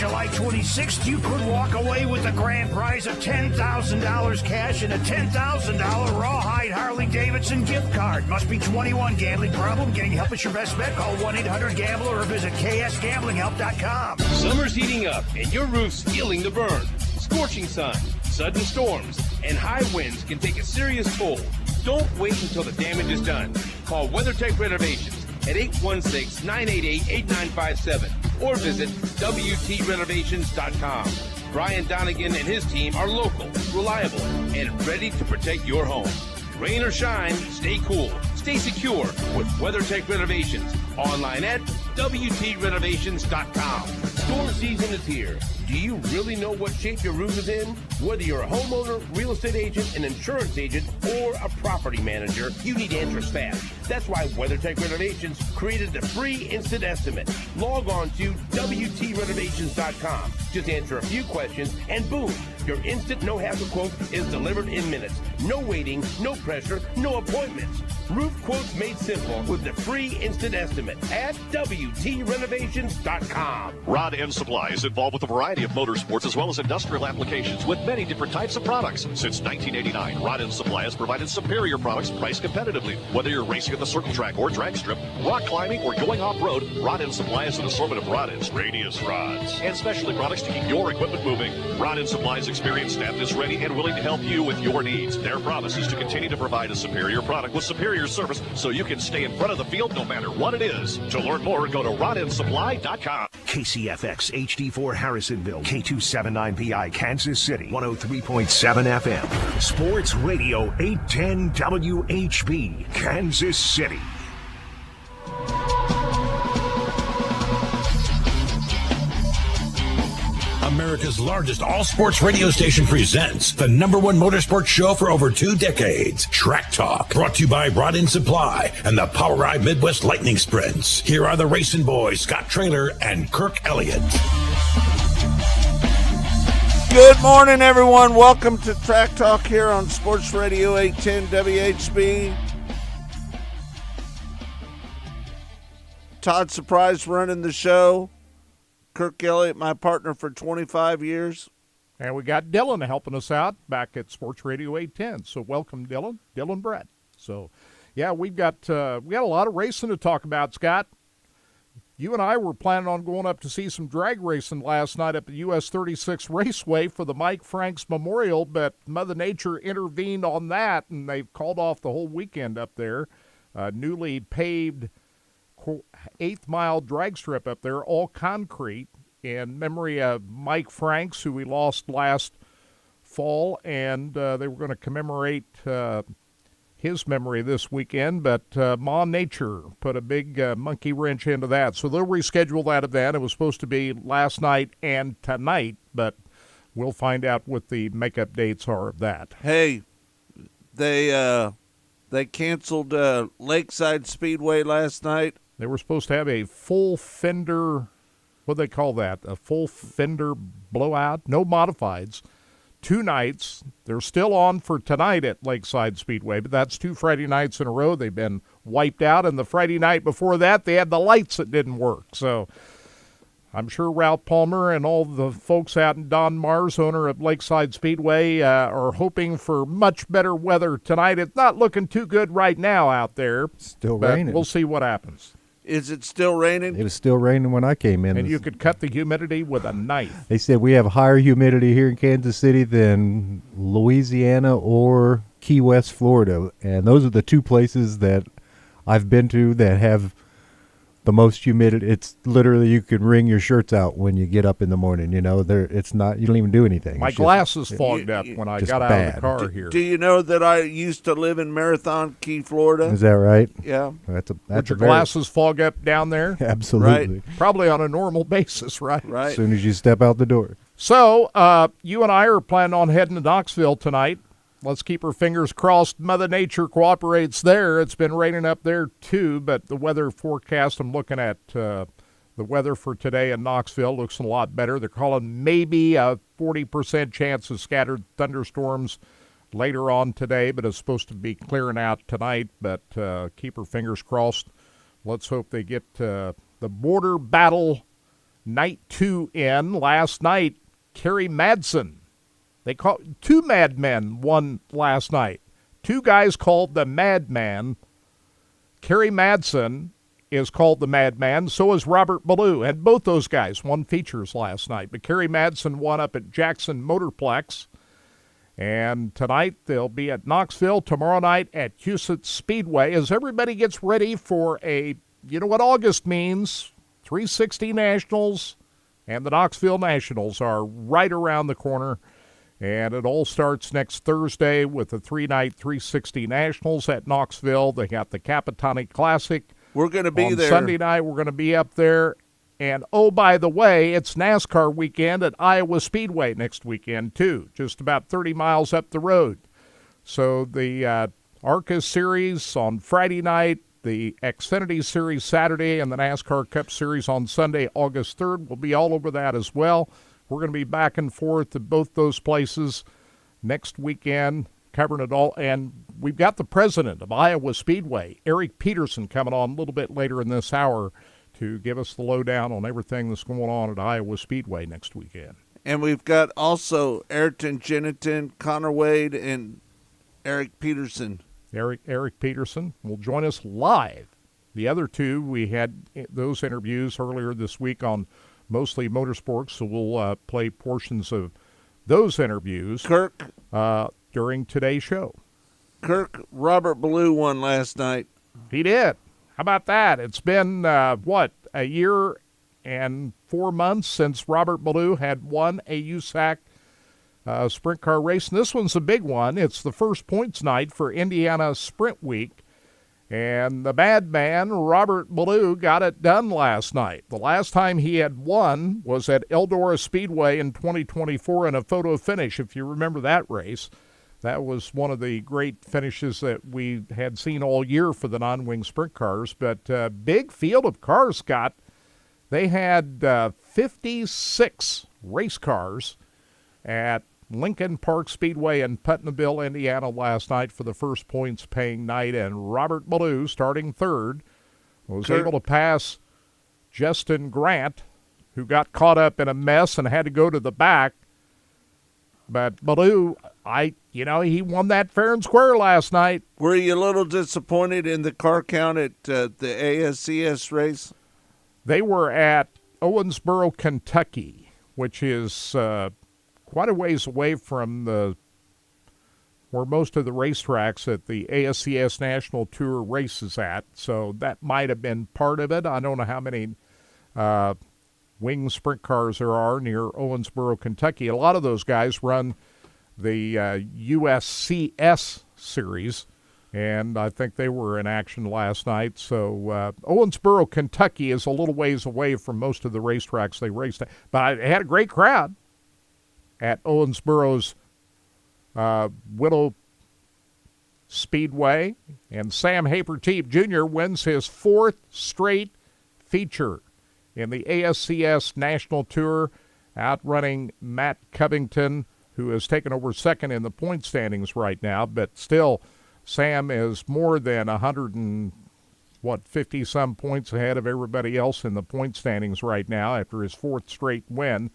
July 26th, you could walk away with the grand prize of $10,000 cash and a $10,000 Rawhide Harley-Davidson gift card. Must be 21. Gambling problem? Getting help is your best bet. Call 1-800-GAMBLER or visit ksgamblinghelp.com. Summer's heating up and your roof's feeling the burn. Scorching sun, sudden storms, and high winds can take a serious toll. Don't wait until the damage is done. Call WeatherTech Renovations at 816-988-8957 or visit WTRenovations.com. Brian Donegan and his team are local, reliable, and ready to protect your home. Rain or shine, stay cool, stay secure with WeatherTech Renovations. Online at WTRenovations.com. Storm season is here. Do you really know what shape your roof is in? Whether you're a homeowner, real estate agent, an insurance agent, or a property manager, you need answers fast. That's why WeatherTech Renovations created the free instant estimate. Log on to WTRenovations.com. Just answer a few questions, and boom, your instant no-hassle quote is delivered in minutes. No waiting, no pressure, no appointments. Roof quotes made simple with the free instant estimate at WTRenovations.com. Rod End Supply is involved with a variety of motorsports as well as industrial applications with many different types of products. Since 1989, Rod End Supply has provided superior products priced competitively. Whether you're racing at the circle track or drag strip, rock climbing, or going off-road, Rod End Supply is an assortment of rod ends, radius rods, and specialty products to keep your equipment moving. Rod End Supply's experienced staff is ready and willing to help you with your needs. Their promise is to continue to provide a superior product with superior service so you can stay in front of the field no matter what it is. To learn more, go to rodendsupply.com. KCFX HD4 Harrisonville, K279PI Kansas City, 103.7 FM. Sports Radio 810 WHB, Kansas City. America's largest all-sports radio station presents the number one motorsports show for over 2 decades, Track Talk, brought to you by Rod End Supply and the Power Ride Midwest Lightning Sprints. Here are the racing boys, Scott Traylor and Kirk Elliott. Good morning, everyone. Welcome to Track Talk here on Sports Radio 810 WHB. Todd Surprise running the show. Kirk Elliott, my partner for 25 years. And we got Dylan helping us out back at Sports Radio 810. So welcome, Dylan Brett. So, yeah, we got a lot of racing to talk about, Scott. You and I were planning on going up to see some drag racing last night at the US 36 Raceway for the Mike Franks Memorial, but Mother Nature intervened on that, and they've called off the whole weekend up there. Newly paved 8th Mile drag strip up there, all concrete, in memory of Mike Franks, who we lost last fall, and they were going to commemorate his memory this weekend, but Ma Nature put a big monkey wrench into that. So they'll reschedule that event. It was supposed to be last night and tonight, but we'll find out what the makeup dates are of that. Hey, they canceled Lakeside Speedway last night. They were supposed to have a full fender, what do they call that? A full fender blowout? No modifieds. 2 nights. They're still on for tonight at Lakeside Speedway, but that's 2 Friday nights in a row. They've been wiped out, and the Friday night before that, they had the lights that didn't work. So I'm sure Ralph Palmer and all the folks out in Don Mars, owner of Lakeside Speedway, are hoping for much better weather tonight. It's not looking too good right now out there. Still but raining. We'll see what happens. Is it still raining? It was still raining when I came in. And you could cut the humidity with a knife. They said we have higher humidity here in Kansas City than Louisiana or Key West, Florida. And those are the 2 places that I've been to that have the most humidity. It's literally, you can wring your shirts out when you get up in the morning. You know, it's not, you don't even do anything. My glasses fogged up when I got out of the car here. Do you know that I used to live in Marathon Key, Florida? Is that right? Yeah. That's Would your glasses fog up down there? Absolutely. Right. Probably on a normal basis, right? Right. As soon as you step out the door. So, you and I are planning on heading to Knoxville tonight. Let's keep our fingers crossed Mother Nature cooperates there. It's been raining up there, too, but the weather forecast, I'm looking at the weather for today in Knoxville, looks a lot better. They're calling maybe a 40% chance of scattered thunderstorms later on today, but it's supposed to be clearing out tonight. But keep our fingers crossed. Let's hope they get the border battle night 2 in. Last night, Kerry Madsen. They call two madmen won last night. Two guys called the Madman. Kerry Madsen is called the Madman. So is Robert Ballou. And both those guys won features last night. But Kerry Madsen won up at Jackson Motorplex. And tonight they'll be at Knoxville. Tomorrow night at Huset's Speedway. As everybody gets ready for you know what August means. 360 Nationals and the Knoxville Nationals are right around the corner. And it all starts next Thursday with the 3-night 360 Nationals at Knoxville. They got the Capitani Classic. We're going to be on there. Sunday night, we're going to be up there. And, oh, by the way, it's NASCAR weekend at Iowa Speedway next weekend, too, just about 30 miles up the road. So the ARCA Series on Friday night, the Xfinity Series Saturday, and the NASCAR Cup Series on Sunday, August 3rd. We'll be all over that as well. We're going to be back and forth to both those places next weekend, covering it all. And we've got the president of Iowa Speedway, Eric Peterson, coming on a little bit later in this hour to give us the lowdown on everything that's going on at Iowa Speedway next weekend. And we've got also Ayrton Genitin, Connor Wade, and Eric Peterson. Eric Peterson will join us live. The other two, we had those interviews earlier this week on Mostly Motorsports, so we'll play portions of those interviews Kirk during today's show. Kirk, Robert Ballou won last night. He did. How about that? It's been, a year and 4 months since Robert Ballou had won a USAC sprint car race. And this one's a big one. It's the first points night for Indiana Sprint Week. And the bad man, Robert Ballou, got it done last night. The last time he had won was at Eldora Speedway in 2024 in a photo finish, if you remember that race. That was one of the great finishes that we had seen all year for the non-wing sprint cars. But big field of cars, Scott. They had 56 race cars at Lincoln Park Speedway in Putnamville, Indiana last night for the first points-paying night. And Robert Ballou, starting third, was able to pass Justin Grant, who got caught up in a mess and had to go to the back. But Ballou, he won that fair and square last night. Were you a little disappointed in the car count at the ASCS race? They were at Owensboro, Kentucky, which is quite a ways away from where most of the racetracks at the ASCS National Tour races at. So that might have been part of it. I don't know how many wing sprint cars there are near Owensboro, Kentucky. A lot of those guys run the USCS series, and I think they were in action last night. So Owensboro, Kentucky is a little ways away from most of the racetracks they raced at. But it had a great crowd at Owensboro's Willow Speedway. And Sam Haperteep Jr. wins his fourth straight feature in the ASCS National Tour, outrunning Matt Covington, who has taken over second in the point standings right now. But still, Sam is more than 50-some points ahead of everybody else in the point standings right now after his fourth straight win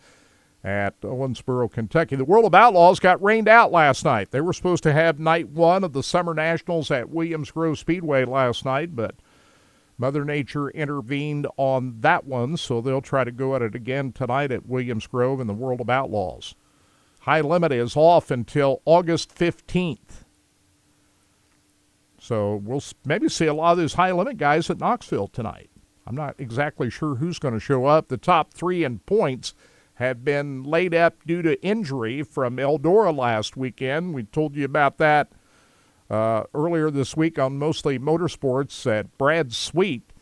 at Owensboro, Kentucky. The World of Outlaws got rained out last night. They were supposed to have night one of the Summer Nationals at Williams Grove Speedway last night, but Mother Nature intervened on that one, so they'll try to go at it again tonight at Williams Grove in the World of Outlaws. High Limit is off until August 15th. So we'll maybe see a lot of those High Limit guys at Knoxville tonight. I'm not exactly sure who's going to show up. The top three in points have been laid up due to injury from Eldora last weekend. We told you about that earlier this week on Mostly Motorsports at Brad Sweet,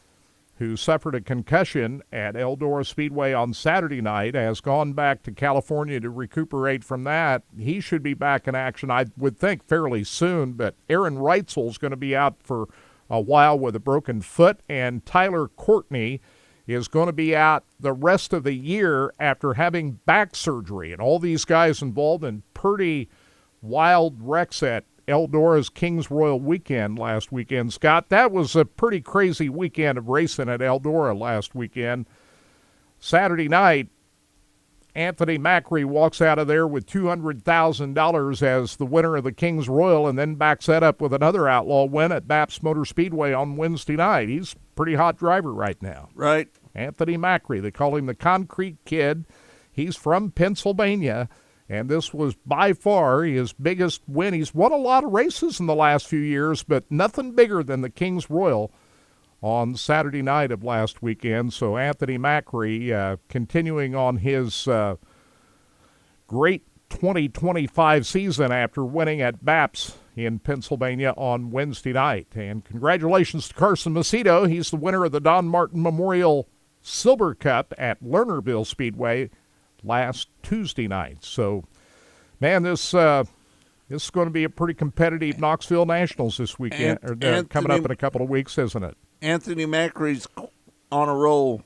who suffered a concussion at Eldora Speedway on Saturday night, has gone back to California to recuperate from that. He should be back in action, I would think, fairly soon, but Aaron Reitzel's going to be out for a while with a broken foot, and Tyler Courtney is going to be out the rest of the year after having back surgery. And all these guys involved in pretty wild wrecks at Eldora's Kings Royal weekend last weekend. Scott, that was a pretty crazy weekend of racing at Eldora last weekend. Saturday night, Anthony Macri walks out of there with $200,000 as the winner of the Kings Royal, and then backs that up with another outlaw win at Baps Motor Speedway on Wednesday night. He's a pretty hot driver right now. Right. Anthony Macri, they call him the Concrete Kid. He's from Pennsylvania, and this was by far his biggest win. He's won a lot of races in the last few years, but nothing bigger than the Kings Royal on Saturday night of last weekend. So Anthony Macri continuing on his great 2025 season after winning at Baps in Pennsylvania on Wednesday night. And congratulations to Carson Macedo. He's the winner of the Don Martin Memorial Silver Cup at Lernerville Speedway last Tuesday night. So, man, this is going to be a pretty competitive Knoxville Nationals this weekend, coming up in a couple of weeks, isn't it? Anthony Macri's on a roll.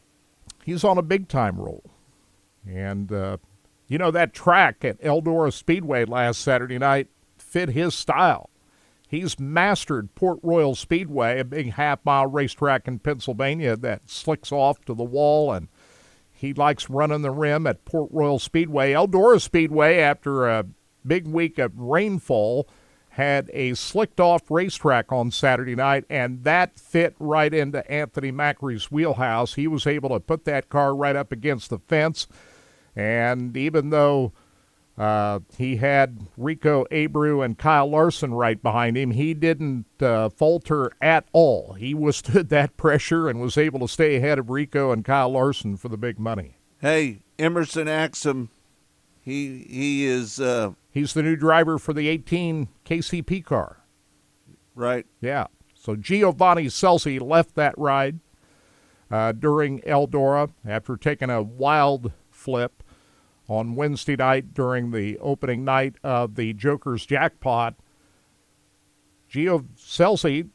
He's on a big-time roll. And, that track at Eldora Speedway last Saturday night fit his style. He's mastered Port Royal Speedway, a big half-mile racetrack in Pennsylvania that slicks off to the wall, and he likes running the rim at Port Royal Speedway. Eldora Speedway, after a big week of rainfall, had a slicked-off racetrack on Saturday night, and that fit right into Anthony Macri's wheelhouse. He was able to put that car right up against the fence, and even though he had Rico Abreu and Kyle Larson right behind him, he didn't falter at all. He withstood that pressure and was able to stay ahead of Rico and Kyle Larson for the big money. Hey, Emerson Axum, he is... He's the new driver for the 18 KCP car. Right. Yeah. So Giovanni Celsi left that ride during Eldora after taking a wild flip on Wednesday night during the opening night of the Joker's Jackpot. Gio Celsi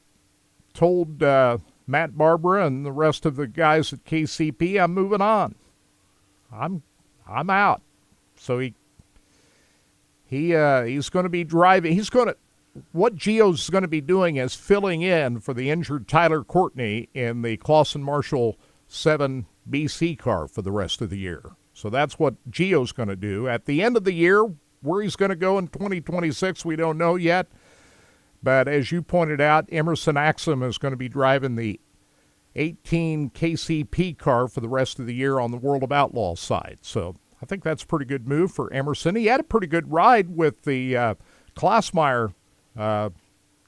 told Matt Barbara and the rest of the guys at KCP, I'm moving on. I'm out. So he's going to be driving. What Gio's going to be doing is filling in for the injured Tyler Courtney in the Clausen Marshall 7 BC car for the rest of the year. So that's what Gio's going to do. At the end of the year, where he's going to go in 2026, we don't know yet. But as you pointed out, Emerson Axum is going to be driving the 18 KCP car for the rest of the year on the World of Outlaws side. So I think that's a pretty good move for Emerson. He had a pretty good ride with the Klaasmeyer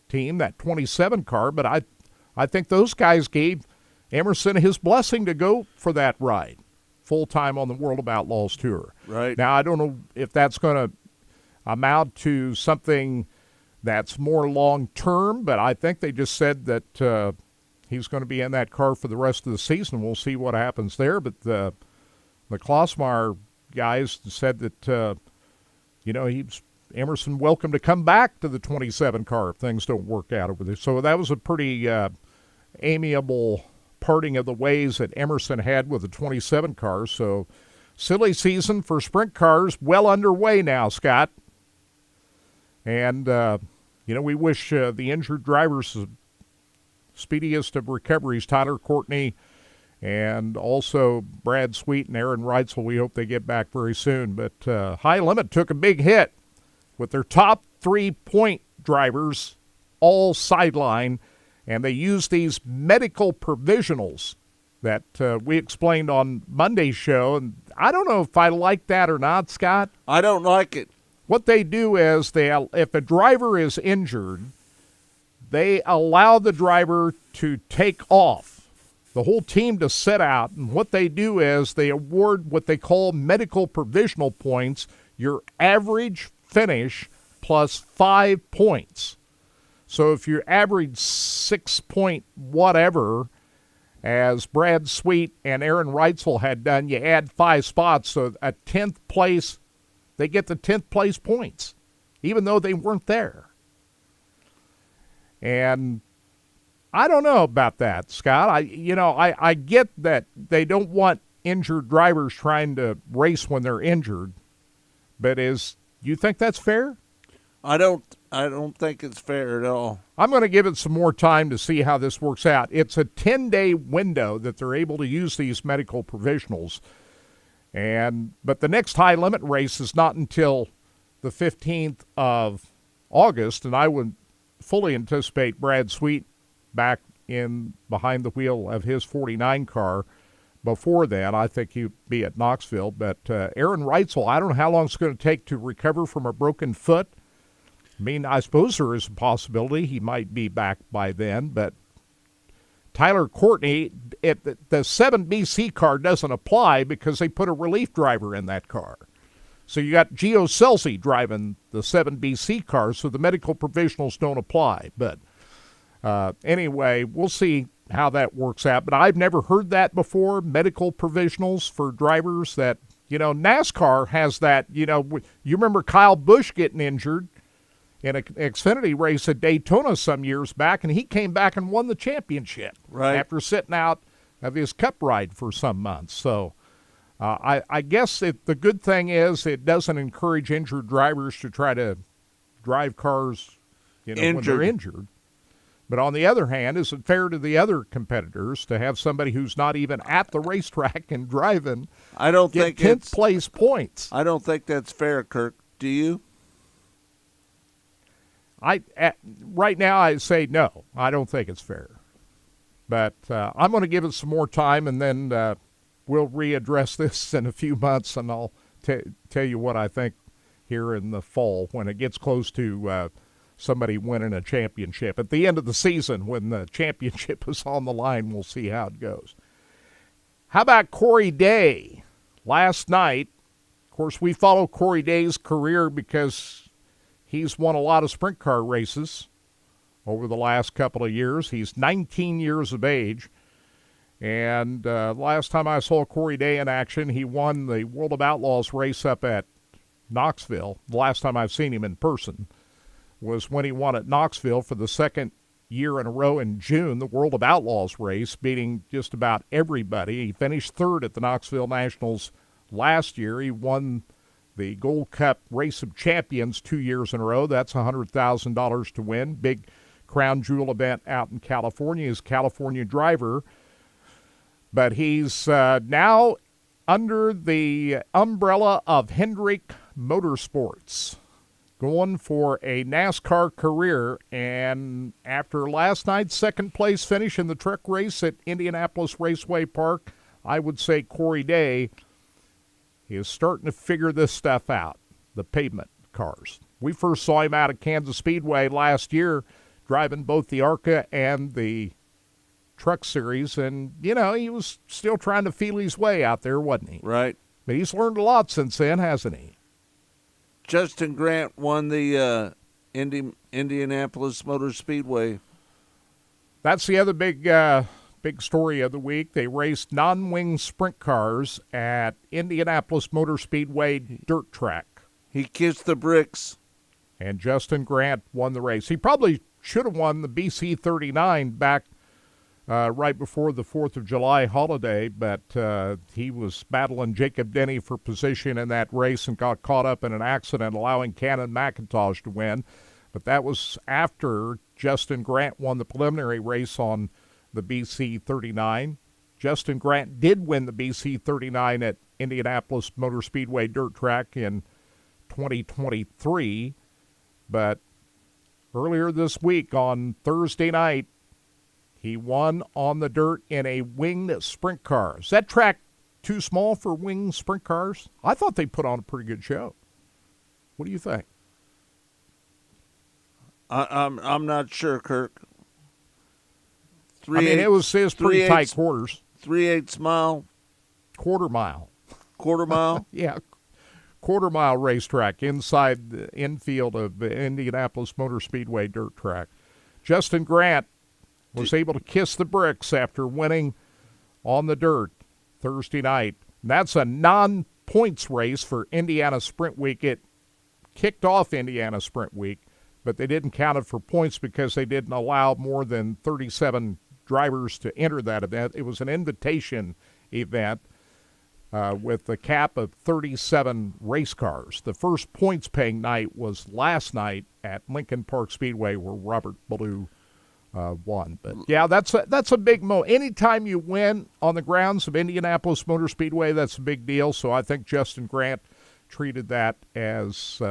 team, that 27 car, but I think those guys gave Emerson his blessing to go for that ride full-time on the World of Outlaws Tour. Right. Now, I don't know if that's going to amount to something that's more long-term, but I think they just said that he's going to be in that car for the rest of the season. We'll see what happens there, but the Klaasmeyer guys said that, he's Emerson welcome to come back to the 27 car if things don't work out over there. So that was a pretty amiable parting of the ways that Emerson had with the 27 car. So silly season for sprint cars well underway now, Scott. And, we wish the injured drivers the speediest of recoveries, Tyler Courtney and also Brad Sweet and Aaron Reitzel. We hope they get back very soon. But High Limit took a big hit with their top 3-point drivers all sideline, and they used these medical provisionals that we explained on Monday's show. And I don't know if I like that or not, Scott. I don't like it. What they do is if a driver is injured, they allow the driver to take off, the whole team to sit out. And what they do is they award what they call medical provisional points, your average finish plus 5 points. So if you average 6 point whatever, as Brad Sweet and Aaron Reitzel had done, you add 5 spots. So a 10th place, they get the 10th place points, even though they weren't there. And I don't know about that, Scott. I get that they don't want injured drivers trying to race when they're injured, but you think that's fair? I don't think it's fair at all. I'm going to give it some more time to see how this works out. It's a 10-day window that they're able to use these medical provisionals. But the next high limit race is not until the 15th of August, and I would fully anticipate Brad Sweet back in behind the wheel of his 49 car before that. I think he'd be at Knoxville. But Aaron Reitzel, I don't know how long it's going to take to recover from a broken foot. I mean, I suppose there is a possibility he might be back by then, but Tyler Courtney, the 7BC car doesn't apply because they put a relief driver in that car. So you got Gio Scelzi driving the 7BC car, so the medical provisionals don't apply. But anyway, we'll see how that works out. But I've never heard that before, medical provisionals for drivers that, NASCAR has that. You remember Kyle Busch getting injured in an Xfinity race at Daytona some years back, and he came back and won the championship after sitting out of his cup ride for some months. So I guess the good thing is it doesn't encourage injured drivers to try to drive cars when they're injured. But on the other hand, is it fair to the other competitors to have somebody who's not even at the racetrack and driving get 10th place points? I don't think that's fair, Kirk. Do you? Right now, I say no. I don't think it's fair. But I'm going to give it some more time, and then we'll readdress this in a few months, and I'll tell you what I think here in the fall when it gets close to somebody winning a championship. At the end of the season, when the championship is on the line, we'll see how it goes. How about Corey Day? Last night, of course, we follow Corey Day's career because he's won a lot of sprint car races over the last couple of years. He's 19 years of age. And last time I saw Corey Day in action, he won the World of Outlaws race up at Knoxville. The last time I've seen him in person was when he won at Knoxville for the second year in a row in June, the World of Outlaws race, beating just about everybody. He finished third at the Knoxville Nationals last year. He won the Gold Cup Race of Champions 2 years in a row. That's $100,000 to win. Big crown jewel event out in California. He's a California driver. But he's now under the umbrella of Hendrick Motorsports, going for a NASCAR career. And after last night's second-place finish in the truck race at Indianapolis Raceway Park, I would say Corey Day is starting to figure this stuff out, the pavement cars. We first saw him out at Kansas Speedway last year driving both the ARCA and the Truck Series, and, he was still trying to feel his way out there, wasn't he? Right. But he's learned a lot since then, hasn't he? Justin Grant won the Indianapolis Motor Speedway. That's the other big story of the week. They raced non-wing sprint cars at Indianapolis Motor Speedway dirt track. He kissed the bricks. And Justin Grant won the race. He probably should have won the BC 39 back right before the 4th of July holiday, but he was battling Jacob Denny for position in that race and got caught up in an accident, allowing Cannon McIntosh to win. But that was after Justin Grant won the preliminary race on the BC 39. Justin Grant did win the BC 39 at Indianapolis Motor Speedway dirt track in 2023, but earlier this week on Thursday night, he won on the dirt in a winged sprint car. Is that track too small for winged sprint cars? I thought they put on a pretty good show. What do you think? I'm not sure, Kirk. It was pretty tight quarters. 3/8 mile. Quarter mile. Quarter mile? Yeah. Quarter mile racetrack inside the infield of the Indianapolis Motor Speedway dirt track. Justin Grant was able to kiss the bricks after winning on the dirt Thursday night. And that's a non-points race for Indiana Sprint Week. It kicked off Indiana Sprint Week, but they didn't count it for points because they didn't allow more than 37 drivers to enter that event. It was an invitation event with a cap of 37 race cars. The first points-paying night was last night at Lincoln Park Speedway, where Robert Ballou won. But yeah, that's a big moment. Anytime you win on the grounds of Indianapolis Motor Speedway, that's a big deal. So I think Justin Grant treated that as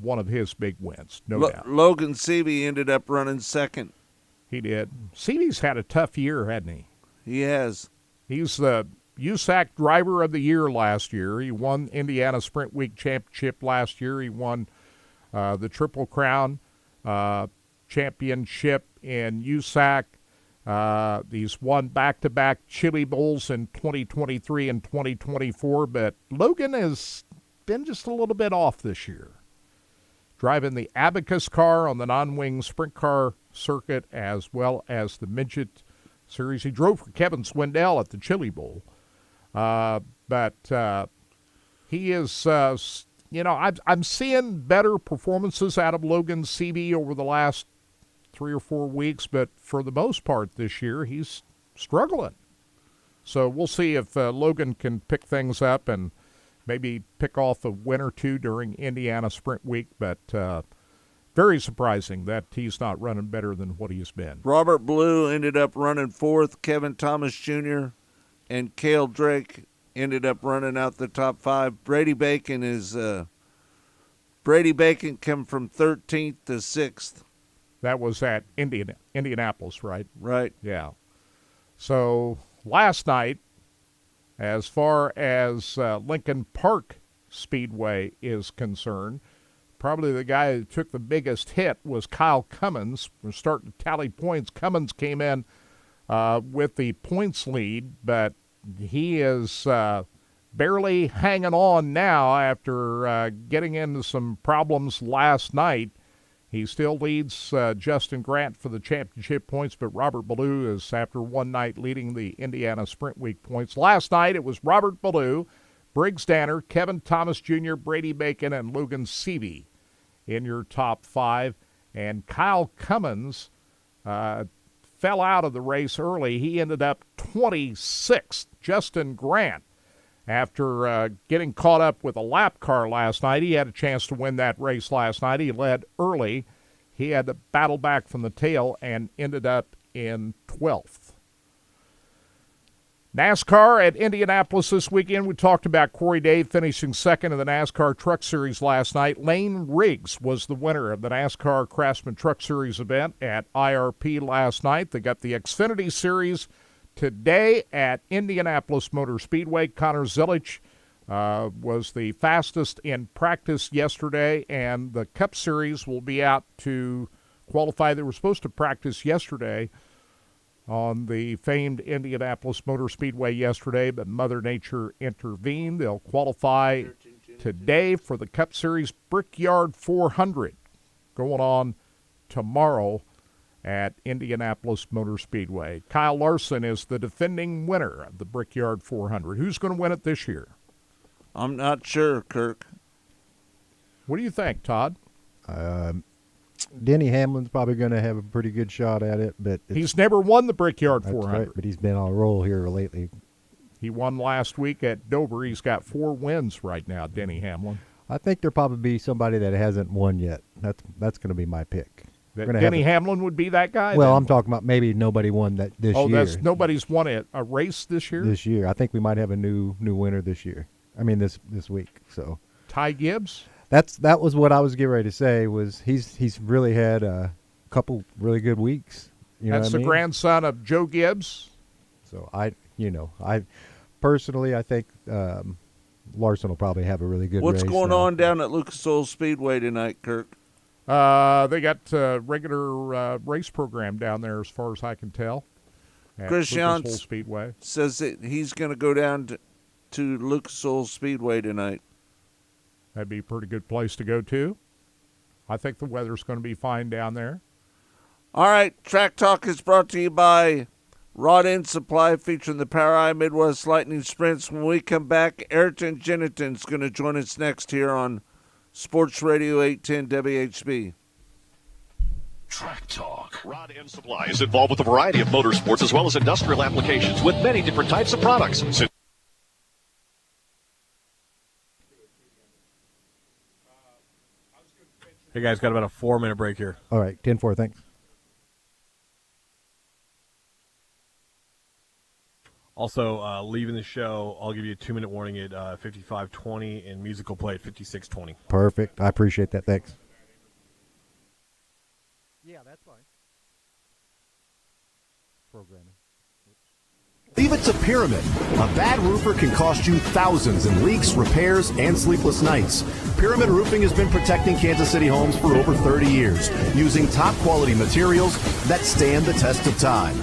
one of his big wins, no doubt. Logan Seavey ended up running second. He did. Seavey's had a tough year, hasn't he? He has. He's the USAC Driver of the Year last year. He won Indiana Sprint Week Championship last year. He won the Triple Crown Championship in USAC. He's won back-to-back Chili Bowls in 2023 and 2024, but Logan has been just a little bit off this year. Driving the Abacus car on the non-wing sprint car circuit as well as the midget series. He drove for Kevin Swindell at the Chili Bowl. But he is, I'm seeing better performances out of Logan Seavey over the last 3 or 4 weeks, but for the most part this year, he's struggling. So we'll see if Logan can pick things up and maybe pick off a win or two during Indiana Sprint Week, but very surprising that he's not running better than what he's been. Robert Blue ended up running fourth. Kevin Thomas Jr. and Cale Drake ended up running out the top 5. Brady Bacon came from 13th to 6th. That was at Indianapolis, right? Right. Yeah. So last night, as far as Lincoln Park Speedway is concerned, probably the guy who took the biggest hit was Kyle Cummins. We're starting to tally points. Cummins came in with the points lead, but he is barely hanging on now after getting into some problems last night. He still leads Justin Grant for the championship points, but Robert Ballou is, after one night, leading the Indiana Sprint Week points. Last night, it was Robert Ballou, Briggs Danner, Kevin Thomas Jr., Brady Bacon, and Logan Seavey in your top 5. And Kyle Cummins fell out of the race early. He ended up 26th. Justin Grant, after getting caught up with a lap car last night, he had a chance to win that race last night. He led early. He had to battle back from the tail and ended up in 12th. NASCAR at Indianapolis this weekend. We talked about Corey Dave finishing second in the NASCAR Truck Series last night. Lane Riggs was the winner of the NASCAR Craftsman Truck Series event at IRP last night. They got the Xfinity Series today at Indianapolis Motor Speedway. Connor Zilisch was the fastest in practice yesterday, and the Cup Series will be out to qualify. They were supposed to practice yesterday on the famed Indianapolis Motor Speedway yesterday, but Mother Nature intervened. They'll qualify today for the Cup Series Brickyard 400 going on tomorrow at Indianapolis Motor Speedway. Kyle Larson is the defending winner of the Brickyard 400. Who's going to win it this year? I'm not sure, Kirk. What do you think, Todd? Denny Hamlin's probably going to have a pretty good shot at it, but he's never won the Brickyard that's 400. right, but he's been on a roll here lately. He won last week at Dover. He's got 4 wins right now, Denny Hamlin. I think there'll probably be somebody that hasn't won yet. That's going to be my pick. Denny Hamlin would be that guy? Well, then? I'm talking about maybe nobody won that this year. Oh, nobody's won a race this year? This year. I think we might have a new winner this year. I mean, this week. So Ty Gibbs? That was what I was getting ready to say. Was he's really had a couple really good weeks. That's the grandson of Joe Gibbs. So I personally I think Larson will probably have a really good. What's race going now. on down at Lucas Oil Speedway tonight, Kirk? They got a regular race program down there, as far as I can tell. Chris Lucas Oil Jans Speedway says that he's going to go down to Lucas Oil Speedway tonight. That'd be a pretty good place to go to. I think the weather's going to be fine down there. All right, Track Talk is brought to you by Rod End Supply, featuring the Power Eye Midwest Lightning Sprints. When we come back, Ayrton Jennington's going to join us next here on Sports Radio 810 WHB. Track Talk. Rod End Supply is involved with a variety of motorsports as well as industrial applications with many different types of products. Hey, guys, got about a 4-minute break here. All right, 10-4, thanks. Also, leaving the show, I'll give you a 2-minute warning at 55:20 and musical play at 56:20. Perfect. I appreciate that. Thanks. Yeah, that's fine. Programming. Leave it to Pyramid. A bad roofer can cost you thousands in leaks, repairs, and sleepless nights. Pyramid Roofing has been protecting Kansas City homes for over 30 years, using top quality materials that stand the test of time.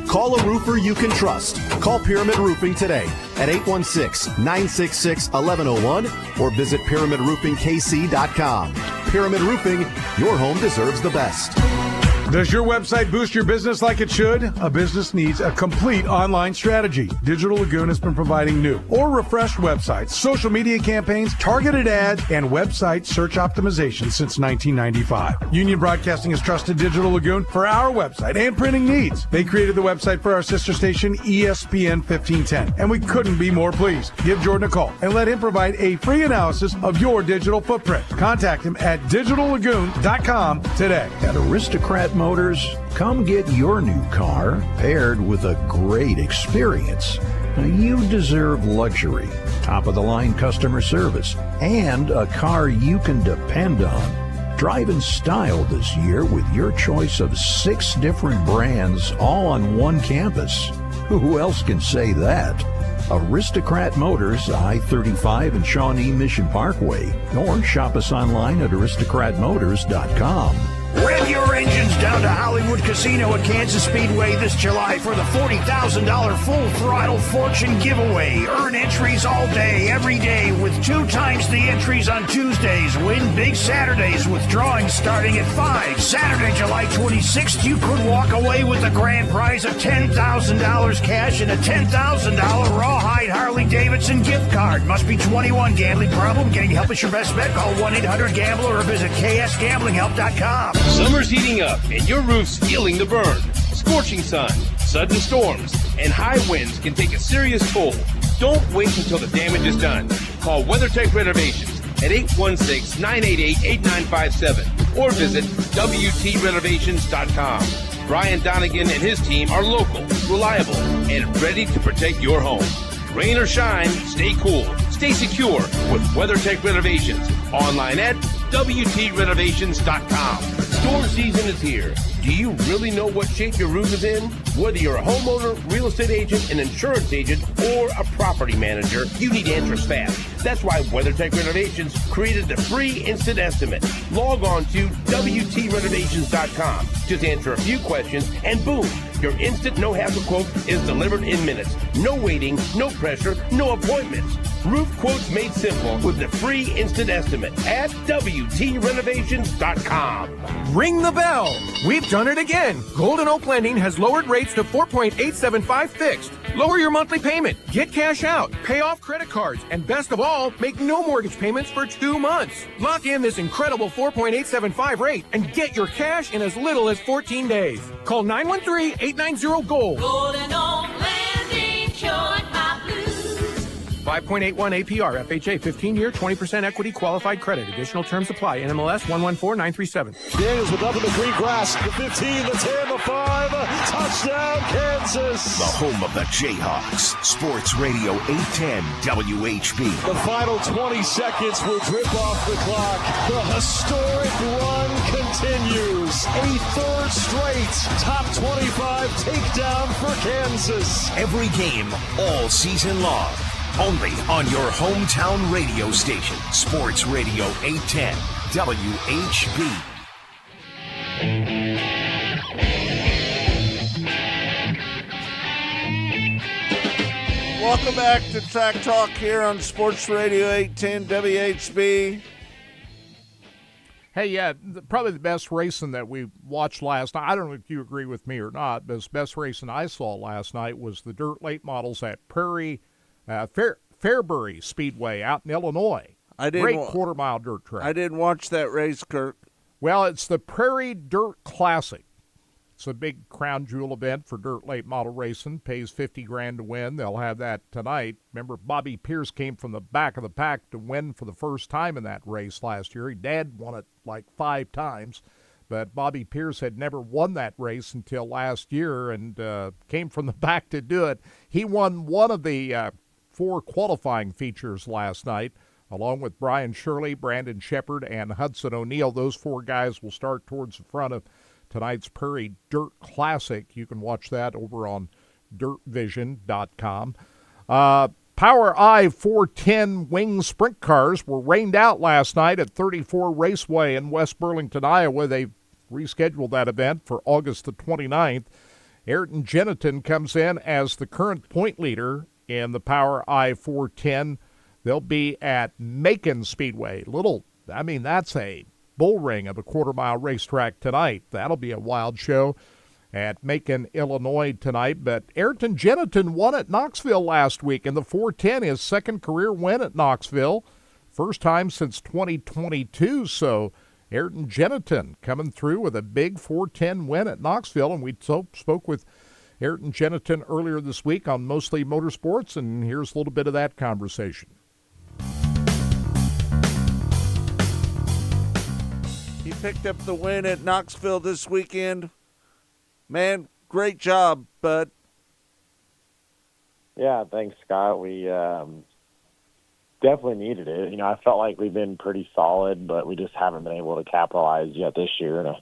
Call a roofer you can trust. Call Pyramid Roofing today at 816-966-1101 or visit pyramidroofingkc.com. Pyramid Roofing, your home deserves the best. Does your website boost your business like it should? A business needs a complete online strategy. Digital Lagoon has been providing new or refreshed websites, social media campaigns, targeted ads, and website search optimization since 1995. Union Broadcasting has trusted Digital Lagoon for our website and printing needs. They created the website for our sister station, ESPN 1510, and we couldn't be more pleased. Give Jordan a call and let him provide a free analysis of your digital footprint. Contact him at digitallagoon.com today. At Aristocrat Motors, come get your new car paired with a great experience. Now, you deserve luxury, top-of-the-line customer service, and a car you can depend on. Drive in style this year with your choice of 6 different brands all on one campus. Who else can say that? Aristocrat Motors, I-35 and Shawnee Mission Parkway, or shop us online at aristocratmotors.com. Rev your engines down to Hollywood Casino at Kansas Speedway this July for the $40,000 full throttle fortune giveaway. Earn entries all day, every day, with 2 times the entries on Tuesdays. Win big Saturdays with drawings starting at 5. Saturday, July 26th, you could walk away with a grand prize of $10,000 cash and a $10,000 Rawhide Harley-Davidson gift card. Must be 21. Gambling problem? Getting help is your best bet. Call 1-800-GAMBLER or visit ksgamblinghelp.com. Summer's heating up and your roof's feeling the burn. Scorching sun, sudden storms, and high winds can take a serious toll. Don't wait until the damage is done. Call WeatherTech Renovations at 816-988-8957 or visit WTRenovations.com. Brian Donegan and his team are local, reliable, and ready to protect your home. Rain or shine, stay cool, stay secure with WeatherTech Renovations. Online at WTRenovations.com. Storm season is here. Do you really know what shape your roof is in? Whether you're a homeowner, real estate agent, an insurance agent, or a property manager, you need answers fast. That's why WeatherTech Renovations created the free instant estimate. Log on to WTRenovations.com. Just answer a few questions, and boom, your instant no-hassle quote is delivered in minutes. No waiting, no pressure, no appointments. Roof quotes made simple with the free instant estimate at WTRenovations.com. Ring the bell. We've done it again. Golden Oak Lending has lowered rates to 4.875 fixed. Lower your monthly payment, get cash out, pay off credit cards, and best of all, make no mortgage payments for 2 months. Lock in this incredible 4.875 rate and get your cash in as little as 14 days. Call 913-890-GOLD. Golden Oak Lending, cured my blues. 5.81 APR, FHA, 15-year, 20% equity qualified credit. Additional terms apply. NMLS 114937. Daniels with nothing but green grass. The 15, the 10, the 5. Touchdown, Kansas. The home of the Jayhawks. Sports Radio 810 WHB. The final 20 seconds will drip off the clock. The historic run continues. A third straight top 25 takedown for Kansas. Every game, all season long. Only on your hometown radio station. Sports Radio 810 WHB. Welcome back to Track Talk here on Sports Radio 810 WHB. Hey, yeah, probably the best racing that we watched last night. I don't know if you agree with me or not, but the best racing I saw last night was the dirt late models at Fairbury Speedway out in Illinois. Great quarter-mile dirt track. I didn't watch that race, Kirk. Well, it's the Prairie Dirt Classic. It's a big crown jewel event for dirt late model racing. Pays $50,000 to win. They'll have that tonight. Remember, Bobby Pierce came from the back of the pack to win for the first time in that race last year. Dad won it like 5 times. But Bobby Pierce had never won that race until last year and came from the back to do it. He won one of the 4 qualifying features last night, along with Brian Shirley, Brandon Shepard, and Hudson O'Neill. Those 4 guys will start towards the front of tonight's Prairie Dirt Classic. You can watch that over on dirtvision.com. Power I 410 wing sprint cars were rained out last night at 34 Raceway in West Burlington, Iowa. They rescheduled that event for August the 29th. Ayrton Geniton comes in as the current point leader in the Power I 410. They'll be at Macon Speedway. That's a bull ring of a quarter-mile racetrack tonight. That'll be a wild show at Macon, Illinois tonight. But Ayrton Geniton won at Knoxville last week in the 410, his second career win at Knoxville. First time since 2022, so Ayrton Geniton coming through with a big 410 win at Knoxville. And we spoke with Ayrton Geniton earlier this week on Mostly Motorsports, and here's a little bit of that conversation. He picked up the win at Knoxville this weekend. Man, great job, bud. Yeah, thanks, Scott. We definitely needed it. I felt like we've been pretty solid, but we just haven't been able to capitalize yet this year in a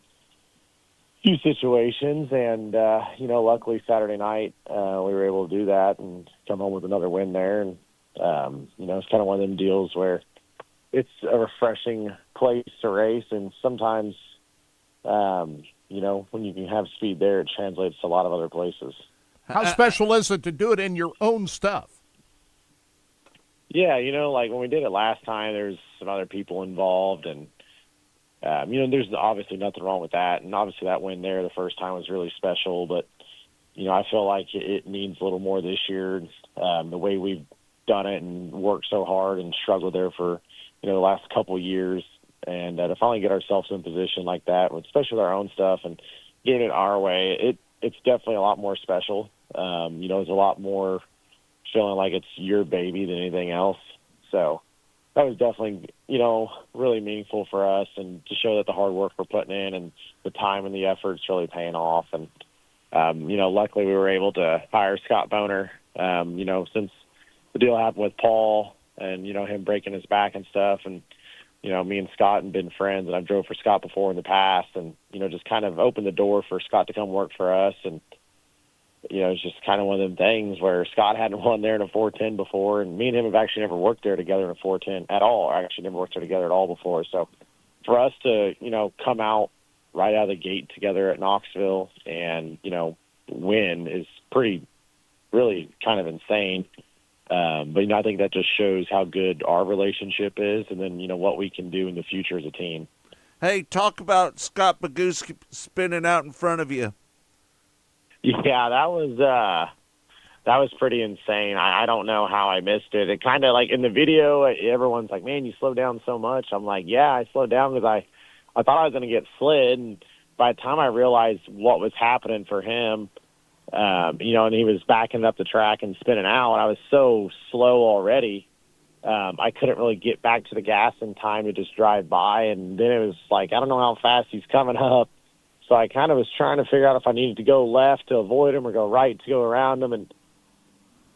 few situations. And, luckily Saturday night we were able to do that and come home with another win there. And, it's kind of one of them deals where it's a refreshing place to race, and sometimes when you can have speed there, it translates to a lot of other places. How special is it to do it in your own stuff? Yeah, like when we did it last time, there's some other people involved, and, there's obviously nothing wrong with that. And obviously that win there the first time was really special, but, I feel like it needs a little more this year. The way we've done it and worked so hard and struggled there for, the last couple of years. And to finally get ourselves in a position like that, especially with our own stuff and getting it our way, it's definitely a lot more special. It's a lot more feeling like it's your baby than anything else. So that was definitely, really meaningful for us, and to show that the hard work we're putting in and the time and the effort's really paying off. And, luckily we were able to hire Scott Boner, since the deal happened with Paul and, him breaking his back and stuff. And, me and Scott have been friends, and I've drove for Scott before in the past, and, just kind of opened the door for Scott to come work for us. And, it's just kind of one of them things where Scott hadn't won there in a 410 before, and me and him have actually never worked there together in a 410 at all. I actually never worked there together at all before. So for us to, come out right out of the gate together at Knoxville and, win is really kind of insane. But, I think that just shows how good our relationship is, and then, what we can do in the future as a team. Hey, talk about Scott Boguski spinning out in front of you. Yeah, that was pretty insane. I don't know how I missed it. It kind of like in the video, everyone's like, man, you slowed down so much. I'm like, yeah, I slowed down because I thought I was going to get slid. And by the time I realized what was happening for him, and he was backing up the track and spinning out, I was so slow already. I couldn't really get back to the gas in time to just drive by. And then it was like, I don't know how fast he's coming up. So I kind of was trying to figure out if I needed to go left to avoid him or go right to go around him. And,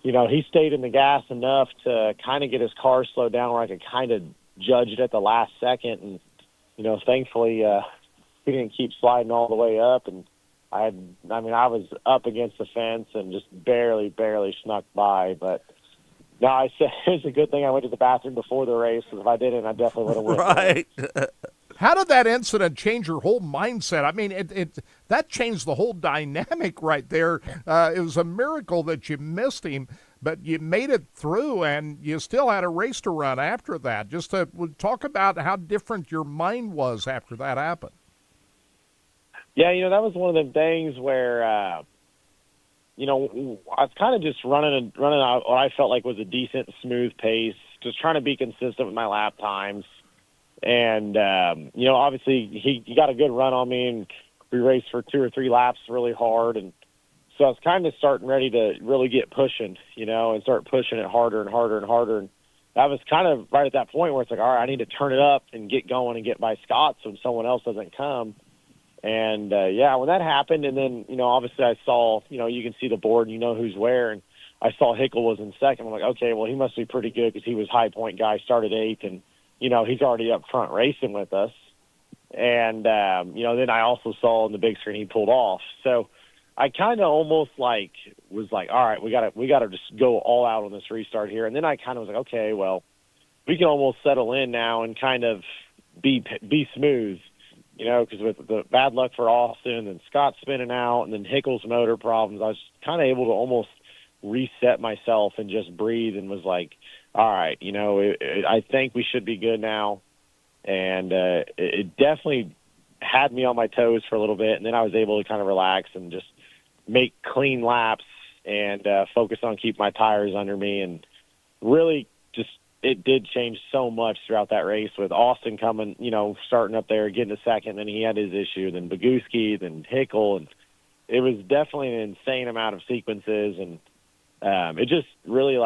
he stayed in the gas enough to kind of get his car slowed down where I could kind of judge it at the last second. And, thankfully, he didn't keep sliding all the way up. And I was up against the fence and just barely snuck by. But no, I said it's a good thing I went to the bathroom before the race, because if I didn't, I definitely would have won. Right. How did that incident change your whole mindset? I mean, that changed the whole dynamic right there. It was a miracle that you missed him, but you made it through, and you still had a race to run after that. Just to talk about how different your mind was after that happened. Yeah, that was one of them things where, I was kind of just running out what I felt like was a decent, smooth pace, just trying to be consistent with my lap times. And, obviously he got a good run on me, and we raced for 2 or 3 laps really hard. And so I was kind of starting ready to really get pushing, and start pushing it harder and harder and harder. And I was kind of right at that point where it's like, all right, I need to turn it up and get going and get by Scott so someone else doesn't come. And, when that happened, and then, obviously I saw, you can see the board and you know who's where, and I saw Hickle was in second. I'm like, okay, well, he must be pretty good because he was high point guy, started 8th, and, he's already up front racing with us. And, then I also saw on the big screen he pulled off. So I kind of almost was like, all right, we gotta just go all out on this restart here. And then I kind of was like, okay, well, we can almost settle in now and kind of be smooth. Because with the bad luck for Austin and Scott spinning out and then Hickle's motor problems, I was kind of able to almost reset myself and just breathe and was like, all right, I think we should be good now. And it definitely had me on my toes for a little bit, and then I was able to kind of relax and just make clean laps and focus on keeping my tires under me. And really just it did change so much throughout that race with Austin coming, starting up there, getting a second, then he had his issue, then Boguski, then Hickle, and it was definitely an insane amount of sequences. And it just really,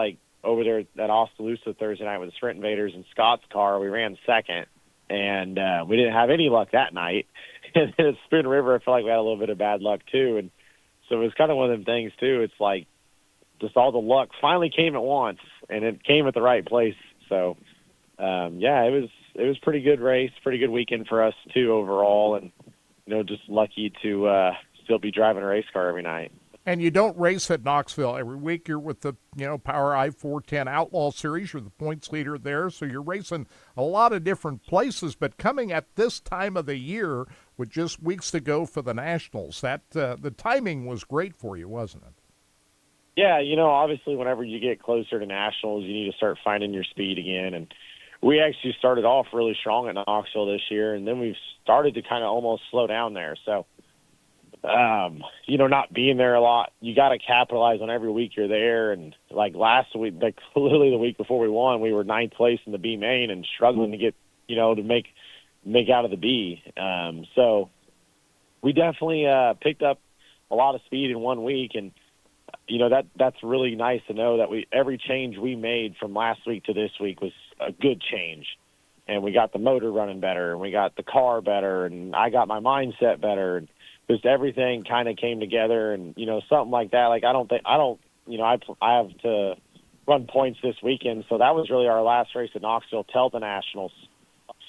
over there at Oskaloosa Thursday night with the Sprint Invaders and Scott's car, we ran second, and we didn't have any luck that night. And then at Spoon River, I felt like we had a little bit of bad luck too. And so it was kind of one of them things too. It's like just all the luck finally came at once, and it came at the right place. So, it was pretty good race, pretty good weekend for us too overall, and just lucky to still be driving a race car every night. And you don't race at Knoxville every week. You're with the Power I-410 Outlaw Series. You're the points leader there, so you're racing a lot of different places. But coming at this time of the year, with just weeks to go for the Nationals, that the timing was great for you, wasn't it? Yeah, obviously whenever you get closer to Nationals, you need to start finding your speed again. And we actually started off really strong at Knoxville this year, and then we've started to kind of almost slow down there. So, not being there a lot, you got to capitalize on every week you're there. And like last week, literally the week before we won, we were 9th place in the B main and struggling to get, to make out of the B. So we definitely picked up a lot of speed in 1 week, and that's really nice to know that every change we made from last week to this week was a good change. And we got the motor running better, and we got the car better, and I got my mindset better, and just everything kind of came together. And, something like that, I have to run points this weekend. So that was really our last race at Knoxville till the Nationals.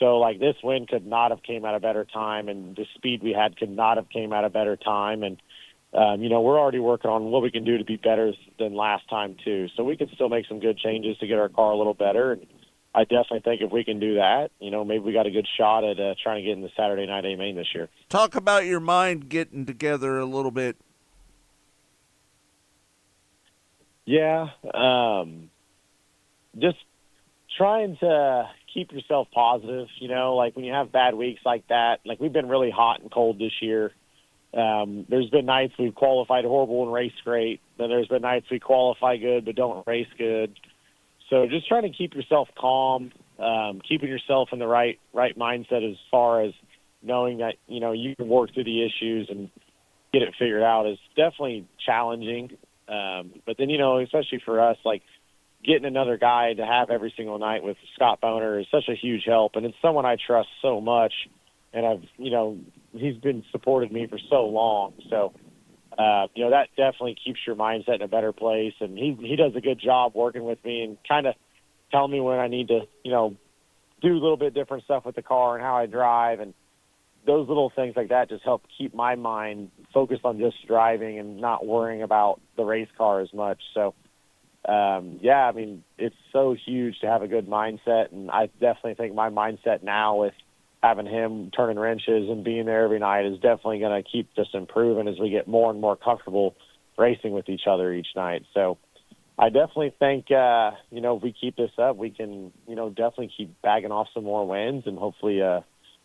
So this win could not have came at a better time, and the speed we had could not have came at a better time. And, we're already working on what we can do to be better than last time too. So we can still make some good changes to get our car a little better. And I definitely think if we can do that, maybe we got a good shot at trying to get in the Saturday Night A main this year. Talk about your mind getting together a little bit. Yeah, just trying to keep yourself positive, when you have bad weeks like that. We've been really hot and cold this year. There's been nights we've qualified horrible and raced great. Then there's been nights we qualify good but don't race good. So just trying to keep yourself calm, keeping yourself in the right mindset as far as knowing that, you can work through the issues and get it figured out is definitely challenging. But then, especially for us, getting another guy to have every single night with Scott Boner is such a huge help. And it's someone I trust so much. And he's been supported me for so long. So, that definitely keeps your mindset in a better place. And he does a good job working with me and kind of telling me when I need to, do a little bit different stuff with the car and how I drive. And those little things like that just help keep my mind focused on just driving and not worrying about the race car as much. So, it's so huge to have a good mindset. And I definitely think my mindset now with having him turning wrenches and being there every night is definitely going to keep just improving as we get more and more comfortable racing with each other each night. So I definitely think, if we keep this up, we can, definitely keep bagging off some more wins and hopefully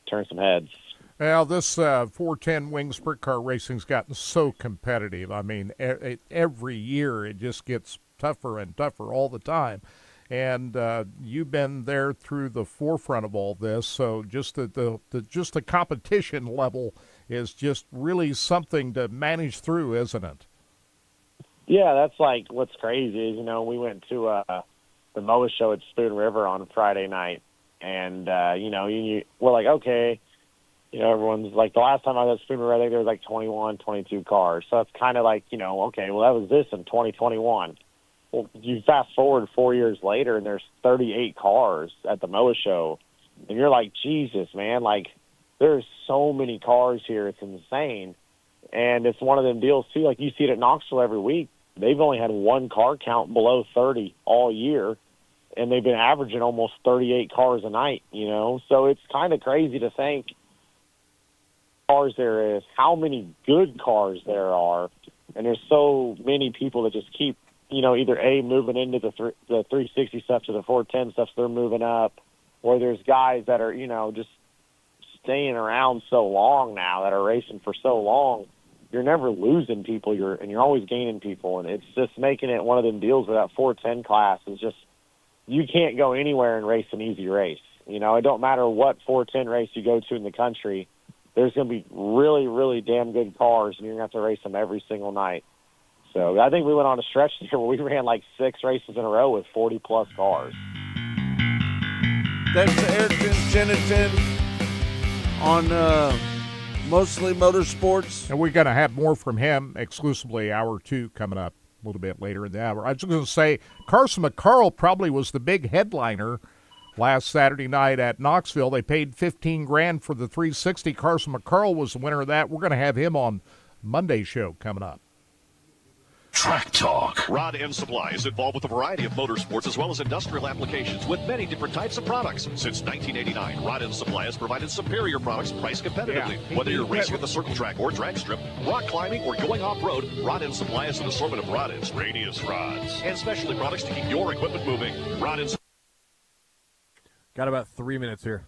turn some heads. Well, this 410 Wing Sprint Car Racing's gotten so competitive. I mean, every year it just gets tougher and tougher all the time. And you've been there through the forefront of all this, so just the competition level is just really something to manage through, isn't it? Yeah, that's what's crazy is, we went to the MOA show at Spoon River on Friday night, and we're like, okay, everyone's like, the last time I was at Spooner, I think there was like 21, 22 cars. So it's kind of like, okay, well, that was this in 2021. Well, you fast forward 4 years later, and there's 38 cars at the MOA show, and you're like, Jesus, man, like, there's so many cars here. It's insane. And it's one of them deals, too, like you see it at Knoxville every week. They've only had one car count below 30 all year, and they've been averaging almost 38 cars a night, So it's kind of crazy to think cars there is, how many good cars there are, and there's so many people that just keep, either A, moving into the 360 stuff to the 410 stuff, so they're moving up, or there's guys that are, just staying around so long now, that are racing for so long. You're never losing people, you're always gaining people, and it's just making it one of them deals where that 410 class is just, you can't go anywhere and race an easy race. It don't matter what 410 race you go to in the country, there's going to be really, really damn good cars, and you're going to have to race them every single night. So I think we went on a stretch here where we ran like 6 races in a row with 40-plus cars. That's Ayrton Jennington on Mostly Motorsports. And we're going to have more from him exclusively hour 2 coming up a little bit later in the hour. I was just going to say, Carson McCarl probably was the big headliner last Saturday night at Knoxville. They paid $15,000 for the 360. Carson McCarl was the winner of that. We're going to have him on Monday's show coming up. Track Talk. Rod End Supply is involved with a variety of motorsports as well as industrial applications with many different types of products. Since 1989, Rod End Supply has provided superior products priced competitively. Whether you're racing at the circle track or drag strip, rock climbing, or going off-road, Rod End Supply has an assortment of rod ends, radius rods, and specialty products to keep your equipment moving. Rod End. Got about 3 minutes here.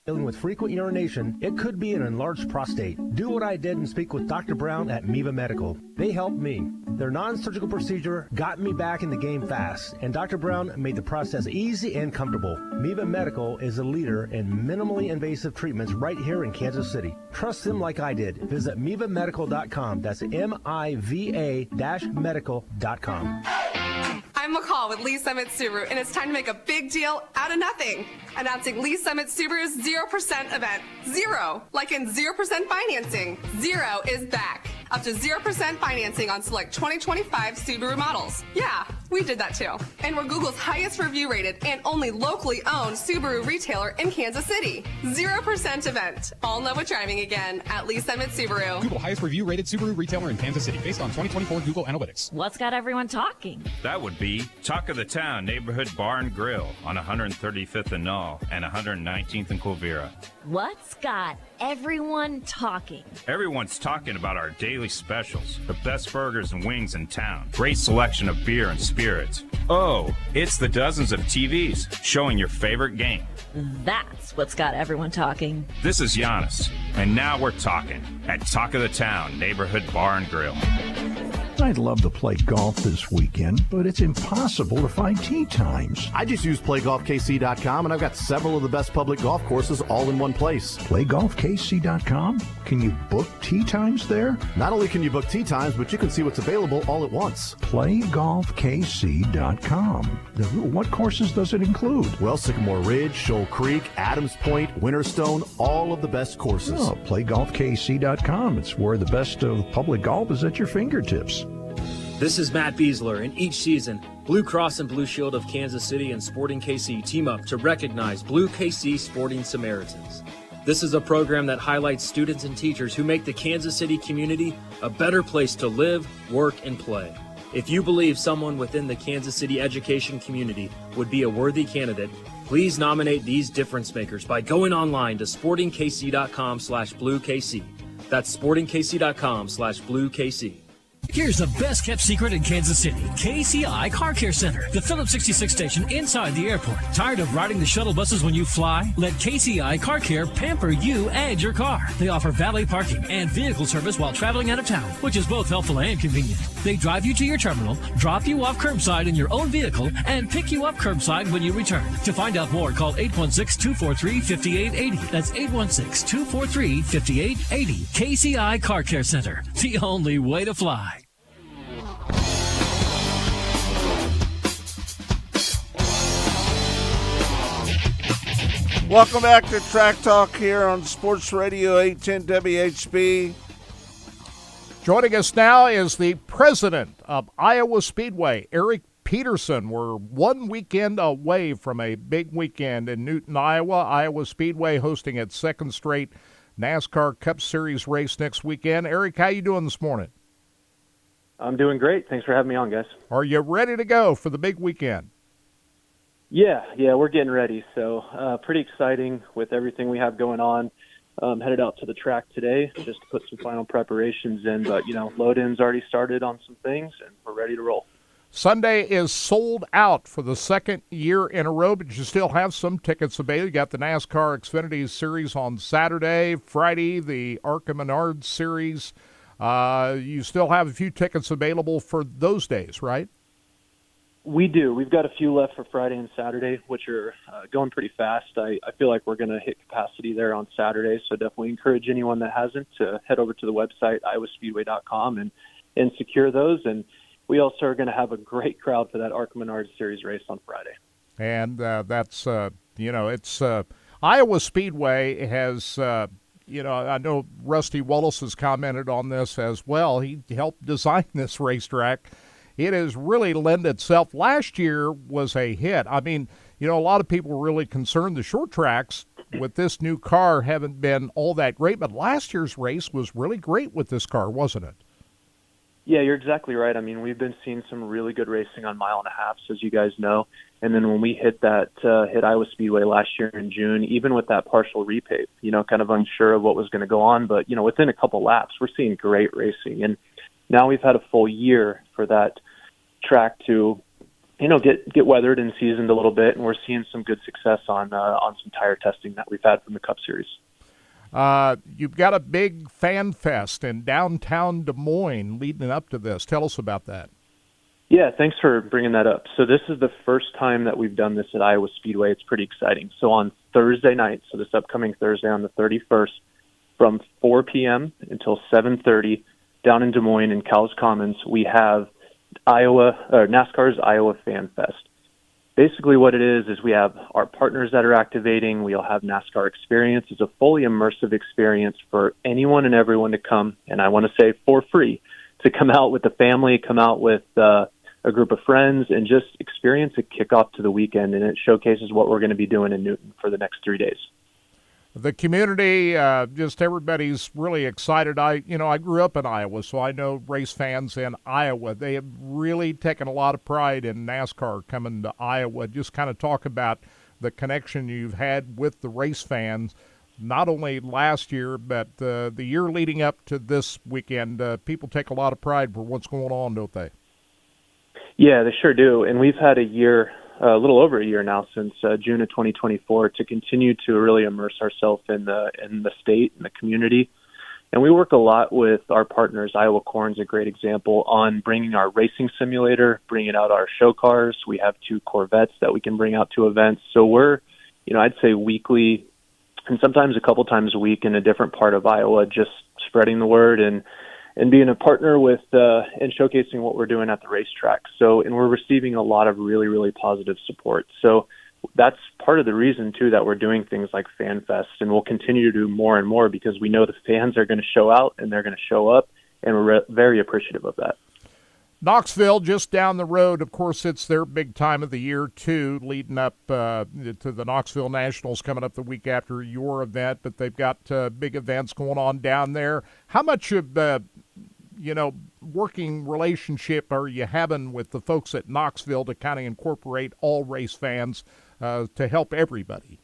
Dealing with frequent urination, it could be an enlarged prostate. Do what I did and speak with Dr. Brown at Miva Medical. They helped me. Their non-surgical procedure got me back in the game fast, and Dr. Brown made the process easy and comfortable. Miva Medical is a leader in minimally invasive treatments right here in Kansas City. Trust them like I did. Visit MivaMedical.com. That's MIVA-medical.com. I'm McCall with Lee Summit Subaru, and it's time to make a big deal out of nothing. Announcing Lee Summit Subaru's 0% event. Zero, like in 0% financing. Zero is back. Up to 0% financing on select 2025 Subaru models. Yeah, we did that too. And we're Google's highest review rated and only locally owned Subaru retailer in Kansas City. 0% event. All know what driving again at Lee Summit Subaru. Google highest review rated Subaru retailer in Kansas City based on 2024 Google Analytics. What's got everyone talking? That would be Talk of the Town Neighborhood Bar and Grill on 135th and Knoll and 119th and Quivira. What's got everyone talking? Everyone's talking about our daily specials, the best burgers and wings in town, great selection of beer and spirits. Oh, it's the dozens of TVs showing your favorite game. That's what's got everyone talking. This is Giannis, and now we're talking at Talk of the Town Neighborhood Bar and Grill. I'd love to play golf this weekend, but it's impossible to find tee times. I just use PlayGolfKC.com, and I've got several of the best public golf courses all in one place. PlayGolfKC.com? Can you book tee times there? Not only can you book tee times, but you can see what's available all at once. PlayGolfKC.com. What courses does it include? Well, Sycamore Ridge, Shoal Creek, Adams Point, Winterstone, all of the best courses. Oh, PlayGolfKC.com. It's where the best of public golf is at your fingertips. This is Matt Beasler, and each season, Blue Cross and Blue Shield of Kansas City and Sporting KC team up to recognize Blue KC Sporting Samaritans. This is a program that highlights students and teachers who make the Kansas City community a better place to live, work, and play. If you believe someone within the Kansas City education community would be a worthy candidate, please nominate these difference makers by going online to sportingkc.com/bluekc. That's sportingkc.com/bluekc. Here's the best kept secret in Kansas City, KCI Car Care Center, the Phillips 66 station inside the airport. Tired of riding the shuttle buses when you fly? Let KCI Car Care pamper you and your car. They offer valet parking and vehicle service while traveling out of town, which is both helpful and convenient. They drive you to your terminal, drop you off curbside in your own vehicle, and pick you up curbside when you return. To find out more, call 816-243-5880. That's 816-243-5880. KCI Car Care Center, the only way to fly. Welcome back to Track Talk here on Sports Radio 810 WHB. Joining us now is the president of Iowa Speedway, Eric Peterson. We're one weekend away from a big weekend in Newton, Iowa. Iowa Speedway hosting its second straight NASCAR Cup Series race next weekend. Eric, how you doing this morning? I'm doing great. Thanks for having me on, guys. Are you ready to go for the big weekend? Yeah, we're getting ready. So pretty exciting with everything we have going on. Headed out to the track today just to put some final preparations in. But, load-in's already started on some things, and we're ready to roll. Sunday is sold out for the second year in a row, but you still have some tickets available. You got the NASCAR Xfinity Series on Saturday, Friday, the ARCA Menards Series. You still have a few tickets available for those days, right? We do. We've got a few left for Friday and Saturday, which are going pretty fast. I feel like we're going to hit capacity there on Saturday, so definitely encourage anyone that hasn't to head over to the website, iowaspeedway.com, and secure those. And we also are going to have a great crowd for that ARCA Menards Series race on Friday. And that's, it's Iowa Speedway has, I know Rusty Wallace has commented on this as well. He helped design this racetrack. It has really lent itself. Last year was a hit. I mean, a lot of people were really concerned the short tracks with this new car haven't been all that great, but last year's race was really great with this car, wasn't it? Yeah, you're exactly right. I mean, we've been seeing some really good racing on mile and a half, as you guys know. And then when we hit Iowa Speedway last year in June, even with that partial repave, kind of unsure of what was going to go on. But, within a couple laps, we're seeing great racing. And now we've had a full year for that track to, get weathered and seasoned a little bit, and we're seeing some good success on some tire testing that we've had from the Cup Series. You've got a big fan fest in downtown Des Moines leading up to this. Tell us about that. Yeah, thanks for bringing that up. So this is the first time that we've done this at Iowa Speedway. It's pretty exciting. So on Thursday night, so this upcoming Thursday on the 31st, from 4 p.m. until 7:30 down in Des Moines in Cowles Commons, we have NASCAR's Iowa Fan Fest. Basically what it is we have our partners that are activating. We'll have NASCAR Experience. It's a fully immersive experience for anyone and everyone to come, and I want to say for free, to come out with the family, come out with a group of friends, and just experience a kickoff to the weekend, and it showcases what we're going to be doing in Newton for the next 3 days. The community, just everybody's really excited. I grew up in Iowa, so I know race fans in Iowa. They have really taken a lot of pride in NASCAR coming to Iowa. Just kind of talk about the connection you've had with the race fans, not only last year, but the year leading up to this weekend. People take a lot of pride for what's going on, don't they? Yeah, they sure do. And we've had a little over a year now, since June of 2024, to continue to really immerse ourselves in the state and the community. And we work a lot with our partners. Iowa Corn's a great example on bringing our racing simulator, bringing out our show cars. We have 2 Corvettes that we can bring out to events. So we're, I'd say weekly and sometimes a couple times a week in a different part of Iowa, just spreading the word and being a partner with and showcasing what we're doing at the racetrack. So, and we're receiving a lot of really, really positive support. So that's part of the reason, too, that we're doing things like Fan Fest, and we'll continue to do more and more because we know the fans are going to show out and they're going to show up, and we're very appreciative of that. Knoxville, just down the road, of course, it's their big time of the year, too, leading up to the Knoxville Nationals coming up the week after your event, but they've got big events going on down there. How much of the working relationship are you having with the folks at Knoxville to kind of incorporate all race fans to help everybody?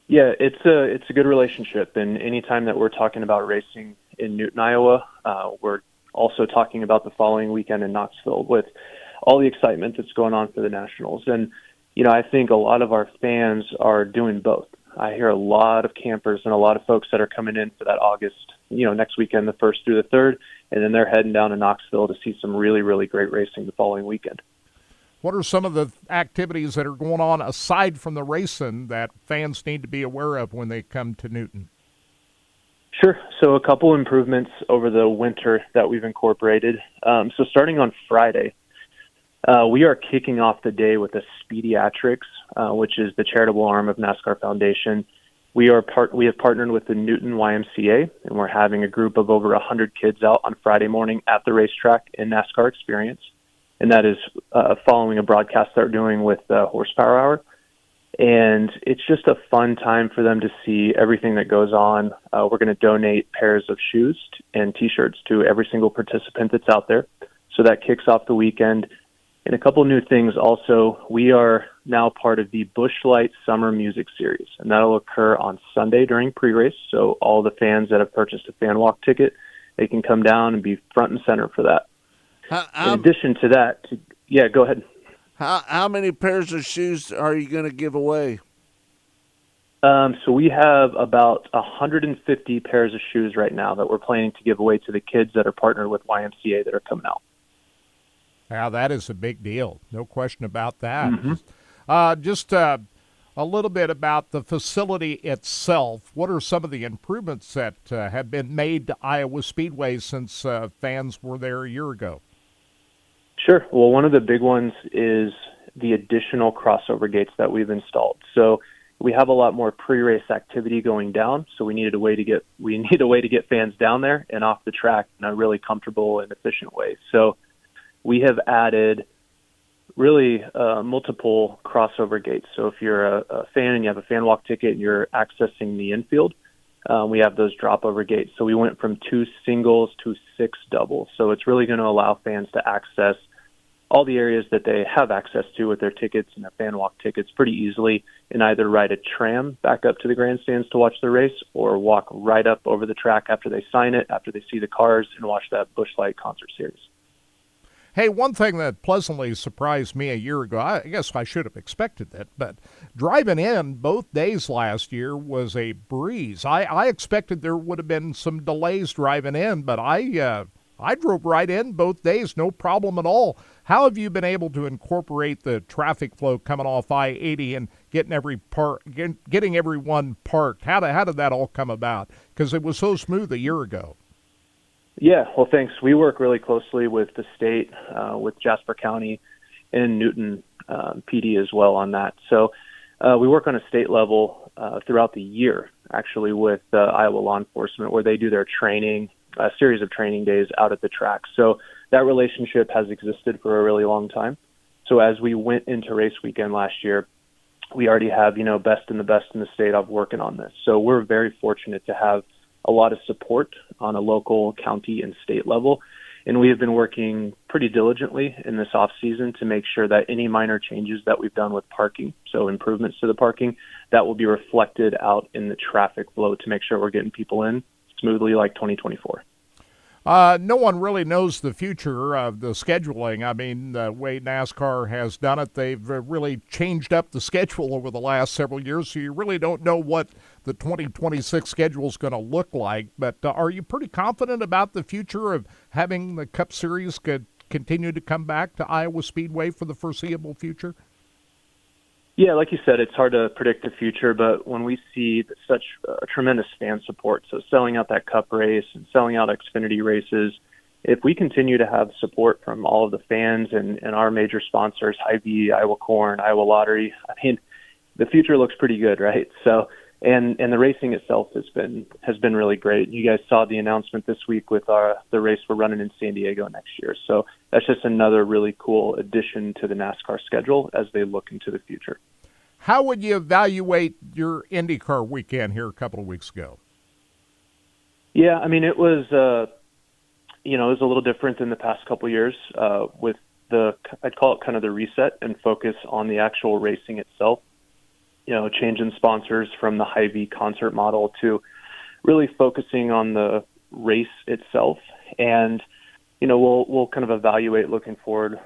Yeah, it's a good relationship, and anytime that we're talking about racing in Newton, Iowa, we're also talking about the following weekend in Knoxville with all the excitement that's going on for the Nationals. And, I think a lot of our fans are doing both. I hear a lot of campers and a lot of folks that are coming in for that August, next weekend, the 1st through the 3rd, and then they're heading down to Knoxville to see some really, really great racing the following weekend. What are some of the activities that are going on aside from the racing that fans need to be aware of when they come to Newton? Sure. So a couple improvements over the winter that we've incorporated. So starting on Friday, we are kicking off the day with a Speediatrics, which is the charitable arm of NASCAR Foundation. We have partnered with the Newton YMCA, and we're having a group of over 100 kids out on Friday morning at the racetrack in NASCAR Experience. And that is following a broadcast they're doing with Horsepower Hour. And it's just a fun time for them to see everything that goes on. We're going to donate pairs of shoes and T-shirts to every single participant that's out there. So that kicks off the weekend. And a couple new things also, we are now part of the Busch Light Summer Music Series, and that'll occur on Sunday during pre-race. So all the fans that have purchased a fan walk ticket, they can come down and be front and center for that. In addition to that, go ahead. How many pairs of shoes are you going to give away? So we have about 150 pairs of shoes right now that we're planning to give away to the kids that are partnered with YMCA that are coming out. Now, that is a big deal. No question about that. Mm-hmm. Just a little bit about the facility itself. What are some of the improvements that have been made to Iowa Speedway since fans were there a year ago? Sure. Well, one of the big ones is the additional crossover gates that we've installed. So we have a lot more pre-race activity going down. So we need a way to get fans down there and off the track in a really comfortable and efficient way. So we have added really multiple crossover gates. So if you're a fan and you have a fan walk ticket and you're accessing the infield, we have those drop over gates. So we went from 2 singles to 6 doubles. So it's really going to allow fans to access all the areas that they have access to with their tickets and their fan walk tickets pretty easily, and either ride a tram back up to the grandstands to watch the race or walk right up over the track after they sign it, after they see the cars, and watch that Busch Light concert series. Hey, one thing that pleasantly surprised me a year ago, I guess I should have expected that, but driving in both days last year was a breeze. I expected there would have been some delays driving in, but I drove right in both days, no problem at all. How have you been able to incorporate the traffic flow coming off I-80 and getting everyone parked? How did that all come about? Because it was so smooth a year ago. Yeah, well, thanks. We work really closely with the state, with Jasper County and Newton PD as well on that. So we work on a state level throughout the year, actually, with Iowa law enforcement, where they do their training, a series of training days out at the track. So that relationship has existed for a really long time. So as we went into race weekend last year, we already have, best in the state of working on this. So we're very fortunate to have a lot of support on a local, county, and state level. And we have been working pretty diligently in this off season to make sure that any minor changes that we've done with parking, so improvements to the parking, that will be reflected out in the traffic flow to make sure we're getting people in smoothly like 2024. No one really knows the future of the scheduling. I mean, the way NASCAR has done it, they've really changed up the schedule over the last several years, so you really don't know what the 2026 schedule is going to look like. But are you pretty confident about the future of having the Cup Series continue to come back to Iowa Speedway for the foreseeable future? Yeah, like you said, it's hard to predict the future, but when we see such tremendous fan support, so selling out that Cup race and selling out Xfinity races, if we continue to have support from all of the fans and our major sponsors, Hy-Vee, Iowa Corn, Iowa Lottery, I mean, the future looks pretty good, right? So, and the racing itself has been really great. You guys saw the announcement this week with the race we're running in San Diego next year. So that's just another really cool addition to the NASCAR schedule as they look into the future. How would you evaluate your IndyCar weekend here a couple of weeks ago? Yeah, I mean, it was, it was a little different than the past couple of years with I'd call it kind of the reset and focus on the actual racing itself. Changing sponsors from the Hy-Vee concert model to really focusing on the race itself. And we'll kind of evaluate moving forward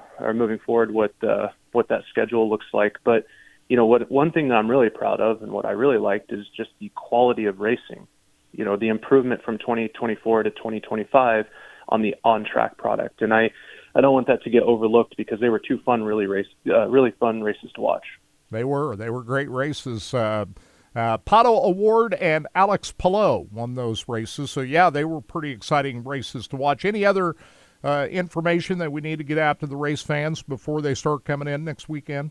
what that schedule looks like. But one thing that I'm really proud of and what I really liked is just the quality of racing. The improvement from 2024 to 2025 on the on-track product, and I don't want that to get overlooked because they were two really fun races to watch. They were great races. Pato Award and Alex Palou won those races. So, yeah, they were pretty exciting races to watch. Any other information that we need to get out to the race fans before they start coming in next weekend?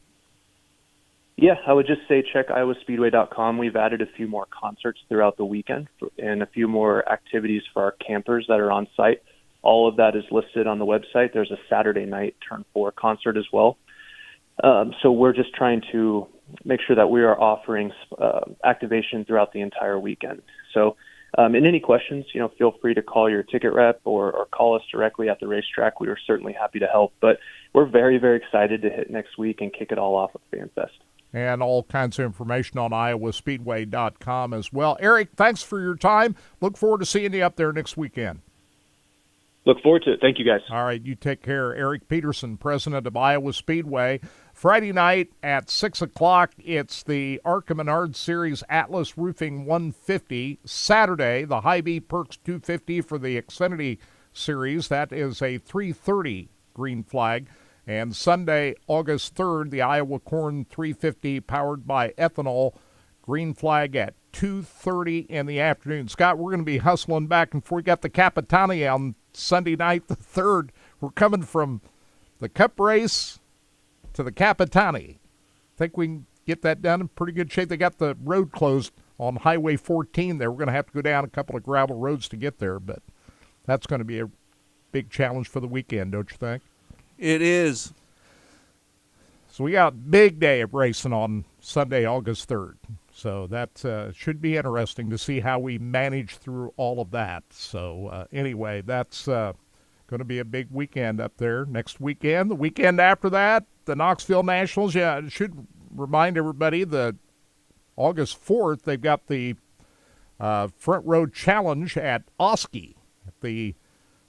Yeah, I would just say check iowaspeedway.com. We've added a few more concerts throughout the weekend and a few more activities for our campers that are on site. All of that is listed on the website. There's a Saturday night Turn 4 concert as well. So we're just trying to make sure that we are offering activation throughout the entire weekend. So in any questions, feel free to call your ticket rep or call us directly at the racetrack. We are certainly happy to help. But we're very, very excited to hit next week and kick it all off with FanFest. And all kinds of information on iowaspeedway.com as well. Eric, thanks for your time. Look forward to seeing you up there next weekend. Look forward to it. Thank you, guys. All right, you take care. Eric Peterson, president of Iowa Speedway. Friday night at 6 o'clock, it's the ARCA Menard Series Atlas Roofing 150. Saturday, the Hy-Vee Perks 250 for the Xfinity Series. That is a 3:30 green flag. And Sunday, August 3rd, the Iowa Corn 350 powered by ethanol, green flag at 2:30 in the afternoon. Scott, we're going to be hustling back and forth. We got the Capitani on Sunday night, the 3rd. We're coming from the Cup race to the Capitani. Think we can get that done in pretty good shape. They got the road closed on Highway 14 there. We're going to have to go down a couple of gravel roads to get there, but that's going to be a big challenge for the weekend, don't you think? It is. So we got a big day of racing on Sunday, August 3rd. So that should be interesting to see how we manage through all of that. So anyway, that's going to be a big weekend up there. Next weekend, the weekend after that, the Knoxville Nationals. Yeah, it should remind everybody that August 4th, they've got the Front Road Challenge at Oski at the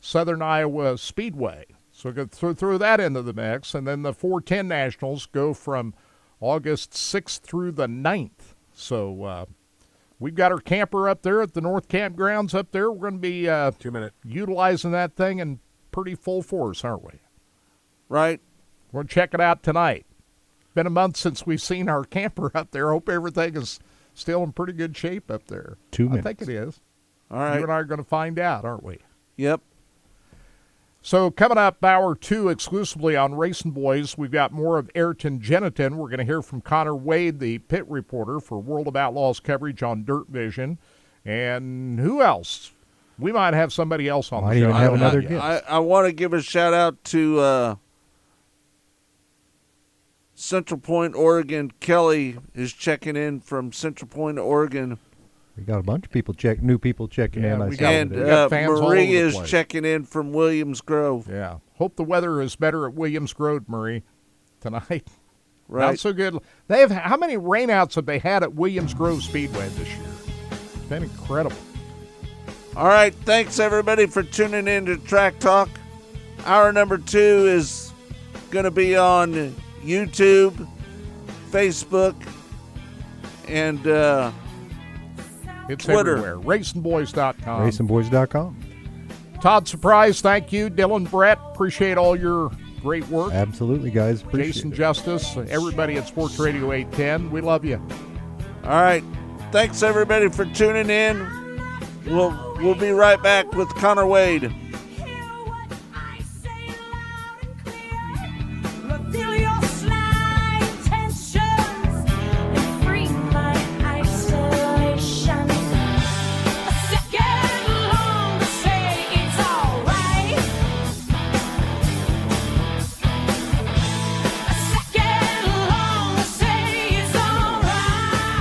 Southern Iowa Speedway. So we're going to throw that into the mix. And then the 410 Nationals go from August 6th through the 9th. So we've got our camper up there at the North Campgrounds up there. We're going to be utilizing that thing in pretty full force, aren't we? Right. We're going to check it out tonight. Been a month since we've seen our camper up there. Hope everything is still in pretty good shape up there. 2 minutes. I think it is. All right. You and I are going to find out, aren't we? Yep. So coming up, hour 2 exclusively on Racing Boys, we've got more of Ayrton Genitin. We're going to hear from Connor Wade, the pit reporter for World of Outlaws coverage on Dirt Vision. And who else? We might have somebody else on the show. Even have another guest. I want to give a shout-out to Central Point, Oregon. Kelly is checking in from Central Point, Oregon. We got a bunch of people new people checking in. And Marie is checking in from Williams Grove. Yeah. Hope the weather is better at Williams Grove, Marie, tonight. Right. Not so good. They have how many rainouts have they had at Williams Grove Speedway this year? It's been incredible. All right. Thanks, everybody, for tuning in to Track Talk. Hour number 2 is going to be on YouTube, Facebook, and it's Twitter. Everywhere. RacingBoys.com. RacingBoys.com. Todd Surprise, thank you. Dylan Brett, appreciate all your great work. Absolutely, guys. Jason Justice, everybody at Sports Radio 810, we love you. All right. Thanks, everybody, for tuning in. We'll be right back with Connor Wade.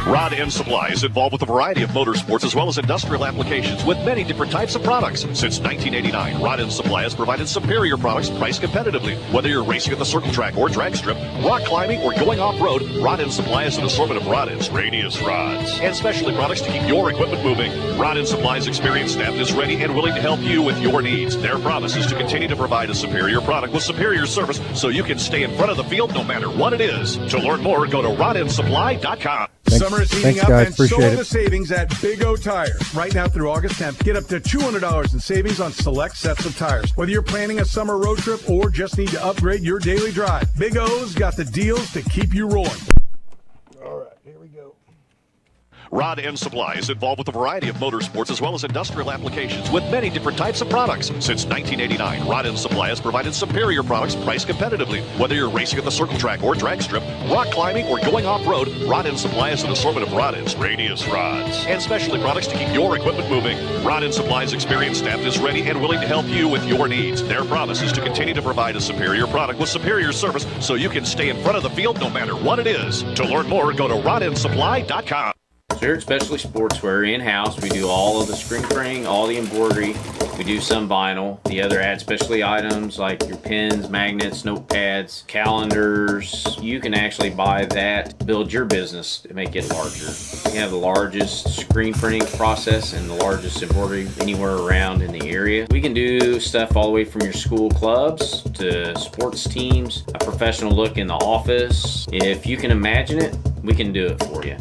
Rod End Supply is involved with a variety of motorsports as well as industrial applications with many different types of products. Since 1989, Rod End Supply has provided superior products priced competitively. Whether you're racing at the circle track or drag strip, rock climbing, or going off-road, Rod End Supply has an assortment of rod ends, radius rods, and specialty products to keep your equipment moving. Rod End Supply's experienced staff is ready and willing to help you with your needs. Their promise is to continue to provide a superior product with superior service so you can stay in front of the field no matter what it is. To learn more, go to rodendsupply.com. Summer is heating up, guys. and so Appreciate are it. the savings at Big O Tire. Right now through August 10th, get up to $200 in savings on select sets of tires. Whether you're planning a summer road trip or just need to upgrade your daily drive, Big O's got the deals to keep you rolling. Rod End Supply is involved with a variety of motorsports as well as industrial applications with many different types of products. Since 1989, Rod End Supply has provided superior products priced competitively. Whether you're racing at the circle track or drag strip, rock climbing, or going off-road, Rod End Supply has an assortment of rod ends, radius rods, and specialty products to keep your equipment moving. Rod End Supply's experienced staff is ready and willing to help you with your needs. Their promise is to continue to provide a superior product with superior service so you can stay in front of the field no matter what it is. To learn more, go to rodendsupply.com. Here at Specialty Sportswear in-house, we do all of the screen printing, all the embroidery. We do some vinyl. The other add specialty items like your pens, magnets, notepads, calendars. You can actually buy that, build your business to make it larger. We have the largest screen printing process and the largest embroidery anywhere around in the area. We can do stuff all the way from your school clubs to sports teams, a professional look in the office. If you can imagine it, we can do it for you.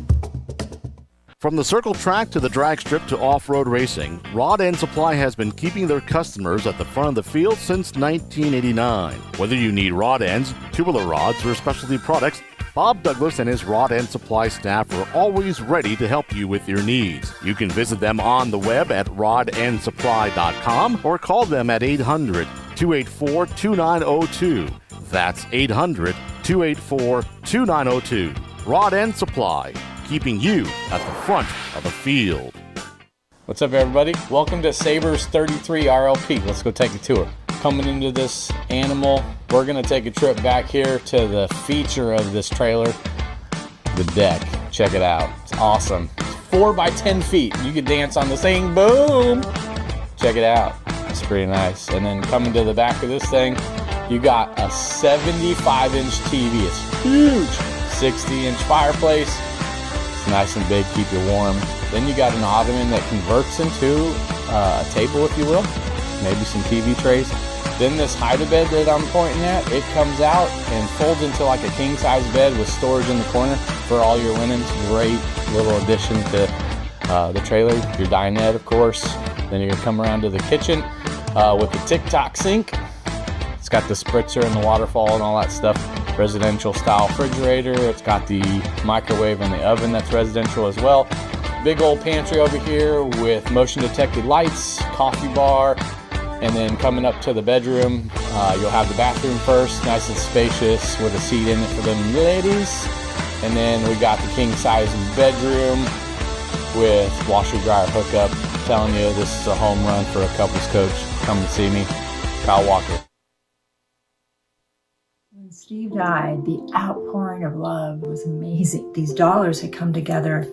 From the circle track to the drag strip to off-road racing, Rod End Supply has been keeping their customers at the front of the field since 1989. Whether you need rod ends, tubular rods, or specialty products, Bob Douglas and his Rod End Supply staff are always ready to help you with your needs. You can visit them on the web at rodendsupply.com or call them at 800-284-2902. That's 800-284-2902. Rod End Supply, keeping you at the front of the field. What's up, everybody? Welcome to Sabres 33 RLP. Let's go take a tour. Coming into this animal, we're going to take a trip back here to the feature of this trailer, the deck. Check it out. It's awesome. It's 4 by 10 feet. You can dance on this thing. Boom! Check it out. It's pretty nice. And then coming to the back of this thing, you got a 75-inch TV. It's huge. 60-inch fireplace. It's nice and big, keep you warm. Then you got an ottoman that converts into a table, if you will. Maybe some TV trays. Then this hide-a-bed that I'm pointing at, it comes out and folds into like a king-size bed with storage in the corner for all your linens. Great little addition to the trailer. Your dinette, of course. Then you're gonna come around to the kitchen with the tic-toc sink. It's got the spritzer and the waterfall and all that stuff. Residential style refrigerator. It's got the microwave and the oven that's residential as well. Big old pantry over here with motion detected lights, coffee bar, and then coming up to the bedroom, you'll have the bathroom first, nice and spacious with a seat in it for them ladies. And then we got the king size bedroom with washer dryer hookup. I'm telling you, this is a home run for a couples coach. Come and see me, Kyle Walker. When Steve died, the outpouring of love was amazing. These dollars had come together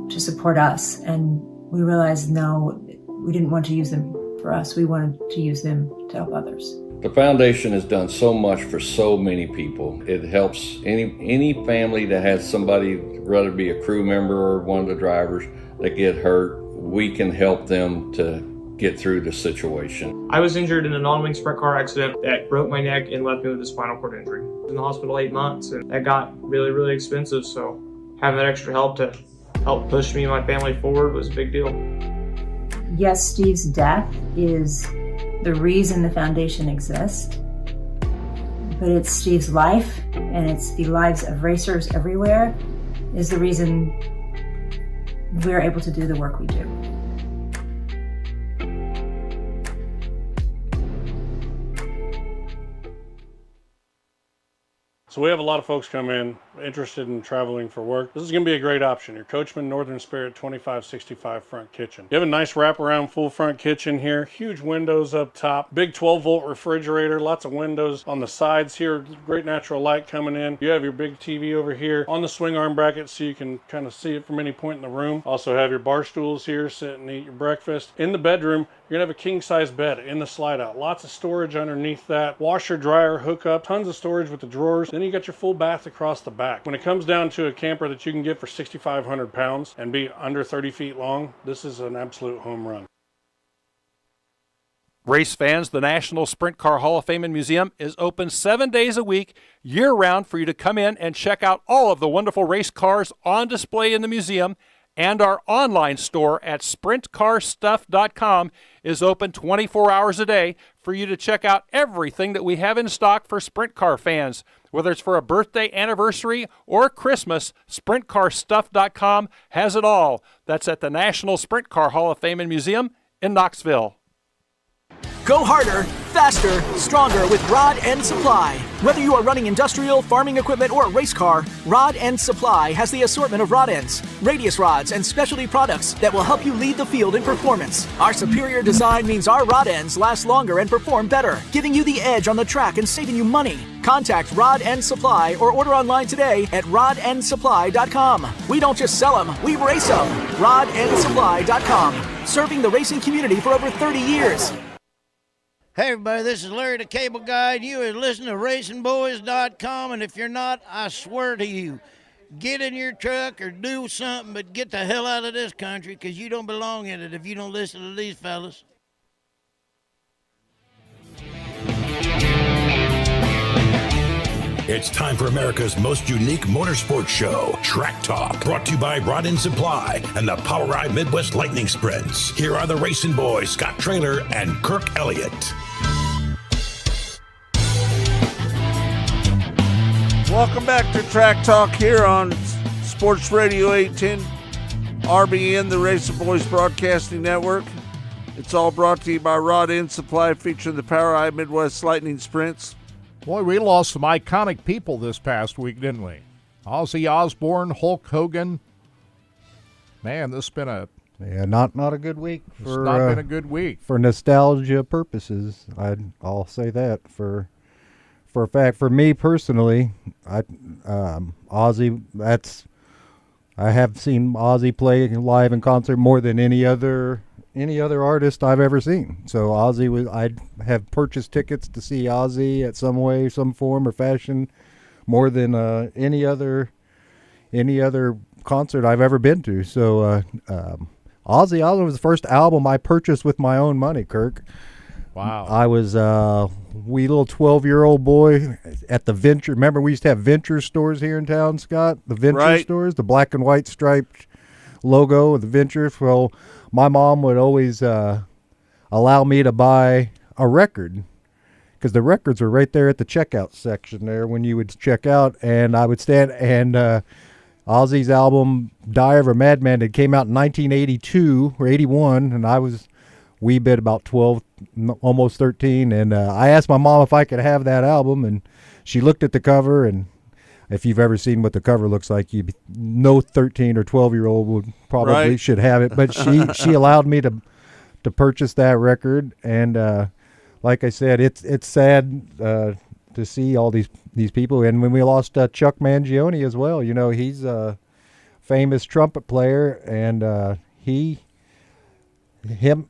to support us, and we realized, no, we didn't want to use them for us. We wanted to use them to help others. The foundation has done so much for so many people. It helps any family that has somebody, whether it be a crew member or one of the drivers, that get hurt. We can help them to get through the situation. I was injured in a non-wing sprint car accident that broke my neck and left me with a spinal cord injury. I was in the hospital 8 months, and that got really, really expensive. So having that extra help to help push me and my family forward was a big deal. Yes, Steve's death is the reason the foundation exists, but it's Steve's life, and it's the lives of racers everywhere, is the reason we're able to do the work we do. So we have a lot of folks come in interested in traveling for work. This is going to be a great option. Your Coachman Northern Spirit 2565 front kitchen. You have a nice wraparound full front kitchen here. Huge windows up top. Big 12-volt refrigerator. Lots of windows on the sides here. Great natural light coming in. You have your big TV over here on the swing arm bracket so you can kind of see it from any point in the room. Also have your bar stools here. Sit and eat your breakfast. In the bedroom, you're going to have a king-size bed in the slide out. Lots of storage underneath that. Washer, dryer, hookup. Tons of storage with the drawers. Then Then you got your full bath across the back. When it comes down to a camper that you can get for 6,500 pounds and be under 30 feet long, this is an absolute home run. Race fans, the National Sprint Car Hall of Fame and Museum is open 7 days a week, year-round, for you to come in and check out all of the wonderful race cars on display in the museum. And our online store at sprintcarstuff.com is open 24 hours a day for you to check out everything that we have in stock for sprint car fans. Whether it's for a birthday, anniversary, or Christmas, sprintcarstuff.com has it all. That's at the National Sprint Car Hall of Fame and Museum in Knoxville. Go harder, faster, stronger with Rod End Supply. Whether you are running industrial, farming equipment, or a race car, Rod End Supply has the assortment of rod ends, radius rods, and specialty products that will help you lead the field in performance. Our superior design means our rod ends last longer and perform better, giving you the edge on the track and saving you money. Contact Rod End Supply or order online today at rodendsupply.com. We don't just sell them, we race them. rodendsupply.com. Serving the racing community for over 30 years. Hey everybody, this is Larry the Cable Guy. You are listening to RacingBoys.com, and if you're not, I swear to you, get in your truck or do something, but get the hell out of this country, because you don't belong in it if you don't listen to these fellas. It's time for America's most unique motorsports show, Track Talk, brought to you by Rod End Supply and the Power Ride Midwest Lightning Sprints. Here are the racing boys, Scott Traylor and Kirk Elliott. Welcome back to Track Talk here on Sports Radio 810, RBN, the Racing Boys Broadcasting Network. It's all brought to you by Rod End Supply, featuring the Power Ride Midwest Lightning Sprints. Boy, we lost some iconic people this past week, didn't we? Ozzy Osbourne, Hulk Hogan. Man, this has been not a good week. It's not been a good week. For nostalgia purposes, I'll say that for a fact. For me personally, Ozzy, I have seen Ozzy play live in concert more than any other artist I've ever seen. So Ozzy I'd have purchased tickets to see Ozzy at some way, some form or fashion, more than any other concert I've ever been to. So Ozzy was the first album I purchased with my own money, Kirk. Wow. I was a wee little 12-year-old boy at the Venture. Remember, we used to have Venture stores here in town, Scott? The Venture stores, the black and white striped logo of the Venture. Well, my mom would always allow me to buy a record, because the records were right there at the checkout section there when you would check out, and I would stand, and Ozzy's album Diary of a Madman had came out in 1982 or 81, and I was wee bit about 12, almost 13, and I asked my mom if I could have that album, and she looked at the cover, and if you've ever seen what the cover looks like, no 13 or 12-year-old would probably should have it. But she allowed me to purchase that record, and like I said, it's sad to see all these people. And when we lost Chuck Mangione as well, you know, he's a famous trumpet player, and him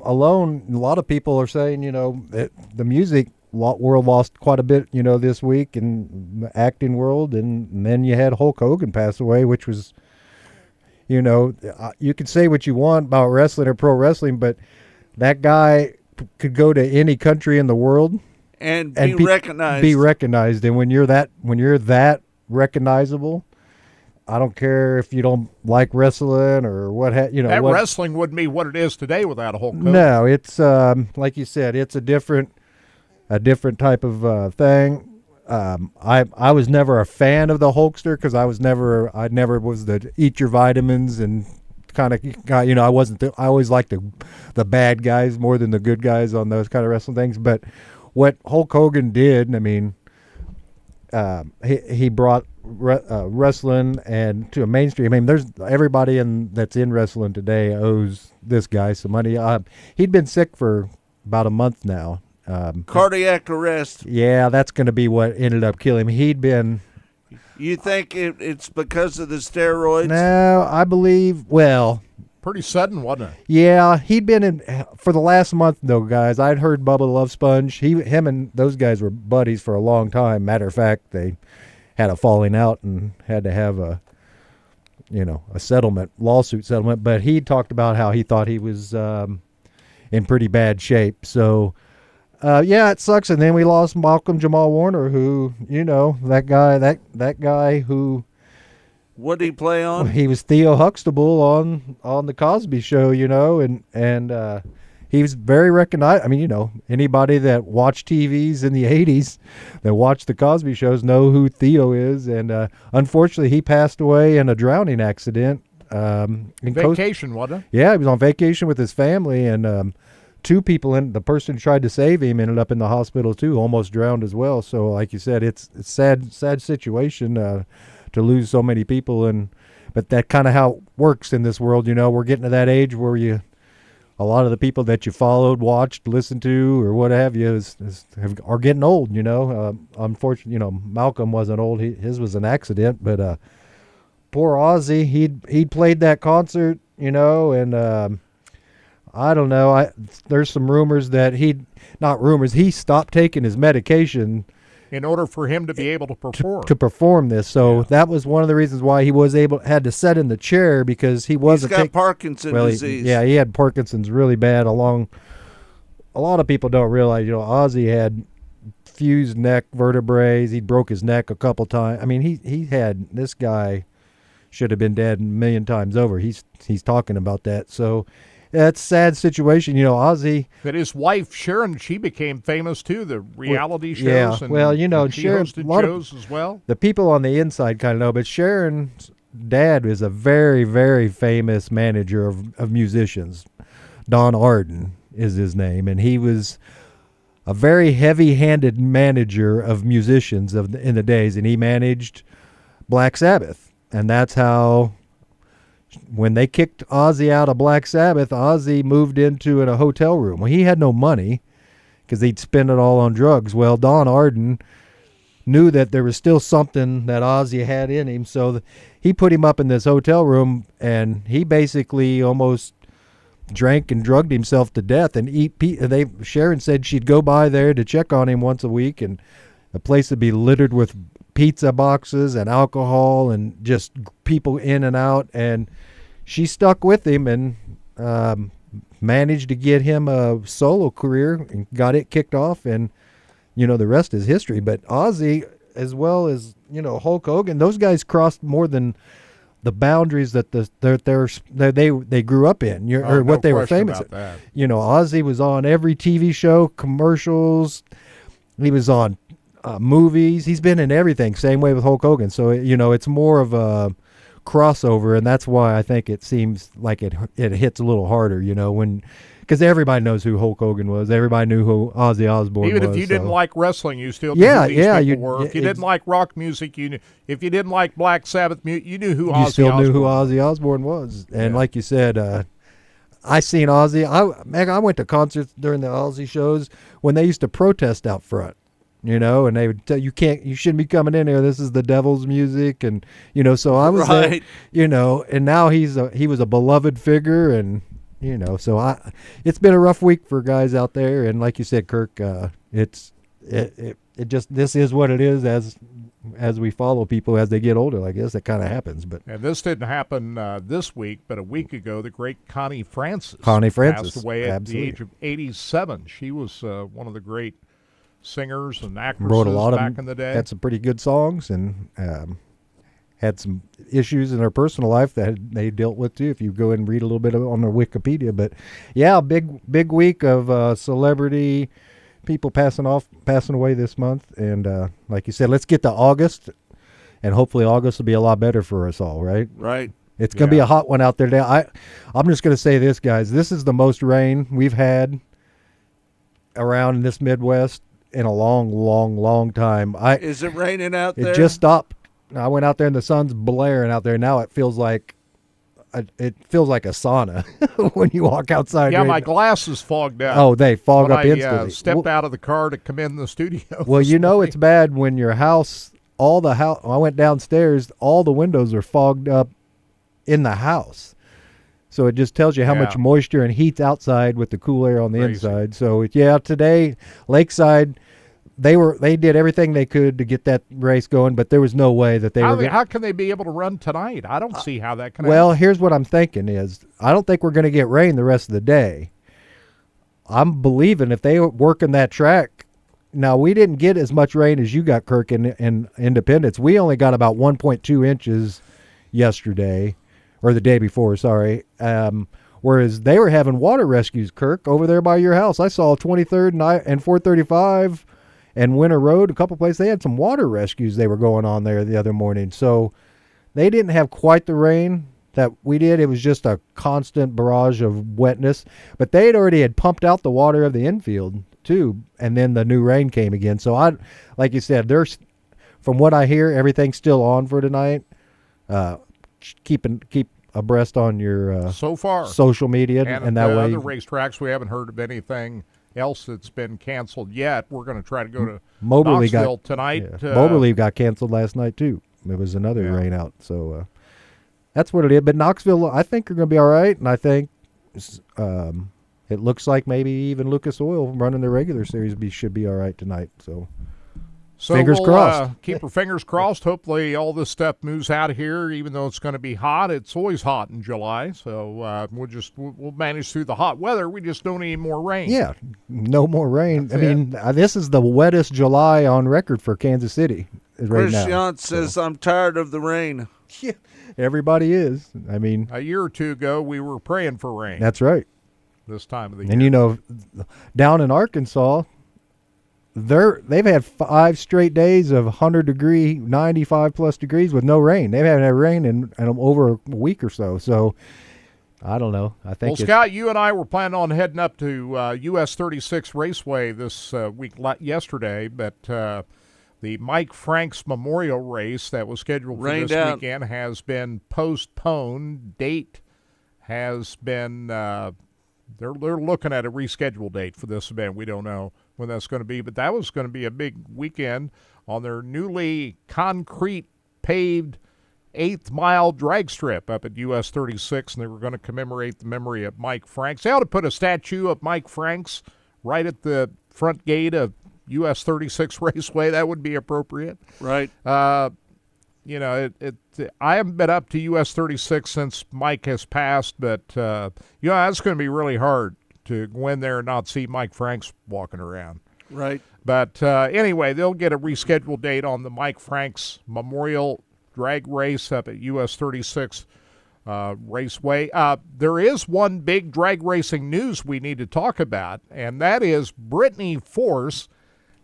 alone. A lot of people are saying, you know, that the music world lost quite a bit, you know, this week in the acting world, and then you had Hulk Hogan pass away, which was, you know, you can say what you want about wrestling or pro wrestling, but that guy could go to any country in the world and be recognized. Be recognized, and when you're that recognizable, I don't care if you don't like wrestling or that wrestling wouldn't be what it is today without a Hulk Hogan. No, it's like you said, it's a different type of thing. I was never a fan of the Hulkster, because I never was the eat your vitamins and kind of guy. You know, I always liked the bad guys more than the good guys on those kind of wrestling things. But what Hulk Hogan did, I mean, he brought wrestling and to a mainstream. I mean, there's everybody that's in wrestling today owes this guy some money. He'd been sick for about a month now. Cardiac arrest. Yeah, that's going to be what ended up killing him. He'd been... You think it's because of the steroids? No, I believe... Well, Pretty sudden, wasn't it? Yeah, he'd been in for the last month though, guys. I'd heard Bubba the Love Sponge. Him and those guys were buddies for a long time. Matter of fact, they had a falling out and had to have a lawsuit settlement. But he talked about how he thought he was in pretty bad shape. So, yeah, it sucks. And then we lost Malcolm Jamal Warner, who, that guy who. What did he play on? He was Theo Huxtable on the Cosby Show, and he was very recognized. I mean, anybody that watched TVs in the 80s, that watched the Cosby shows, know who Theo is. And unfortunately, he passed away in a drowning accident. Vacation, wasn't it? Yeah, he was on vacation with his family, and two people, the person who tried to save him ended up in the hospital too, almost drowned as well. So like you said, it's a sad situation to lose so many people, but that kind of how it works in this world. We're getting to that age where a lot of the people that you followed, watched, listened to, or what have you are getting old. Unfortunately, Malcolm wasn't old; his was an accident. But poor Ozzy, he'd played that concert, and I don't know. There's some rumors that he stopped taking his medication in order for him to be able to perform. To perform this. So that was one of the reasons why he had to sit in the chair, because he wasn't. He's got Parkinson's disease. He had Parkinson's really bad. A lot of people don't realize, Ozzy had fused neck vertebrae. He broke his neck a couple times. I mean, this guy should have been dead a million times over. He's talking about that. So that's a sad situation. Ozzy. But his wife, Sharon, she became famous too, the reality shows. Yeah, and she Sharon, hosted shows as well. The people on the inside kind of know, but Sharon's dad is a very, very famous manager of musicians. Don Arden is his name, and he was a very heavy-handed manager of musicians in the days, and he managed Black Sabbath. And that's how, when they kicked Ozzy out of Black Sabbath, Ozzy moved into a hotel room. Well, he had no money because he'd spend it all on drugs. Well, Don Arden knew that there was still something that Ozzy had in him, so he put him up in this hotel room, and he basically almost drank and drugged himself to death. And Sharon said she'd go by there to check on him once a week, and the place would be littered with pizza boxes and alcohol and just people in and out, and she stuck with him and managed to get him a solo career and got it kicked off, and the rest is history. But Ozzy, as well as Hulk Hogan, those guys crossed more than the boundaries that they grew up in, or what they were famous at. Ozzy was on every TV show, commercials. He was on movies. He's been in everything. Same way with Hulk Hogan. So it's more of a crossover, and that's why I think it seems like it hits a little harder. Because everybody knows who Hulk Hogan was. Everybody knew who Ozzy Osbourne was. Even if you didn't like wrestling, you still knew who these people were. If you didn't like rock music, you knew. If you didn't like Black Sabbath music, you knew who Ozzy Osbourne was. You still knew who Ozzy Osbourne was. And like you said, I seen Ozzy. I went to concerts during the Ozzy shows when they used to protest out front. And they would tell you you shouldn't be coming in here. This is the devil's music, and so I was there, and now he was a beloved figure, and so it's been a rough week for guys out there, and like you said, Kirk, this is what it is as we follow people as they get older. I guess that kind of happens, but and this didn't happen this week, but a week ago, the great Connie Francis passed away at the age of 87. She was one of the great singers and actresses wrote a lot back in the day. Had some pretty good songs, and had some issues in her personal life that they dealt with too, if you go and read a little bit on their Wikipedia. But yeah, big week of celebrity people passing away this month. And like you said, let's get to August, and hopefully August will be a lot better for us all, right? Right. It's going to be a hot one out there now. I'm just going to say this, guys. This is the most rain we've had around in this Midwest in a long time. Is it raining out there? It just stopped. I went out there and the sun's blaring out there. Now it feels like a sauna when you walk outside. Yeah, my glasses fogged out. Oh, they fog up instantly. I stepped out of the car to come in the studio. Well, it's bad when your house, I went downstairs, all the windows are fogged up in the house. So it just tells you how Yeah. much moisture and heat's outside with the cool air on the Crazy. inside. So yeah, today Lakeside, they did everything they could to get that race going, but there was no way that they were. How can they be able to run tonight? I don't see how that can Well, happen. here's what I'm thinking is I don't think we're going to get rain the rest of the day. I'm believing if they were working that track. Now, we didn't get as much rain as you got, Kirk, in Independence. We only got about 1.2 inches yesterday, or the day before, sorry. Whereas they were having water rescues, Kirk, over there by your house. I saw 23rd and 435 and Winter Road, a couple places. They had some water rescues they were going on there the other morning. So they didn't have quite the rain that we did. It was just a constant barrage of wetness. But they had pumped out the water of the infield too, and then the new rain came again. So like you said, from what I hear, everything's still on for tonight. Keep abreast on your so far social media, and that way. Other racetracks, we haven't heard of anything else that's been canceled yet. We're going to try to go to Knoxville tonight. Yeah. Moberly got canceled last night too. It was another rain out, so that's what it is. But Knoxville, I think, are going to be all right, and I think it looks like maybe even Lucas Oil running the regular series should be all right tonight. So fingers crossed. Keep our fingers crossed. Hopefully all this stuff moves out of here, even though it's going to be hot. It's always hot in July, so we'll manage through the hot weather. We just don't need more rain. Yeah, no more rain. That's mean, this is the wettest July on record for Kansas City right Chris now. Yant says, I'm tired of the rain. Yeah, everybody is. I mean, a year or two ago, we were praying for rain. That's right. This time of the year. And down in Arkansas, they've had 5 straight days of 100-degree, 95-plus degrees with no rain. They haven't had rain in over a week or so. So I don't know. I think. Well, Scott, you and I were planning on heading up to US 36 Raceway this week yesterday, but the Mike Franks Memorial Race that was scheduled for this weekend has been postponed. Date has been. They're looking at a rescheduled date for this event. We don't know when that's going to be, but that was going to be a big weekend on their newly concrete paved 8th mile drag strip up at US 36, and they were going to commemorate the memory of Mike Franks. They ought to put a statue of Mike Franks right at the front gate of US 36 Raceway. That would be appropriate. Right. I haven't been up to US 36 since Mike has passed, but that's going to be really hard to go in there and not see Mike Franks walking around. Right. But anyway, they'll get a rescheduled date on the Mike Franks Memorial Drag Race up at US 36 Raceway. There is one big drag racing news we need to talk about, and that is Brittany Force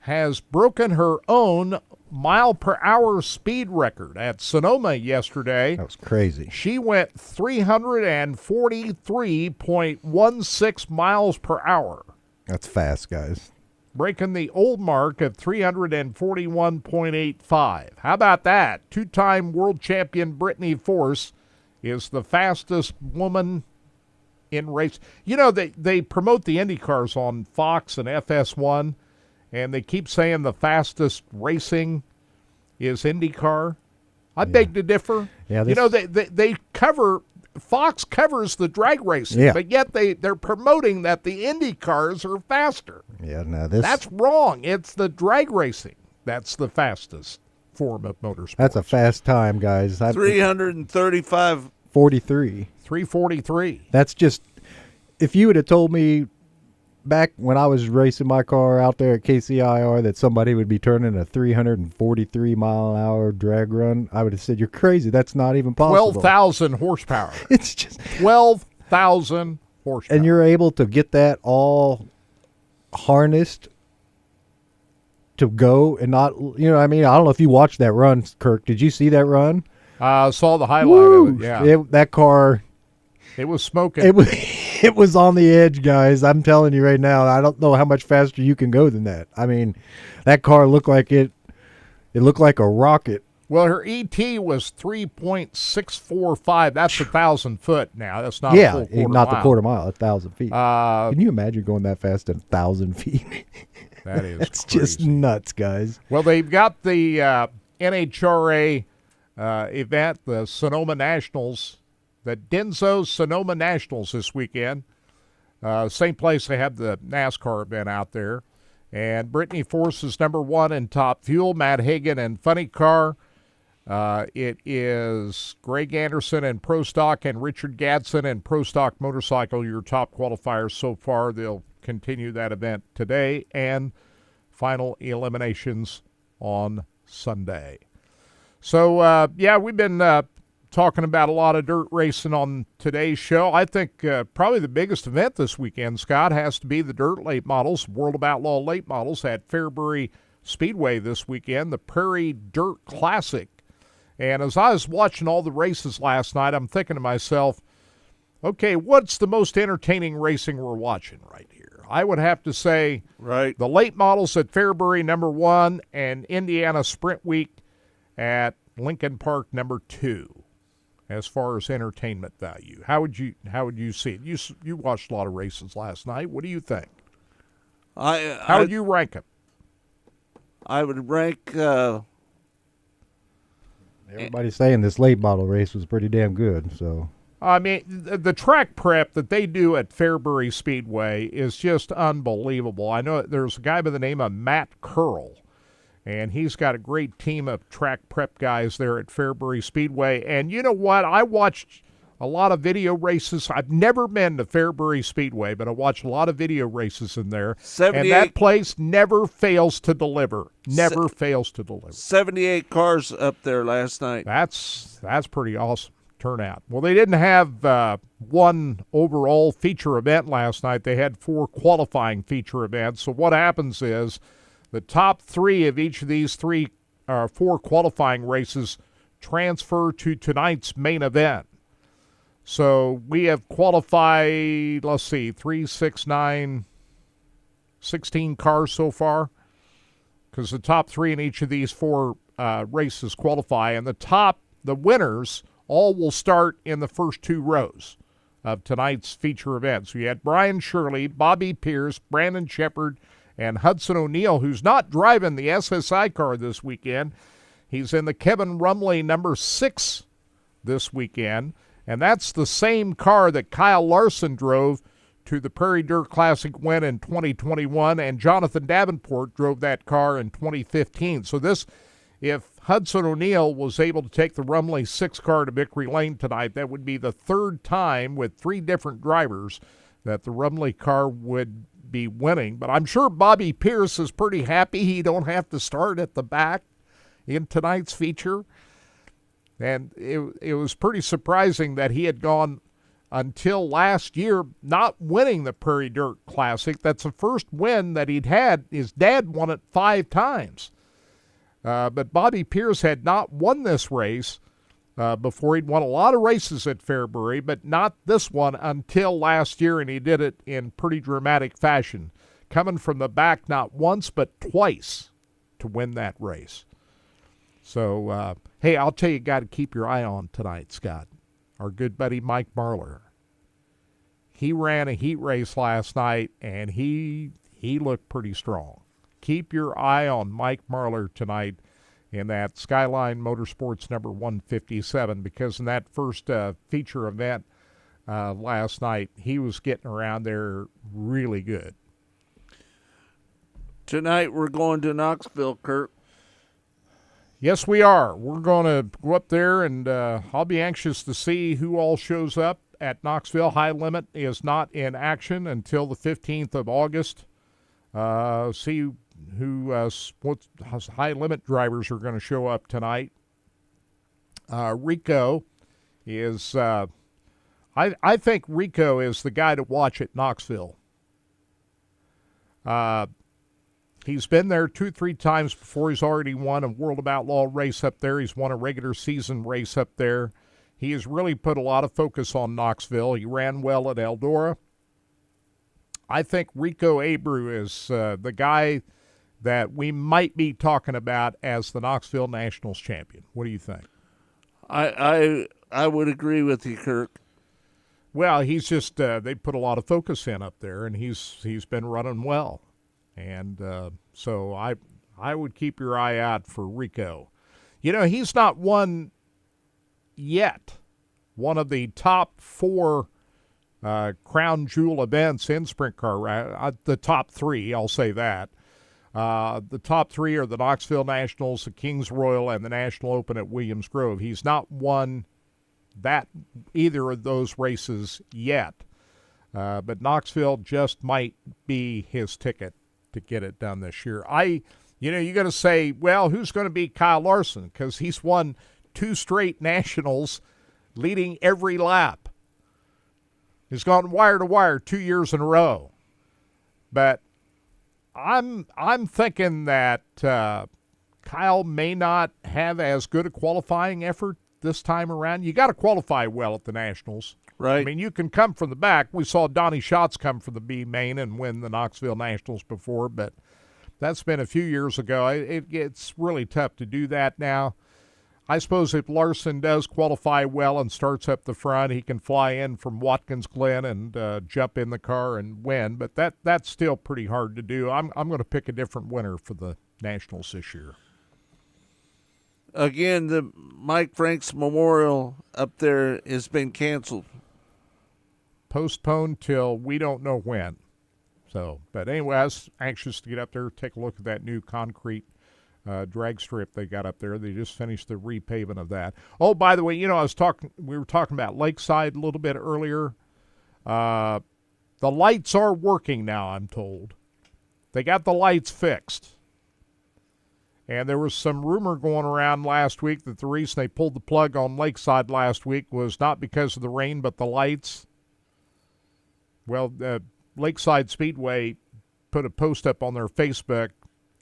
has broken her own mile-per-hour speed record at Sonoma yesterday. That was crazy. She went 343.16 miles per hour. That's fast, guys. Breaking the old mark of 341.85. How about that? 2-time world champion Brittany Force is the fastest woman in race. They promote the Indy cars on Fox and FS1, and they keep saying the fastest racing is IndyCar. I beg to differ. Yeah, they cover, Fox covers the drag racing, but yet they're promoting that the Indy cars are faster. Yeah, no, that's wrong. It's the drag racing that's the fastest form of motorsport. That's a fast time, guys. 335. 43. 343. That's just, if you would have told me back when I was racing my car out there at KCIR that somebody would be turning a 343-mile-an-hour drag run, I would have said, you're crazy. That's not even possible. 12,000 horsepower. It's just 12,000 horsepower. And you're able to get that all harnessed to go and not, I don't know if you watched that run, Kirk. Did you see that run? Saw the highlight of it, yeah. That car. It was smoking. It was on the edge, guys. I'm telling you right now. I don't know how much faster you can go than that. I mean, that car looked like it looked like a rocket. Well, her ET was 3.645. That's 1,000 foot now. That's not a full quarter not mile. The quarter mile, 1,000 feet. Can you imagine going that fast at 1,000 feet? That is That's crazy. just nuts, guys. Well, they've got the NHRA event, the Sonoma Nationals, the Denso Sonoma Nationals this weekend. Same place they have the NASCAR event out there. And Brittany Force is number 1 in Top Fuel. Matt Hagan and Funny Car. It is Greg Anderson and Pro Stock and Richard Gadsden and Pro Stock Motorcycle, your top qualifiers so far. They'll continue that event today and final eliminations on Sunday. So, we've been talking about a lot of dirt racing on today's show. I think probably the biggest event this weekend, Scott, has to be the dirt late models, World of Outlaw late models at Fairbury Speedway this weekend, the Prairie Dirt Classic. And as I was watching all the races last night, I'm thinking to myself, okay, what's the most entertaining racing we're watching right here? I would have to say the late models at Fairbury, number 1, and Indiana Sprint Week at Lincoln Park, number 2, as far as entertainment value. How would you see it? You watched a lot of races last night. What do you think? How would you rank them? I would rank... Everybody's saying this late model race was pretty damn good. So I mean, the track prep that they do at Fairbury Speedway is just unbelievable. I know there's a guy by the name of Matt Curl, and he's got a great team of track prep guys there at Fairbury Speedway. And you know what? I watched a lot of video races. I've never been to Fairbury Speedway, but I watched a lot of video races in there. And that place never fails to deliver. Never fails to deliver. 78 cars up there last night. That's pretty awesome turnout. Well, they didn't have one overall feature event last night. They had 4 qualifying feature events. So what happens is the top 3 of each of these 4 qualifying races transfer to tonight's main event. So we have qualified, 3, 6, 9, 16 cars so far, because the top 3 in each of these 4 races qualify, and the winners all will start in the first 2 rows of tonight's feature event. So you had Brian Shirley, Bobby Pierce, Brandon Shepard, and Hudson O'Neill, who's not driving the SSI car this weekend. He's in the Kevin Rumley number 6 this weekend. And that's the same car that Kyle Larson drove to the Prairie Dirt Classic win in 2021, and Jonathan Davenport drove that car in 2015. So if Hudson O'Neill was able to take the Rumley 6 car to victory lane tonight, that would be the 3rd time with 3 different drivers that the Rumley car would be winning. But I'm sure Bobby Pierce is pretty happy he don't have to start at the back in tonight's feature. And it was pretty surprising that he had gone until last year not winning the Prairie Dirt Classic. That's the first win that he'd had. His dad won it 5 times. But Bobby Pierce had not won this race before. He'd won a lot of races at Fairbury, but not this one until last year, and he did it in pretty dramatic fashion, coming from the back not once but twice to win that race. So, hey, I'll tell you, got to keep your eye on tonight, Scott. Our good buddy Mike Marlar. He ran a heat race last night, and he looked pretty strong. Keep your eye on Mike Marlar tonight in that Skyline Motorsports number 157, because in that first feature event last night, he was getting around there really good. Tonight we're going to Knoxville, Kirk. Yes, we are. We're going to go up there, and I'll be anxious to see who all shows up at Knoxville. High Limit is not in action until the 15th of August. See what High Limit drivers are going to show up tonight. Rico is, I think Rico is the guy to watch at Knoxville. He's been there 2-3 times before. He's already won a World of Outlaw race up there. He's won a regular season race up there. He has really put a lot of focus on Knoxville. He ran well at Eldora. I think Rico Abreu is the guy that we might be talking about as the Knoxville Nationals champion. What do you think? I would agree with you, Kirk. Well, he's just they put a lot of focus in up there, and he's been running well. And so I would keep your eye out for Rico. You know, he's not won yet one of the top 4 crown jewel events in sprint car. The top 3, I'll say that. The top 3 are the Knoxville Nationals, the Kings Royal, and the National Open at Williams Grove. He's not won either of those races yet, but Knoxville just might be his ticket to get it done this year. You're going to say, well, who's going to beat Kyle Larson? Because he's won 2 straight Nationals, leading every lap. He's gone wire to wire 2 years in a row. But I'm thinking that Kyle may not have as good a qualifying effort this time around. You got to qualify well at the Nationals. Right. I mean, you can come from the back. We saw Donnie Schatz come from the B main and win the Knoxville Nationals before, but that's been a few years ago. It's really tough to do that now. I suppose if Larson does qualify well and starts up the front, he can fly in from Watkins Glen and jump in the car and win, but that's still pretty hard to do. I'm going to pick a different winner for the Nationals this year. Again, the Mike Franks Memorial up there has been canceled. Postponed till we don't know when. So, but anyway, I was anxious to get up there, take a look at that new concrete drag strip they got up there. They just finished the repaving of that. Oh, by the way, we were talking about Lakeside a little bit earlier. The lights are working now, I'm told. They got the lights fixed. And there was some rumor going around last week that the reason they pulled the plug on Lakeside last week was not because of the rain, but the lights. Well, Lakeside Speedway put a post up on their Facebook,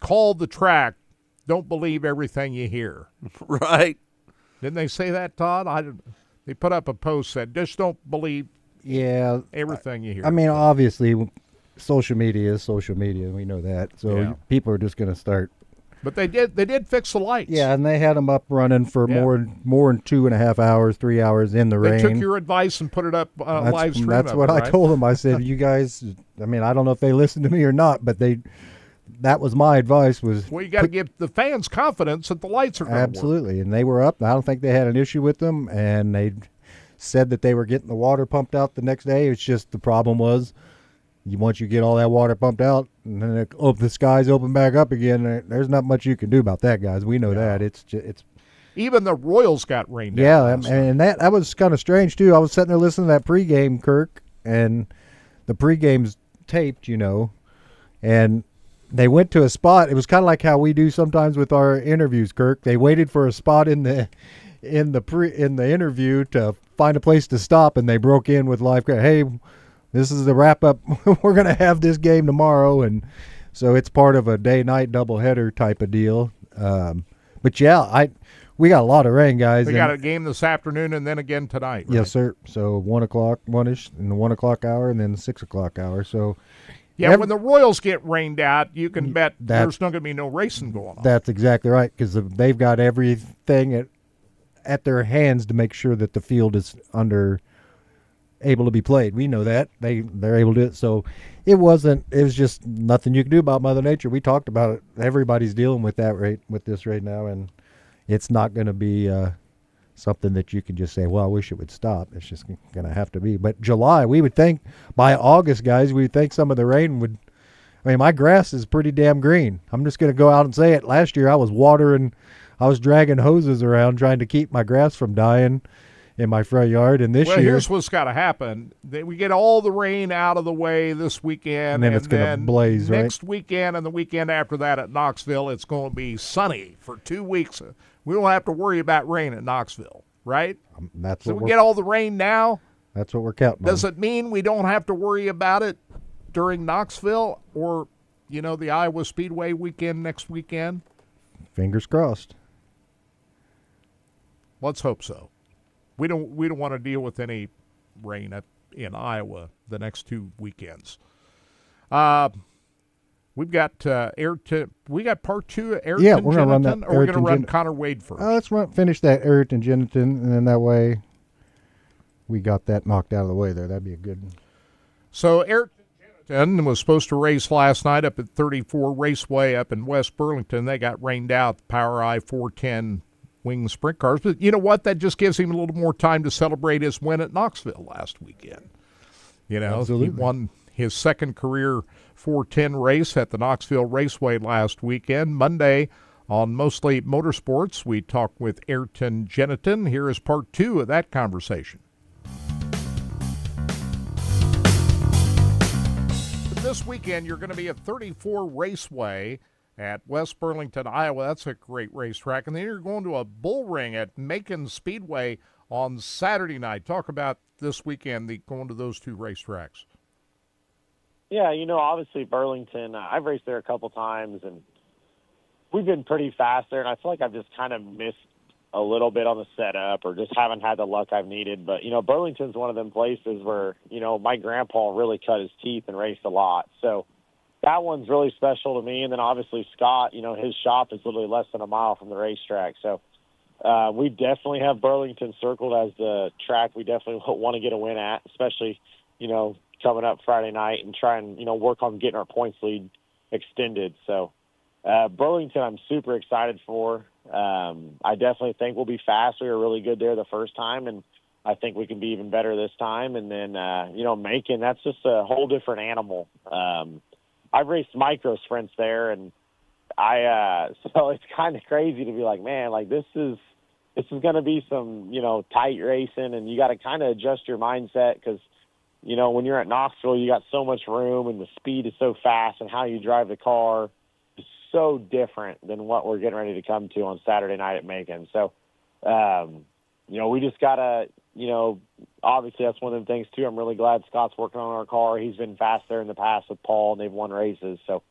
call the track, don't believe everything you hear. Right. Didn't they say that, Todd? They put up a post that just don't believe everything you hear. I mean, obviously, social media is social media. We know that. So people are just going to start. But they did fix the lights. Yeah, and they had them up running for more than 2.5 hours, 3 hours in the rain. They took your advice and put it up live stream. That's what I told them. I said, you guys, I mean, I don't know if they listened to me or not, but that was my advice. Well, you got to give the fans confidence that the lights are going to work. Absolutely, and they were up. I don't think they had an issue with them, and they said that they were getting the water pumped out the next day. It's just the problem was, once you get all that water pumped out, and then the skies open back up again, there's not much you can do about that, guys. We know that. It's even the Royals got rained out. Yeah, and that was kind of strange too. I was sitting there listening to that pregame, Kirk, and the pregame's taped, and they went to a spot. It was kind of like how we do sometimes with our interviews, Kirk. They waited for a spot in the interview to find a place to stop, and they broke in with live. Hey, this is the wrap up. We're going to have this game tomorrow. And so it's part of a day-night doubleheader type of deal. But yeah, we got a lot of rain, guys. We got a game this afternoon and then again tonight. Right? Yes, sir. So 1 o'clock, 1-ish in the 1 o'clock hour and then the 6 o'clock hour. So yeah, when the Royals get rained out, you can bet there's not going to be no racing going on. That's exactly right, because they've got everything at their hands to make sure that the field is able to be played. We know that they're able to do it. So it was just nothing you can do about Mother Nature. We talked about it. Everybody's dealing with this right now, and it's not going to be something that you can just say, well, I wish it would stop. It's just going to have to be. But July, we would think by August, guys, we would think some of the rain would. I mean, my grass is pretty damn green. I'm just going to go out and say it. Last year I was dragging hoses around trying to keep my grass from dying in my front yard, and this year... here's what's got to happen. We get all the rain out of the way this weekend, and then it's going to blaze, right? Next weekend and the weekend after that at Knoxville, it's going to be sunny for 2 weeks. We don't have to worry about rain at Knoxville, right? So we get all the rain now. That's what we're counting on. Does it mean we don't have to worry about it during Knoxville or, the Iowa Speedway weekend next weekend? Fingers crossed. Let's hope so. We don't want to deal with any rain in Iowa the next 2 weekends. We've got we got part 2 of Ayrton. Yeah, we're going to run that. Or we're going to run Connor Wade first. Let's finish that Ayrton Jennington, and then that way we got that knocked out of the way there. That'd be a good one. So Ayrton Jennington was supposed to race last night up at 34 Raceway up in West Burlington. They got rained out. The Power I 410 wing sprint cars. But you know what? That just gives him a little more time to celebrate his win at Knoxville last weekend. You know, Absolutely. He won his second career 410 race at the Knoxville Raceway last weekend. Monday on Mostly Motorsports, we talked with Ayrton Geniton. Here is part 2 of that conversation. This weekend, you're going to be at 34 Raceway at West Burlington, Iowa. That's a great racetrack. And then you're going to a bull ring at Macon Speedway on Saturday night. Talk about this weekend, going to those 2 racetracks. Yeah, obviously Burlington, I've raced there a couple times, and we've been pretty fast there, and I feel like I've just kind of missed a little bit on the setup or just haven't had the luck I've needed. But, Burlington's one of them places where, my grandpa really cut his teeth and raced a lot. So that one's really special to me. And then obviously Scott, his shop is literally less than a mile from the racetrack. So we definitely have Burlington circled as the track we definitely want to get a win at, especially, coming up Friday night and try and, work on getting our points lead extended. So Burlington I'm super excited for. I definitely think we'll be fast. We were really good there the first time, and I think we can be even better this time. And then, Macon, that's just a whole different animal. I've raced micro sprints there, and so it's kind of crazy to be like, man, like this is going to be some, tight racing, and you got to kind of adjust your mindset because, when you're at Knoxville, you got so much room and the speed is so fast and how you drive the car is so different than what we're getting ready to come to on Saturday night at Macon. So, we just got to, obviously that's one of the things too. I'm really glad Scott's working on our car. He's been fast there in the past with Paul, and they've won races. So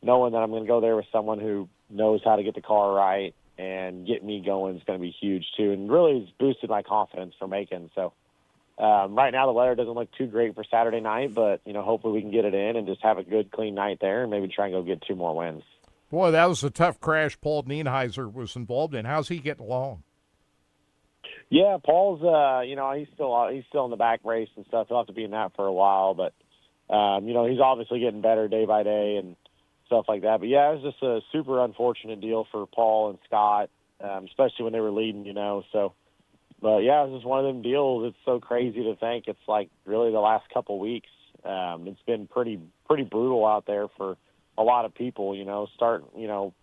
knowing that I'm going to go there with someone who knows how to get the car right and get me going is going to be huge too, and really has boosted my confidence for Macon. So right now the weather doesn't look too great for Saturday night, but, hopefully we can get it in and just have a good, clean night there and maybe try and go get 2 more wins. Boy, that was a tough crash Paul Nienheiser was involved in. How's he getting along? Yeah, Paul's, he's still in the back race and stuff. He'll have to be in that for a while, but, he's obviously getting better day by day and stuff like that. But, yeah, it was just a super unfortunate deal for Paul and Scott, especially when they were leading, So, but, yeah, it was just one of them deals. It's so crazy to think it's like really the last couple weeks. It's been pretty brutal out there for a lot of people,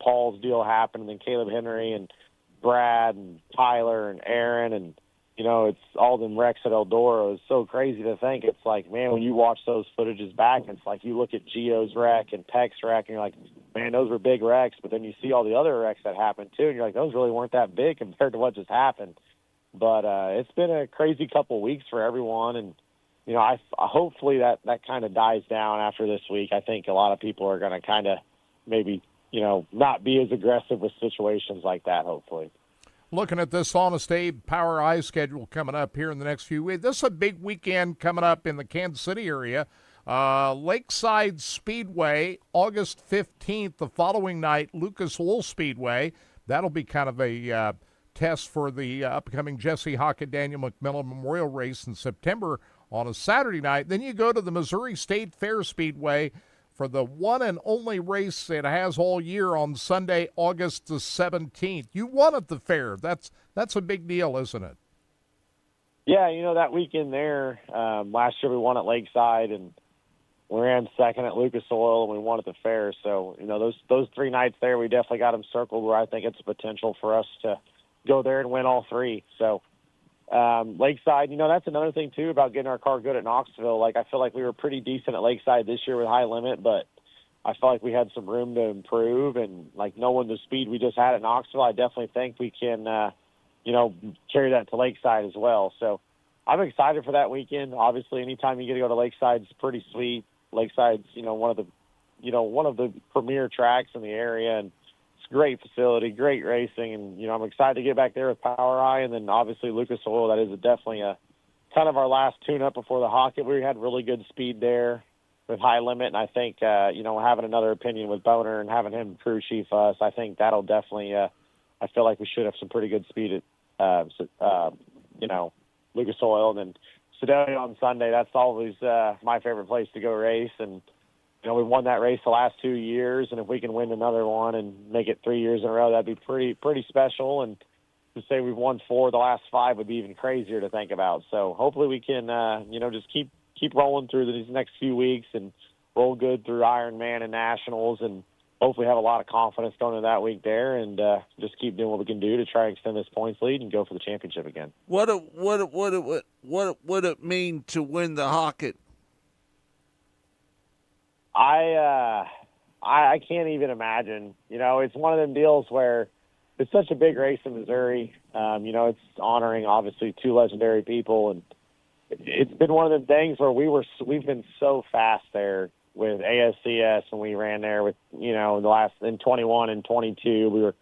Paul's deal happened, and then Caleb Henry and Brad and Tyler and Aaron and, it's all them wrecks at Eldora. It's so crazy to think. It's like, man, when you watch those footages back, it's like you look at Gio's wreck and Peck's wreck, and you're like, man, those were big wrecks. But then you see all the other wrecks that happened too, and you're like, those really weren't that big compared to what just happened. But it's been a crazy couple of weeks for everyone, and I hopefully that kind of dies down after this week. I think a lot of people are going to kind of maybe not be as aggressive with situations like that. Hopefully. Looking at this Honest Abe Power Eye schedule coming up here in the next few weeks. This is a big weekend coming up in the Kansas City area. Lakeside Speedway, August 15th. The following night, Lucas Oil Speedway. That'll be kind of a test for the upcoming Jesse Hockett Daniel McMillan Memorial Race in September on a Saturday night. Then you go to the Missouri State Fair Speedway for the one and only race it has all year on Sunday, August the 17th. You won at the fair. That's a big deal, isn't it? Yeah, that weekend there, last year we won at Lakeside, and we ran second at Lucas Oil, and we won at the fair. So, those 3 nights there, we definitely got them circled where I think it's a potential for us to go there and win all 3. So, Lakeside, that's another thing too about getting our car good at Knoxville. Like, I feel like we were pretty decent at Lakeside this year with high limit, but I felt like we had some room to improve, and like knowing the speed we just had at Knoxville, I definitely think we can, carry that to Lakeside as well. So I'm excited for that weekend. Obviously, anytime you get to go to Lakeside, it's pretty sweet. Lakeside's, one of the premier tracks in the area, and great facility, great racing, and I'm excited to get back there with Power Eye, and then obviously Lucas Oil. That is definitely a kind of our last tune-up before the Hockett. We had really good speed there with high limit, and I think having another opinion with Boner and having him crew chief us, I think that'll definitely. I feel like we should have some pretty good speed at Lucas Oil, and then Sedalia on Sunday. That's always my favorite place to go race, and. We've won that race the last 2 years, and if we can win another one and make it 3 years in a row, that'd be pretty special. And to say we've won 4 of the last 5 would be even crazier to think about. So hopefully we can, just keep rolling through these next few weeks and roll good through Ironman and Nationals, and hopefully have a lot of confidence going into that week there, and just keep doing what we can do to try and extend this points lead and go for the championship again. What would it mean to win the Hocket? I can't even imagine. It's one of them deals where it's such a big race in Missouri. It's honoring obviously 2 legendary people, and it's been one of them things where we've been so fast there with ASCS, and we ran there with in 21 and 22 we were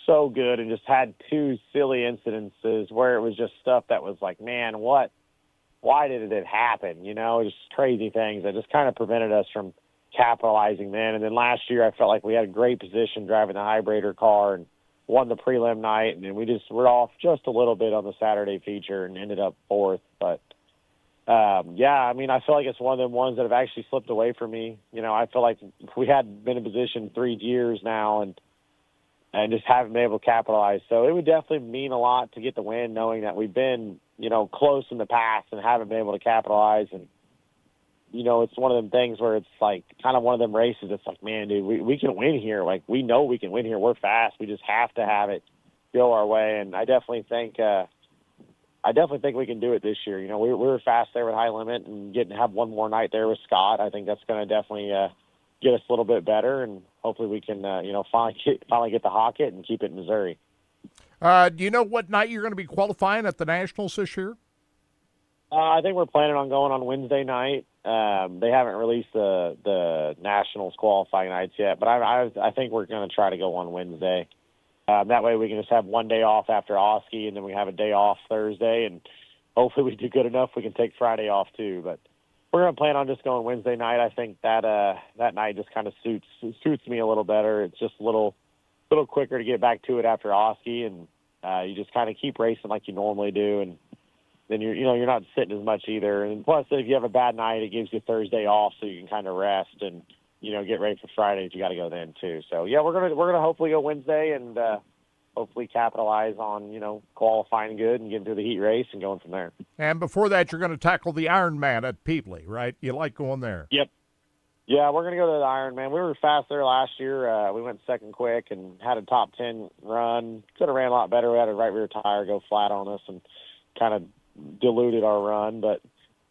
so good, and just had 2 silly incidences where it was just stuff that was like, man, why did it happen? Just crazy things that just kind of prevented us from capitalizing then. And then last year I felt like we had a great position driving the Hybrator car and won the prelim night, and then we're off just a little bit on the Saturday feature and ended up 4th. But I feel like it's one of them ones that have actually slipped away from me. I feel like we had been in position 3 years now and just haven't been able to capitalize. So it would definitely mean a lot to get the win, knowing that we've been, close in the past and haven't been able to capitalize. And, it's one of them things where it's like kind of one of them races. It's like, man, dude, we can win here. Like, we know we can win here. We're fast. We just have to have it go our way. And I definitely think we can do it this year. We were fast there with High Limit, and have one more night there with Scott. I think that's going to definitely get us a little bit better, and hopefully we can finally get the Hocket and keep it in Missouri. Do you know what night you're going to be qualifying at the Nationals this year? I think we're planning on going on Wednesday night. They haven't released the Nationals qualifying nights yet, but I think we're going to try to go on Wednesday. That way we can just have one day off after Oski, and then we have a day off Thursday, and hopefully we do good enough we can take Friday off too. But we're going to plan on just going Wednesday night. I think that night just kind of suits me a little better. It's just a little quicker to get back to it after Oski, and you just kind of keep racing like you normally do, and then you're not sitting as much either. And plus, if you have a bad night, it gives you Thursday off so you can kind of rest and get ready for Friday if you got to go then too. So yeah, we're gonna hopefully go Wednesday and hopefully capitalize on qualifying good and getting through the heat race and going from there. And before that, you're going to tackle the Ironman at Peebly, right? You like going there? Yep. Yeah, we're gonna go to the Ironman. We were fast there last year. We went second quick and had a top 10 run. Could have ran a lot better. We had a right rear tire go flat on us and kind of diluted our run, but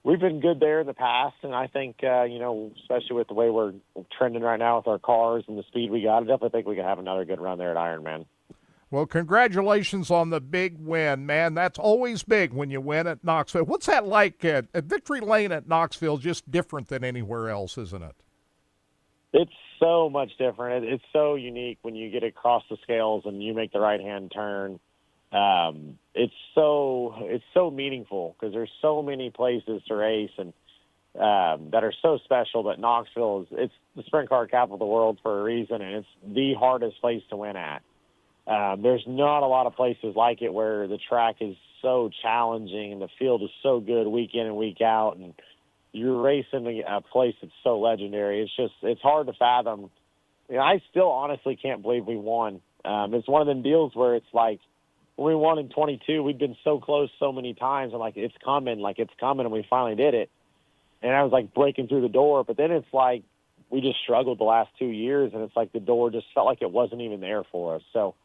we've been good there in the past, and I think, especially with the way we're trending right now with our cars and the speed we got, I definitely think we can have another good run there at Ironman. Well, congratulations on the big win, man. That's always big when you win at Knoxville. What's that like at Victory Lane at Knoxville? Just different than anywhere else, isn't it? It's so much different. It's so unique when you get across the scales and you make the right-hand turn. It's so meaningful because there's so many places to race and that are so special. But Knoxville it's the sprint car capital of the world for a reason, and it's the hardest place to win at. There's not a lot of places like it where the track is so challenging and the field is so good week in and week out, and you're racing a place that's so legendary. It's hard to fathom. I still honestly can't believe we won. It's one of them deals where it's like, when we won in 22, we'd been so close so many times. I'm like, it's coming, and we finally did it. And I was like breaking through the door, but then it's like we just struggled the last 2 years, and it's like the door just felt like it wasn't even there for us. So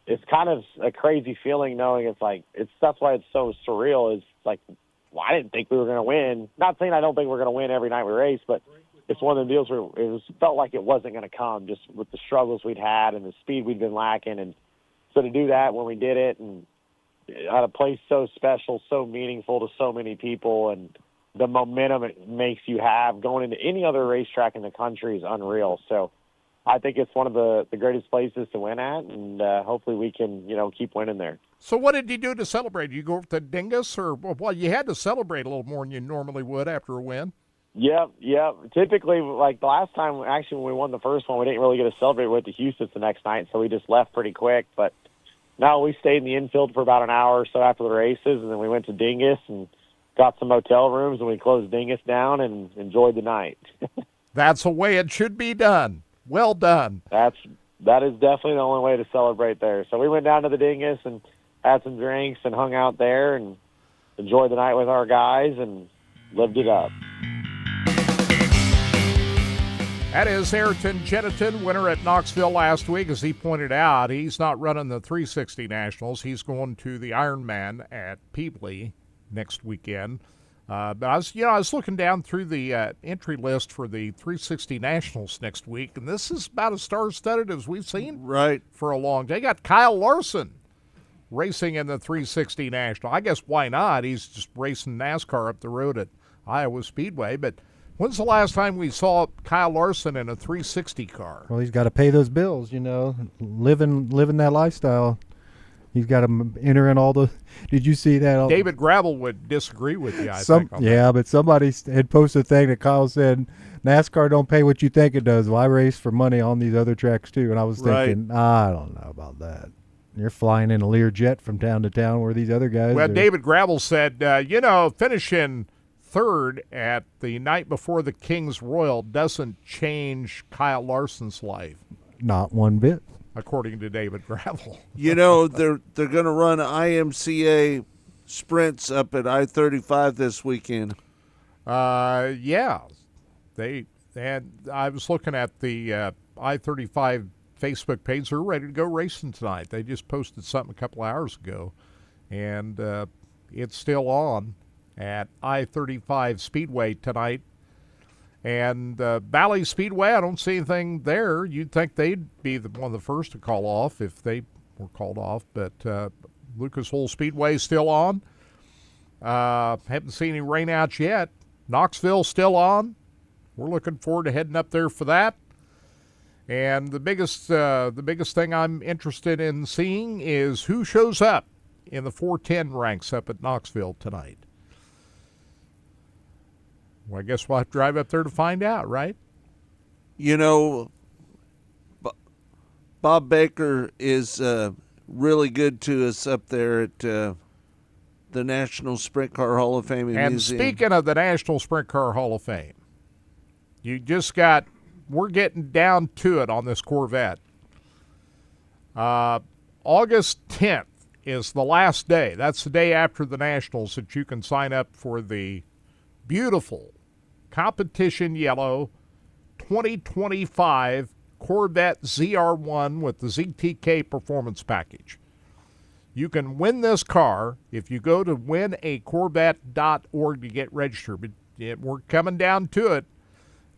it's kind of a crazy feeling knowing that's why it's so surreal. Is like, well, I didn't think we were going to win. Not saying I don't think we're going to win every night we race, but it's one of the deals where it felt like it wasn't going to come just with the struggles we'd had and the speed we'd been lacking. And so to do that when we did it and at a place so special, so meaningful to so many people, and the momentum it makes you have going into any other racetrack in the country is unreal. So I think it's one of the greatest places to win at, and hopefully we can, keep winning there. So what did you do to celebrate? Did you go with the dingus, or, well, you had to celebrate a little more than you normally would after a win? Yep. Typically, like the last time, actually, when we won the first one, we didn't really get to celebrate with the Houston the next night, so we just left pretty quick. But no, we stayed in the infield for about an hour or so after the races, and then we went to Dingus and got some hotel rooms, and we closed Dingus down and enjoyed the night. That's the way it should be done. Well done. That's that is definitely the only way to celebrate there. So we went down to the Dingus and had some drinks and hung out there and enjoyed the night with our guys and lived it up. That is Ayrton Jennington, winner at Knoxville last week. As he pointed out, he's not running the 360 Nationals. He's going to the Ironman at Peebly next weekend. But I was looking down through the entry list for the 360 Nationals next week, and this is about as star-studded as we've seen for a long day. Got Kyle Larson racing in the 360 National. I guess why not? He's just racing NASCAR up the road at Iowa Speedway. But when's the last time we saw Kyle Larson in a 360 car? Well, he's got to pay those bills, living that lifestyle. He's got to enter in all the. Did you see that? David Gravel would disagree with you, I think. But somebody had posted a thing that Kyle said, NASCAR don't pay what you think it does. Well, I race for money on these other tracks too. And I was thinking, I don't know about that. You're flying in a Learjet from town to town where these other guys are. David Gravel said, finishing third at the night before the King's Royal doesn't change Kyle Larson's life. Not one bit. According to David Gravel. They're going to run IMCA sprints up at I-35 this weekend. Yeah. I was looking at the I-35 Facebook page. They're ready to go racing tonight. They just posted something a couple hours ago, and it's still on at I-35 Speedway tonight. And Valley Speedway, I don't see anything there. You'd think they'd be one of the first to call off if they were called off. But Lucas Oil Speedway is still on. Haven't seen any rainouts yet. Knoxville still on. We're looking forward to heading up there for that. And the biggest thing I'm interested in seeing is who shows up in the 410 ranks up at Knoxville tonight. Well, I guess we'll have to drive up there to find out, right? Bob Baker is really good to us up there at the National Sprint Car Hall of Fame and Museum. Speaking of the National Sprint Car Hall of Fame, we're getting down to it on this Corvette. August 10th is the last day. That's the day after the Nationals that you can sign up for the beautiful competition yellow 2025 Corvette ZR1 with the ZTK performance package. You can win this car if you go to winacorvette.org to get registered. But we're coming down to it,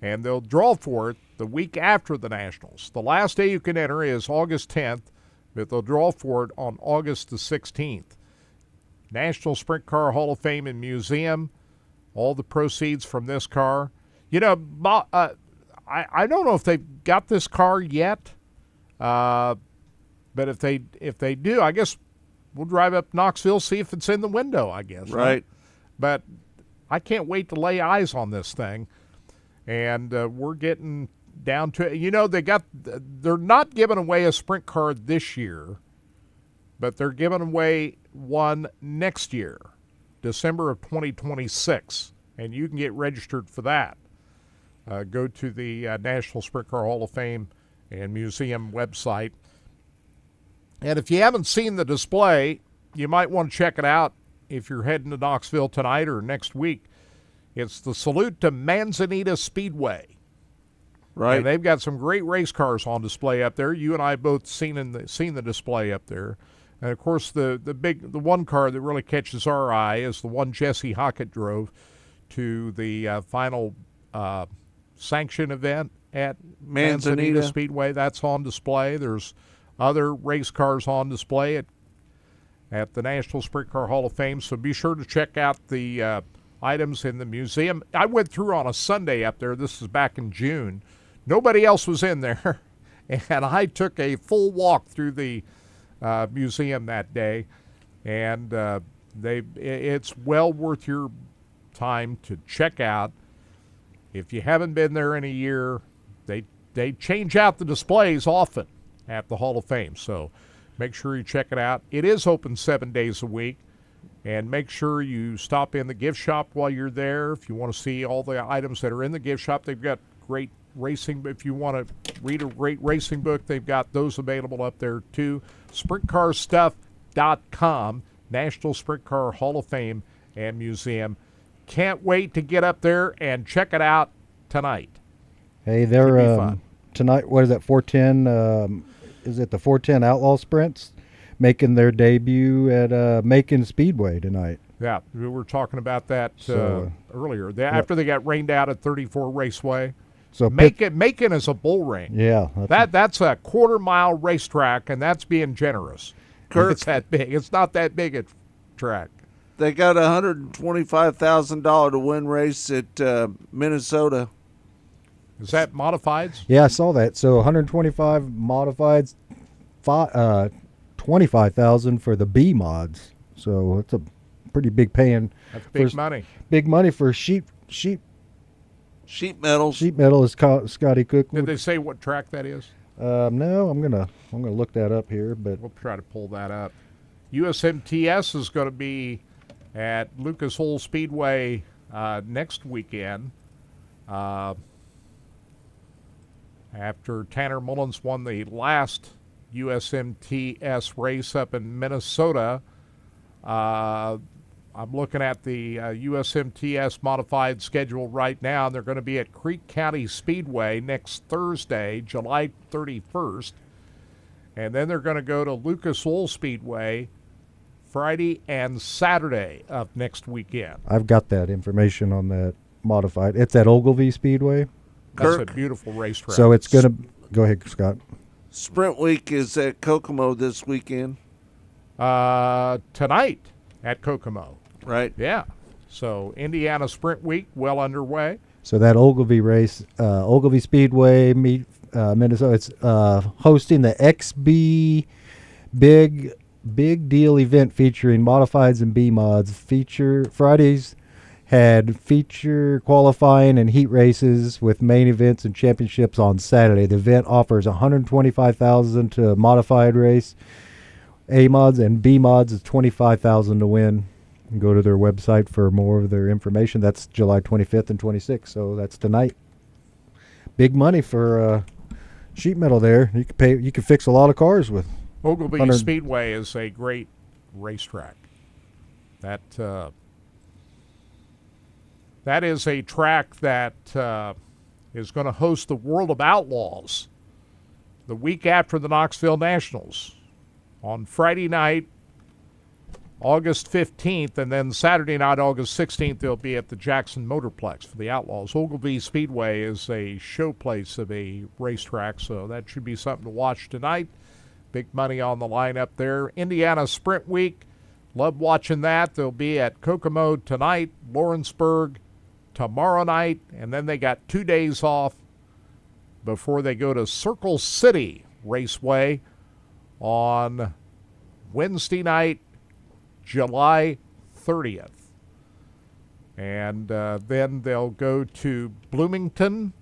and they'll draw for it the week after the Nationals. The last day you can enter is August 10th, but they'll draw for it on August the 16th. National Sprint Car Hall of Fame and Museum. All the proceeds from this car. I don't know if they've got this car yet, but if they do, I guess we'll drive up Knoxville, see if it's in the window, I guess. Right. But I can't wait to lay eyes on this thing, and we're getting down to it. They're not giving away a sprint car this year, but they're giving away one next year. December of 2026, and you can get registered for that. Go to the National Sprint Car Hall of Fame and Museum website. And if you haven't seen the display, you might want to check it out if you're heading to Knoxville tonight or next week. It's the Salute to Manzanita Speedway. Right. And they've got some great race cars on display up there. You and I both seen the display up there. And, of course, the one car that really catches our eye is the one Jesse Hockett drove to the final sanction event at Manzanita Speedway. That's on display. There's other race cars on display at the National Sprint Car Hall of Fame, so be sure to check out the items in the museum. I went through on a Sunday up there. This is back in June. Nobody else was in there, and I took a full walk through the museum that day, and it's well worth your time to check out. If you haven't been there in a year, they change out the displays often at the Hall of Fame, so make sure you check it out. It is open 7 days a week, and make sure you stop in the gift shop while you're there. If you want to see all the items that are in the gift shop, they've got great racing. If you want to read a great racing book, they've got those available up there too. SprintCarStuff.com, National Sprint Car Hall of Fame and Museum. Can't wait to get up there and check it out tonight. Hey, they're tonight. What is that? 410. Is it the 410 Outlaw Sprints making their debut at Macon Speedway tonight? Yeah, we were talking about that earlier. After they got rained out at 34 Raceway. So Macon is a bull ring. Yeah, that's a quarter-mile racetrack, and that's being generous. Kirk, it's that big. It's not that big a track. They got a $125,000 to win race at Minnesota. Is that modifieds? Yeah, I saw that. So 125 modifieds, 25,000 for the B mods. So it's a pretty big paying. That's big money. Big money for sheet metals. Sheet metal is Scotty Cook. Did they say what track that is? No, I'm gonna look that up here, but we'll try to pull that up. USMTS is going to be at Lucas Oil Speedway next weekend. After Tanner Mullins won the last USMTS race up in Minnesota, I'm looking at the USMTS modified schedule right now, and they're going to be at Creek County Speedway next Thursday, July 31st. And then they're going to go to Lucas Oil Speedway Friday and Saturday of next weekend. I've got that information on that modified. It's at Ogilvy Speedway. That's a beautiful racetrack. So it's going to go ahead, Scott. Sprint Week is at Kokomo this weekend. Tonight at Kokomo. Right. Yeah. So Indiana Sprint Week well underway. So that Ogilvy race, Ogilvy Speedway, Minnesota, it's hosting the XB Big Deal event featuring modifieds and B mods. Fridays had feature qualifying and heat races with main events and championships on Saturday. The event offers $125,000 to a modified race. A mods and B mods is $25,000 to win. And go to their website for more of their information. That's July 25th and 26th, so that's tonight. Big money for sheet metal there. You can fix a lot of cars with. Ogilvy Speedway is a great racetrack. That is a track that is going to host the World of Outlaws the week after the Knoxville Nationals on Friday night, August 15th, and then Saturday night, August 16th, they'll be at the Jackson Motorplex for the Outlaws. Ogilvy Speedway is a showplace of a racetrack, so that should be something to watch tonight. Big money on the line up there. Indiana Sprint Week, love watching that. They'll be at Kokomo tonight, Lawrenceburg tomorrow night, and then they got 2 days off before they go to Circle City Raceway on Wednesday night, July 30th. And then they'll go to Bloomington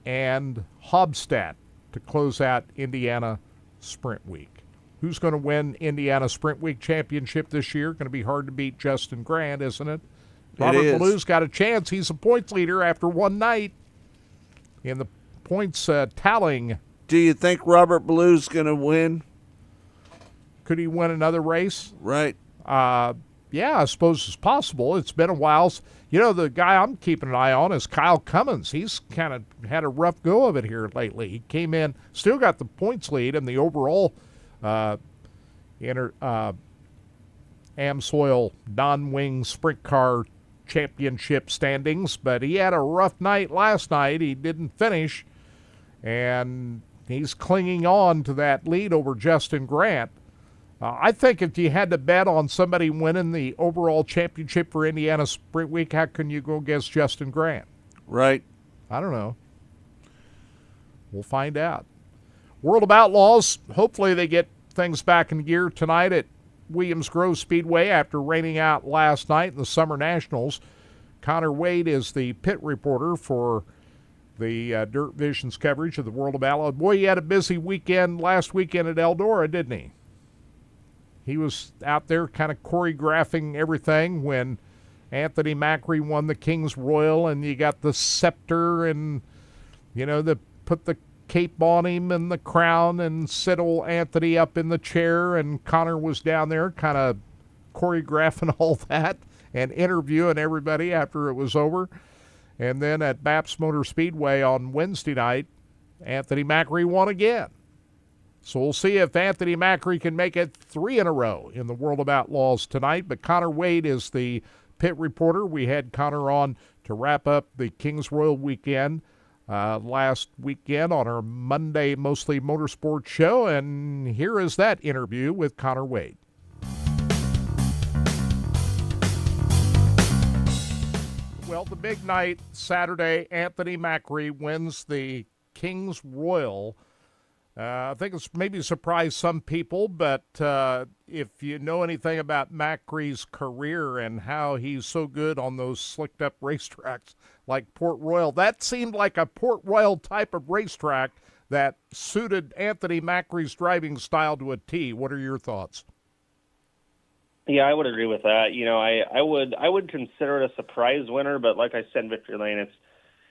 and Hobstadt to close out Indiana Sprint Week. Who's going to win Indiana Sprint Week championship this year? Going to be hard to beat Justin Grant, isn't it? Robert Ballou's got a chance. He's a points leader after one night in the points tallying. Do you think Robert Ballou's going to win? Could he win another race? Right. Yeah, I suppose it's possible. It's been a while. You know, the guy I'm keeping an eye on is Kyle Cummins. He's kind of had a rough go of it here lately. He came in, still got the points lead in the overall AmSoil non-wing sprint car championship standings, but he had a rough night last night. He didn't finish, and he's clinging on to that lead over Justin Grant. I think if you had to bet on somebody winning the overall championship for Indiana Sprint Week, how can you go against Justin Grant? Right. I don't know. We'll find out. World of Outlaws, hopefully they get things back in gear tonight at Williams Grove Speedway after raining out last night in the Summer Nationals. Connor Wade is the pit reporter for the Dirt Vision's coverage of the World of Outlaws. Boy, he had a busy weekend last weekend at Eldora, didn't he? He was out there kind of choreographing everything when Anthony Macri won the King's Royal, and you got the Scepter and They put the cape on him and the crown and set old Anthony up in the chair, and Connor was down there kind of choreographing all that and interviewing everybody after it was over. And then at Baps Motor Speedway on Wednesday night, Anthony Macri won again. So we'll see if Anthony Macri can make it 3 in a row in the World of Outlaws tonight. But Connor Wade is the pit reporter. We had Connor on to wrap up the Kings Royal weekend last weekend on our Monday Mostly Motorsports show. And here is that interview with Connor Wade. Well, the big night Saturday, Anthony Macri wins the Kings Royal. I think it's maybe surprised some people, but if you know anything about Macri's career and how he's so good on those slicked-up racetracks like Port Royal, that seemed like a Port Royal type of racetrack that suited Anthony Macri's driving style to a T. What are your thoughts? Yeah, I would agree with that. I would consider it a surprise winner, but like I said in Victory Lane,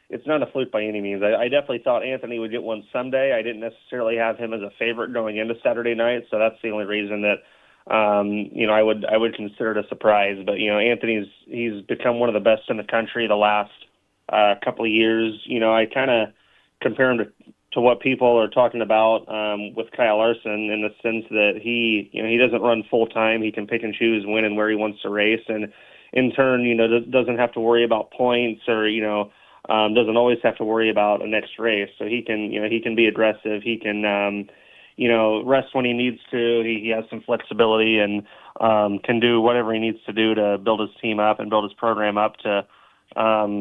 it's not a fluke by any means. I definitely thought Anthony would get one someday. I didn't necessarily have him as a favorite going into Saturday night, so that's the only reason that I would consider it a surprise. But he's become one of the best in the country the last couple of years. I kind of compare him to what people are talking about with Kyle Larson, in the sense that he doesn't run full time. He can pick and choose when and where he wants to race, and in turn, doesn't have to worry about points or doesn't always have to worry about a next race. So he can be aggressive. He can rest when he needs to. He has some flexibility and can do whatever he needs to do to build his team up and build his program up to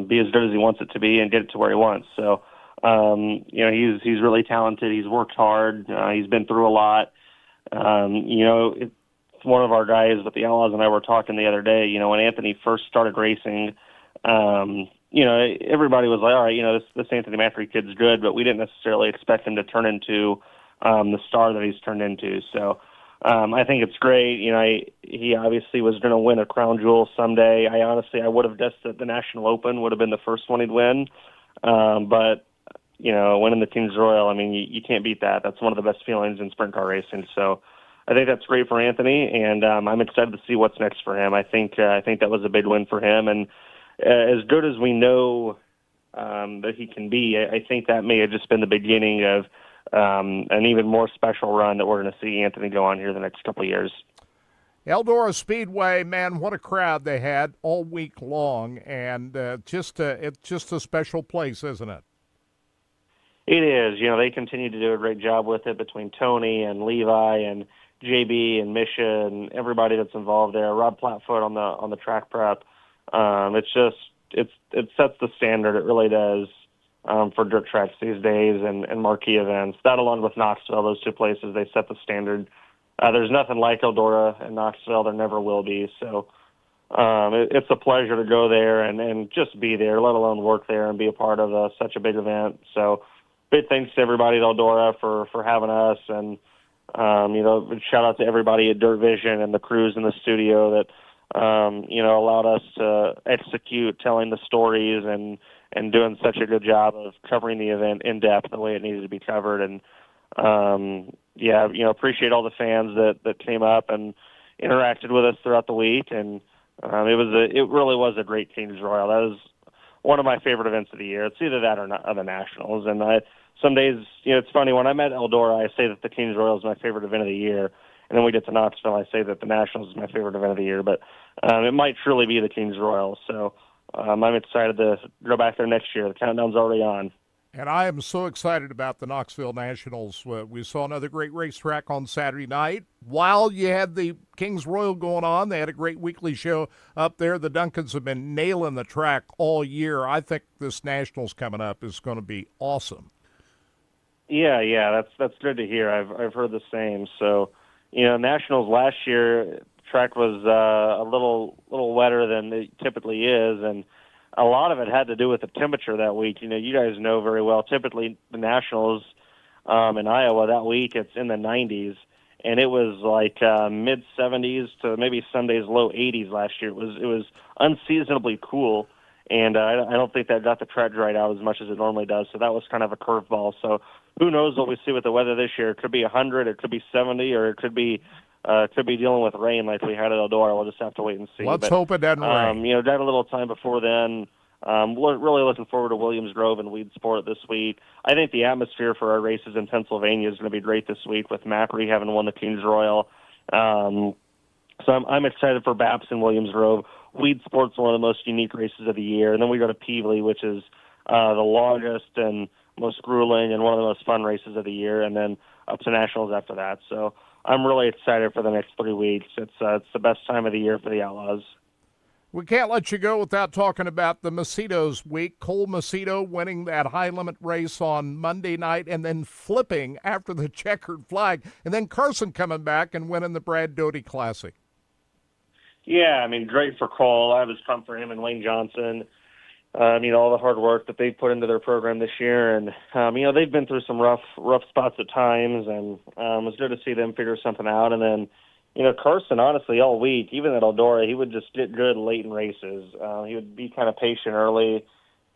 be as good as he wants it to be and get it to where he wants. So. He's really talented. He's worked hard. He's been through a lot. It's one of our guys with the Outlaws and I were talking the other day. When Anthony first started racing, everybody was like, all right, this Anthony Macri kid's good, but we didn't necessarily expect him to turn into the star that he's turned into. So I think it's great. He obviously was going to win a crown jewel someday. I would have guessed that the National Open would have been the first one he'd win. But winning the Kings Royal, you can't beat that. That's one of the best feelings in sprint car racing. So I think that's great for Anthony, and I'm excited to see what's next for him. I think that was a big win for him, and as good as we know that he can be, I think that may have just been the beginning of an even more special run that we're going to see Anthony go on here the next couple of years. Eldora Speedway, man, what a crowd they had all week long, and it's just a special place, isn't it? It is. They continue to do a great job with it between Tony and Levi and JB and Misha and everybody that's involved there. Rob Platfoot on the track prep. It sets the standard. It really does for dirt tracks these days and marquee events. That along with Knoxville, those two places, they set the standard. There's nothing like Eldora and Knoxville. There never will be. So it's a pleasure to go there and just be there, let alone work there and be a part of such a big event. So big thanks to everybody at Eldora for having us, and shout out to everybody at Dirt Vision and the crews in the studio that allowed us to execute telling the stories and doing such a good job of covering the event in depth the way it needed to be covered. And appreciate all the fans that came up and interacted with us throughout the week, and it really was a great Kings Royal. That was one of my favorite events of the year. It's either that or the Nationals. And some days, it's funny, when I'm at Eldora, I say that the Kings Royal is my favorite event of the year. And then we get to Knoxville, I say that the Nationals is my favorite event of the year. But it might truly be the Kings Royal. So I'm excited to go back there next year. The countdown's already on. And I am so excited about the Knoxville Nationals. We saw another great racetrack on Saturday night. While you had the Kings Royal going on, they had a great weekly show up there. The Duncans have been nailing the track all year. I think this Nationals coming up is going to be awesome. Yeah, that's good to hear. I've heard the same. So, Nationals last year, track was a little wetter than it typically is, and a lot of it had to do with the temperature that week. You guys know very well, typically the Nationals in Iowa that week, it's in the 90s, and it was like mid-70s to maybe some days low 80s last year. It was unseasonably cool, and I don't think that got the tread right out as much as it normally does. So that was kind of a curveball. So who knows what we see with the weather this year? It could be 100, it could be 70, or it could be dealing with rain like we had at Eldora. We'll just have to wait and see. Let's hope it doesn't rain. You know, got a little time before then. We're really looking forward to Williams Grove and Weedsport this week. I think the atmosphere for our races in Pennsylvania is going to be great this week with Mappery having won the Kings Royal. So I'm excited for Baps and Williams Grove. Weedsport's one of the most unique races of the year. And then we go to Peevely, which is the longest and most grueling and one of the most fun races of the year, and then up to Nationals after that. So I'm really excited for the next 3 weeks. It's the best time of the year for the Outlaws. We can't let you go without talking about the Macedo's week. Cole Macedo winning that high-limit race on Monday night and then flipping after the checkered flag. And then Carson coming back and winning the Brad Doty Classic. Yeah, I mean, great for Cole. I was pumped for him and Wayne Johnson. All the hard work that they put into their program this year. And, they've been through some rough spots at times, and it was good to see them figure something out. And then, Carson, honestly, all week, even at Eldora, he would just get good late in races. He would be kind of patient early,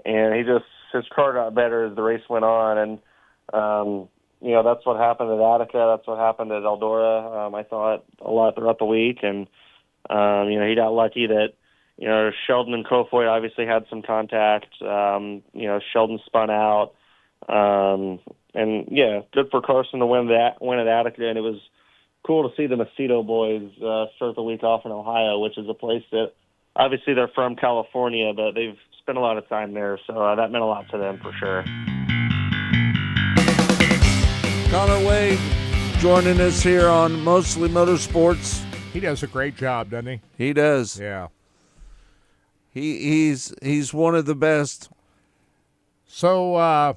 and his car got better as the race went on. And, that's what happened at Attica. That's what happened at Eldora, I thought, a lot throughout the week. And, he got lucky that, Sheldon and Kofoid obviously had some contact. Sheldon spun out. Good for Carson to win at Attica, and it was cool to see the Macedo boys start the week off in Ohio, which is a place that obviously they're from California, but they've spent a lot of time there, so that meant a lot to them for sure. Connor Wade joining us here on Mostly Motorsports. He does a great job, doesn't he? He does. Yeah. He's one of the best. So,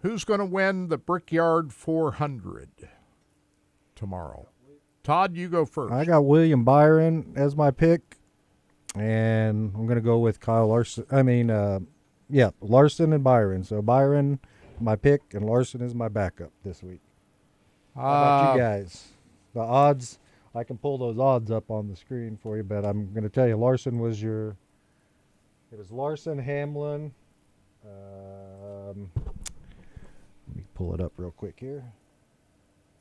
who's going to win the Brickyard 400 tomorrow? Todd, you go first. I got William Byron as my pick, and I'm going to go with Kyle Larson. Larson and Byron. So Byron, my pick, and Larson is my backup this week. How about you guys? The odds, I can pull those odds up on the screen for you, but I'm going to tell you, Larson was it was Larson, Hamlin. Let me pull it up real quick here.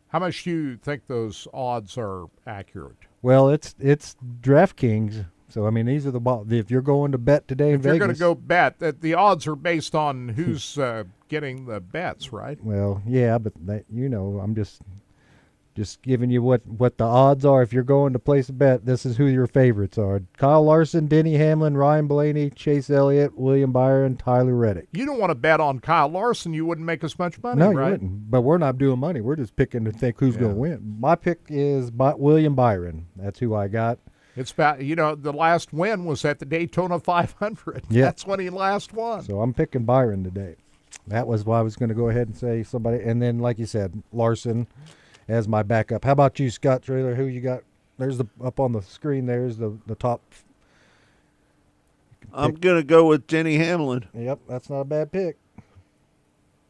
How much do you think those odds are accurate? Well, it's DraftKings. So, these are if you're going to bet today in Vegas. If you're going to go bet, the odds are based on who's getting the bets, right? Well, yeah, but I'm just giving you what the odds are. If you're going to place a bet, this is who your favorites are. Kyle Larson, Denny Hamlin, Ryan Blaney, Chase Elliott, William Byron, Tyler Reddick. You don't want to bet on Kyle Larson. You wouldn't make as much money, no, right? You wouldn't. But we're not doing money. We're just picking to think who's going to win. My pick is William Byron. That's who I got. It's about, the last win was at the Daytona 500. Yeah. That's when he last won. So I'm picking Byron today. That was why I was going to go ahead and say somebody. And then, like you said, Larson as my backup. How about you, Scott Trailer? Who you got? There's up on the screen. There's the top. I'm going to go with Denny Hamlin. Yep, that's not a bad pick.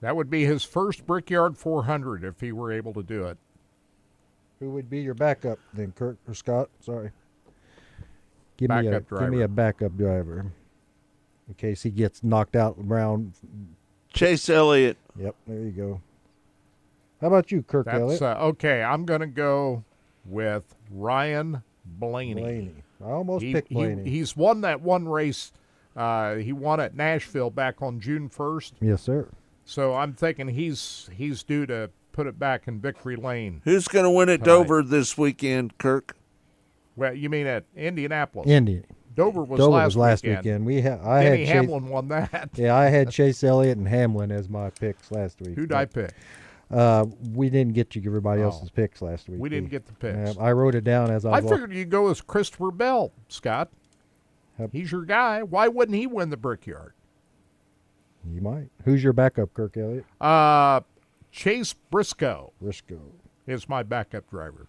That would be his first Brickyard 400 if he were able to do it. Who would be your backup then, Kurt or Scott? Sorry. Give me a backup driver in case he gets knocked out around. Chase Elliott. Yep, there you go. How about you, Kirk Elliott? Okay, I'm going to go with Ryan Blaney. I almost picked Blaney. He's won that one race. He won at Nashville back on June 1st. Yes, sir. So I'm thinking he's due to put it back in victory lane. Who's going to win at Dover this weekend, Kirk? Well, you mean at Indianapolis? Dover was last weekend. Denny Hamlin won that. Yeah, I had Chase Elliott and Hamlin as my picks last week. Who'd I pick? We didn't get you everybody else's picks last week. We didn't get the picks. I wrote it down as I figured you'd go as Christopher Bell, Scott. He's your guy. Why wouldn't he win the Brickyard? You might. Who's your backup, Kirk Elliott? Chase Briscoe. Briscoe is my backup driver.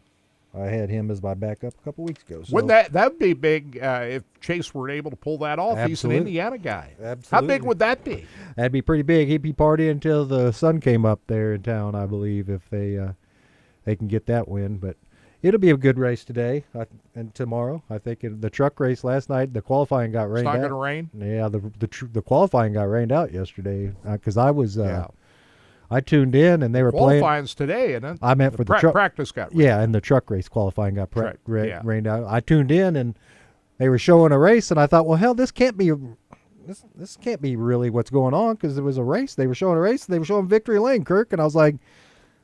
I had him as my backup a couple weeks ago. So. Wouldn't that would be big if Chase were able to pull that off? Absolutely. He's an Indiana guy. Absolutely. How big would that be? That'd be pretty big. He'd be partying until the sun came up there in town, I believe, if they can get that win. But It'll be a good race today and tomorrow. I think the truck race last night, the qualifying got rained out. It's not going to rain? Yeah, the qualifying got rained out yesterday because I was I tuned in and they were playing. Qualifying's today, isn't it? I meant for the truck practice got rained. Yeah, and the truck race qualifying got yeah. rained out. I tuned in and they were showing a race, and I thought, well, hell, this can't be really what's going on because it was a race. They were showing a race. They were showing Victory Lane, Kirk, and I was like,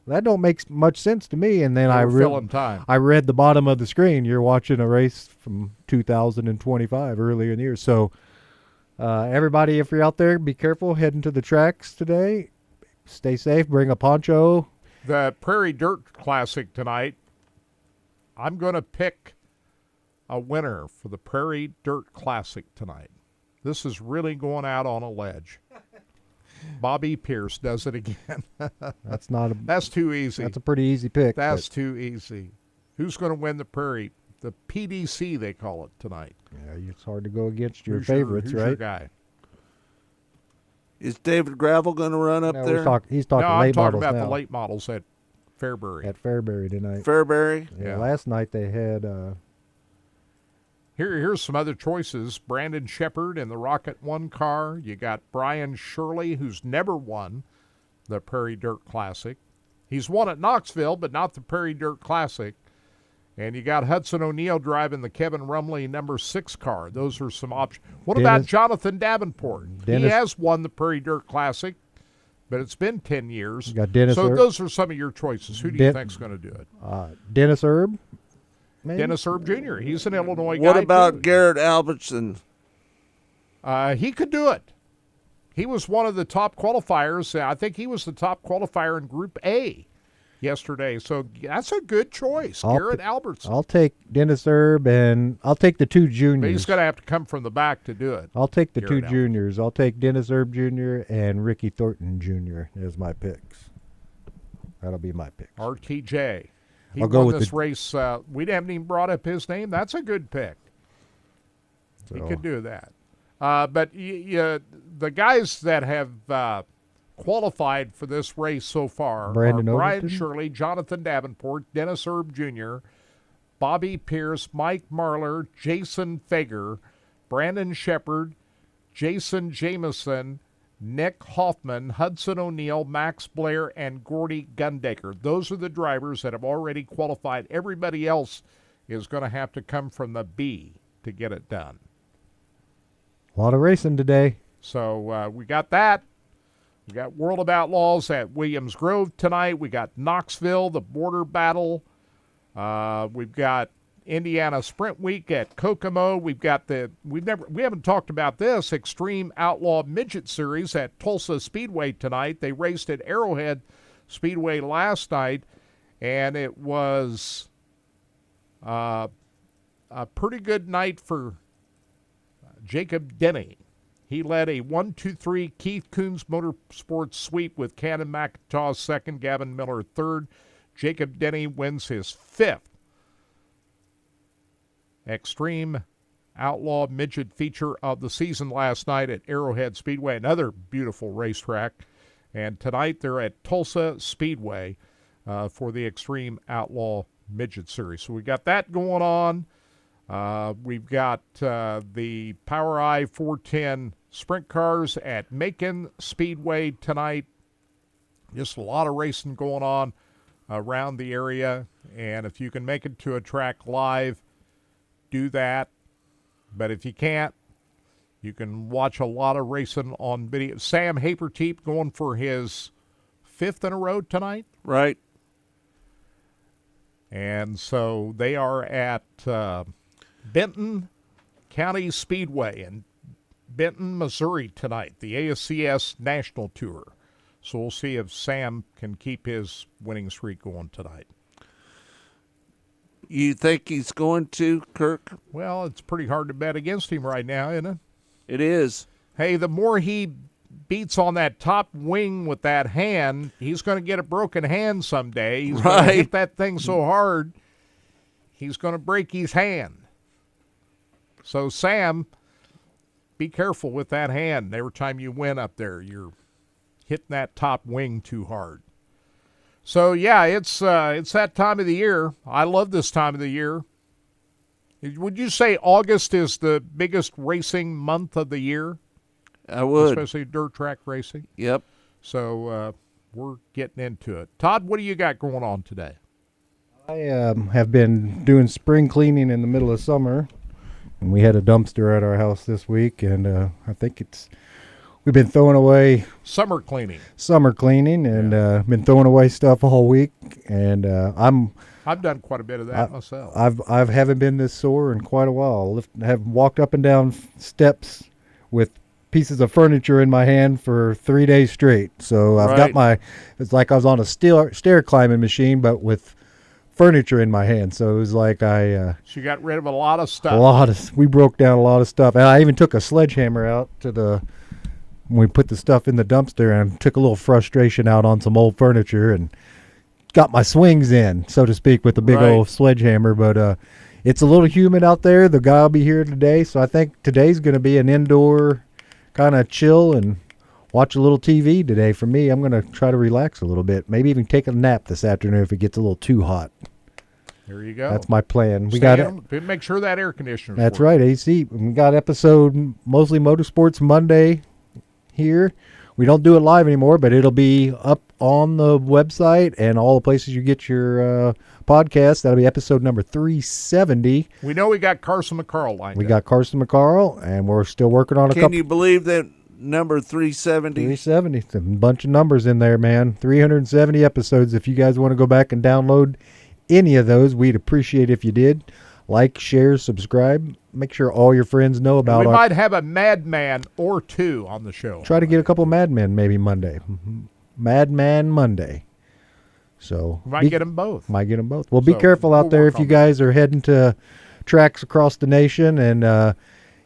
that don't make much sense to me. And then I read the bottom of the screen. You're watching a race from 2025 earlier in the year. So everybody, if you're out there, be careful heading to the tracks today. Stay safe. Bring a poncho. The Prairie Dirt Classic tonight. I'm going to pick a winner for the Prairie Dirt Classic tonight. This is really going out on a ledge. Bobby Pierce does it again. That's too easy. That's a pretty easy pick. That's too easy. Who's going to win the Prairie? The PDC, they call it tonight. Yeah, it's hard to go against your favorites, who's right? Your guy? Is David Gravel going to run up there? He's talking no, late I'm talking models about now. the late models at Fairbury. At Fairbury tonight. Fairbury? Yeah. Last night they had... Here's some other choices. Brandon Shepard in the Rocket 1 car. You got Brian Shirley, who's never won the Prairie Dirt Classic. He's won at Knoxville, but not the Prairie Dirt Classic. And you got Hudson O'Neal driving the Kevin Rumley number 6 car. Those are some options. What about Jonathan Davenport? He has won the Prairie Dirt Classic, but it's been 10 years. You got Dennis so Erb. Those are some of your choices. Who do you think's going to do it? Dennis Erb. Maybe? Dennis Erb Jr. He's an Illinois guy. What about too. Garrett Albertson? He could do it. He was one of the top qualifiers. I think he was the top qualifier in Group A yesterday. So that's a good choice, Garrett Albertson. I'll take Dennis Erb, and I'll take the 2 juniors. But he's going to have to come from the back to do it. I'll take the Garrett 2 juniors. I'll take Dennis Erb Jr. and Ricky Thornton Jr. as my picks. That'll be my picks. RTJ. He I'll go won with this race. We haven't even brought up his name. That's a good pick. He could do that. But the guys that have qualified for this race so far Brandon are Brian Overton? Shirley, Jonathan Davenport, Dennis Erb Jr., Bobby Pierce, Mike Marlar, Jason Fager, Brandon Shepard, Jason Jameson, Nick Hoffman, Hudson O'Neal, Max Blair, and Gordy Gundaker. Those are the drivers that have already qualified. Everybody else is going to have to come from the B to get it done. A lot of racing today. So we got that. We got World of Outlaws at Williams Grove tonight. We got Knoxville, the border battle. We've got Indiana Sprint Week at Kokomo. We've got we haven't talked about this Extreme Outlaw Midget Series at Tulsa Speedway tonight. They raced at Arrowhead Speedway last night, and it was a pretty good night for Jacob Denny. He led a 1-2-3 Keith Coons Motorsports sweep with Cannon McIntosh second, Gavin Miller third. Jacob Denny wins his 5th Extreme Outlaw Midget feature of the season last night at Arrowhead Speedway, another beautiful racetrack. And tonight they're at Tulsa Speedway for the Extreme Outlaw Midget Series. So we got that going on. We've got the POWRi 410 sprint cars at Macon Speedway tonight. Just a lot of racing going on around the area. And if you can make it to a track live, do that. But if you can't, you can watch a lot of racing on video. Sam Haperteep going for his 5th in a row tonight. Right. And so they are at Benton County Speedway in Benton, Missouri tonight, the ASCS National Tour. So we'll see if Sam can keep his winning streak going tonight. You think he's going to, Kirk? Well, it's pretty hard to bet against him right now, isn't it? It is. Hey, the more he beats on that top wing with that hand, he's going to get a broken hand someday. He's going to hit that thing so hard, he's going to break his hand. So, Sam, be careful with that hand. Every time you win up there, you're hitting that top wing too hard. So, yeah, it's that time of the year. I love this time of the year. Would you say August is the biggest racing month of the year? I would. Especially dirt track racing? Yep. So we're getting into it. Todd, what do you got going on today? I have been doing spring cleaning in the middle of summer, and we had a dumpster at our house this week, and I think we've been throwing away summer cleaning, and been throwing away stuff all week, and I've done quite a bit of that myself. I haven't been this sore in quite a while. Have walked up and down steps with pieces of furniture in my hand for 3 days straight. So I've got it's like I was on a stair climbing machine, but with furniture in my hand. So it was like so you got rid of a lot of stuff. We broke down a lot of stuff. And I even took a sledgehammer out when we put the stuff in the dumpster, and took a little frustration out on some old furniture and got my swings in, so to speak, with the big old sledgehammer. But it's a little humid out there. The guy will be here today, so I think today's going to be an indoor kind of chill and watch a little TV today. For me, I'm going to try to relax a little bit. Maybe even take a nap this afternoon if it gets a little too hot. There you go. That's my plan. Make sure that air conditioner. That's right, AC. We got episode Mostly Motorsports Monday here. We don't do it live anymore, but it'll be up on the website and all the places you get your podcast. That'll be episode number 370. We know we got Carson McCarl lined up. We got Carson McCarl, and we're still working on a couple. Can you believe that number 370? 370. It's a bunch of numbers in there, man. 370 episodes. If you guys want to go back and download any of those, we'd appreciate if you did. Like, share, subscribe. Make sure all your friends know about We might have a madman or two on the show. Try to get a couple madmen maybe Monday. Madman Monday. So we might get them both. Might get them both. Well, be careful out there if you guys are heading to tracks across the nation, and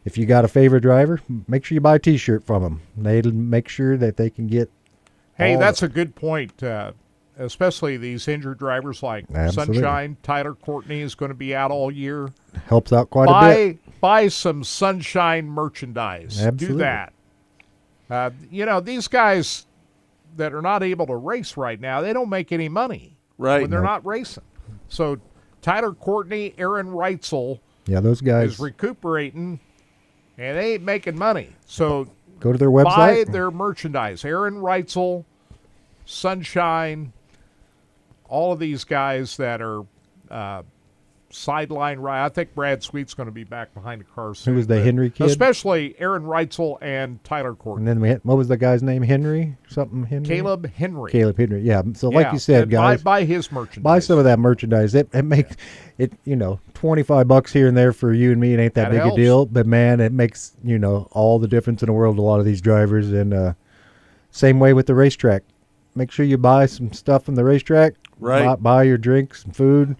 if you got a favorite driver, make sure you buy a T-shirt from them. They'll make sure that they can get. Hey, that's a good point. Especially these injured drivers like Sunshine. Tyler Courtney is going to be out all year. Helps out quite a bit. Buy some Sunshine merchandise. Absolutely. Do that. These guys that are not able to race right now, they don't make any money when they're not racing. So Tyler Courtney, Aaron Reitzel, those guys is recuperating, and they ain't making money. So go to their website. Buy their merchandise. Aaron Reitzel, Sunshine, all of these guys that are sideline right. I think Brad Sweet's going to be back behind the car soon. Who was the Henry kid? Especially Aaron Reitzel and Tyler Courtney. And then what was the guy's name? Henry? Caleb Henry. Caleb Henry. Yeah. So like you said, guys, buy his merchandise. Buy some of that merchandise. It makes it $25 here and there for you and me. It ain't that big a deal, but man, it makes all the difference in the world to a lot of these drivers. And same way with the racetrack. Make sure you buy some stuff from the racetrack. Right. Buy your drinks and food.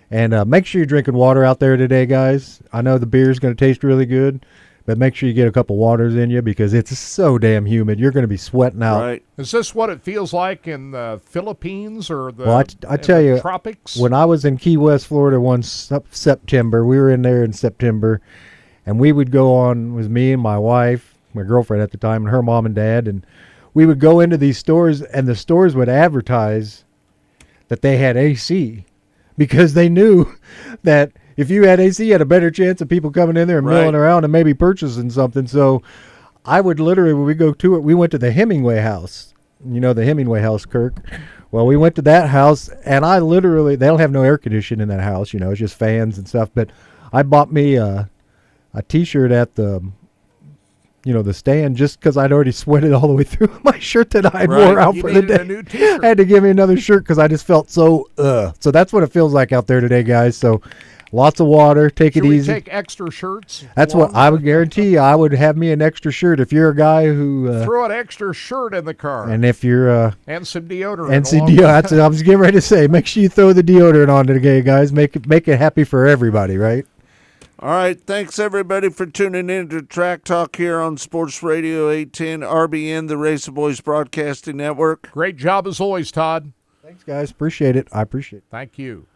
And make sure you're drinking water out there today, guys. I know the beer's going to taste really good, but make sure you get a couple waters in you because it's so damn humid. You're going to be sweating out. Right. Is this what it feels like in the Philippines or the, I tell you, tropics? When I was in Key West, Florida one September, we were in there in September, and we would go on with me and my wife, my girlfriend at the time, and her mom and dad, and we would go into these stores, and the stores would advertise that they had AC because they knew that if you had AC, you had a better chance of people coming in there and milling around and maybe purchasing something. So I would literally, when we go to it, we went to the Hemingway house. You know the Hemingway house, Kirk. Well, we went to that house, and I literally, they don't have no air conditioning in that house. It's just fans and stuff. But I bought me a T-shirt at the the stand just because I'd already sweated all the way through my shirt that I wore out for the day. A new T-shirt. I had to give me another shirt because I just felt so So that's what it feels like out there today, guys. So lots of water. Take it easy. Should we take extra shirts? That's what I would guarantee you. I would have me an extra shirt if you're a guy who throw an extra shirt in the car. And if you're and some deodorant. And some deodorant. That's what I was getting ready to say. Make sure you throw the deodorant on today, guys. Make it happy for everybody, right? All right, thanks everybody for tuning in to Track Talk here on Sports Radio 810 RBN, the Race Boys Broadcasting Network. Great job as always, Todd. Thanks, guys. Appreciate it. I appreciate it. Thank you.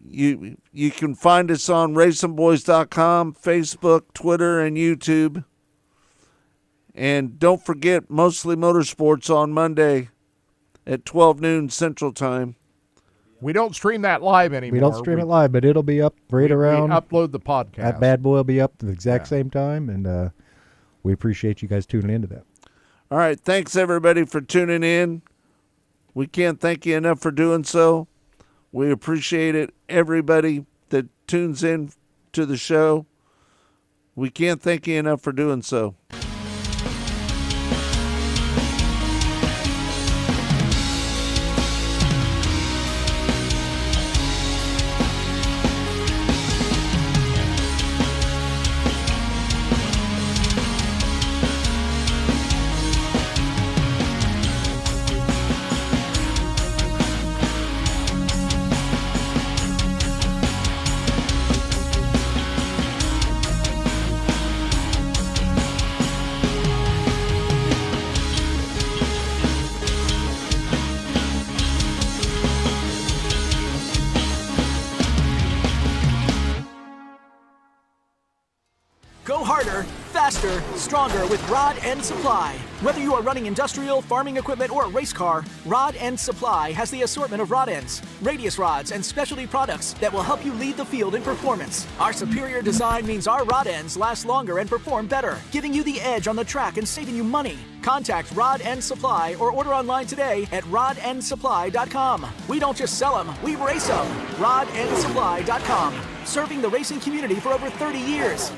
You can find us on racingboys.com, Facebook, Twitter, and YouTube. And don't forget Mostly Motorsports on Monday at 12 noon Central Time. We don't stream that live anymore. We don't stream it live, but it'll be up around. We upload the podcast. That bad boy will be up at the exact same time, and we appreciate you guys tuning into that. All right, thanks everybody for tuning in. We can't thank you enough for doing so. We appreciate it, everybody that tunes in to the show. We can't thank you enough for doing so. Go harder, faster, stronger with Rod End Supply. Whether you are running industrial, farming equipment, or a race car, Rod End Supply has the assortment of rod ends, radius rods, and specialty products that will help you lead the field in performance. Our superior design means our rod ends last longer and perform better, giving you the edge on the track and saving you money. Contact Rod End Supply or order online today at rodendsupply.com. We don't just sell them, we race them. rodendsupply.com. Serving the racing community for over 30 years.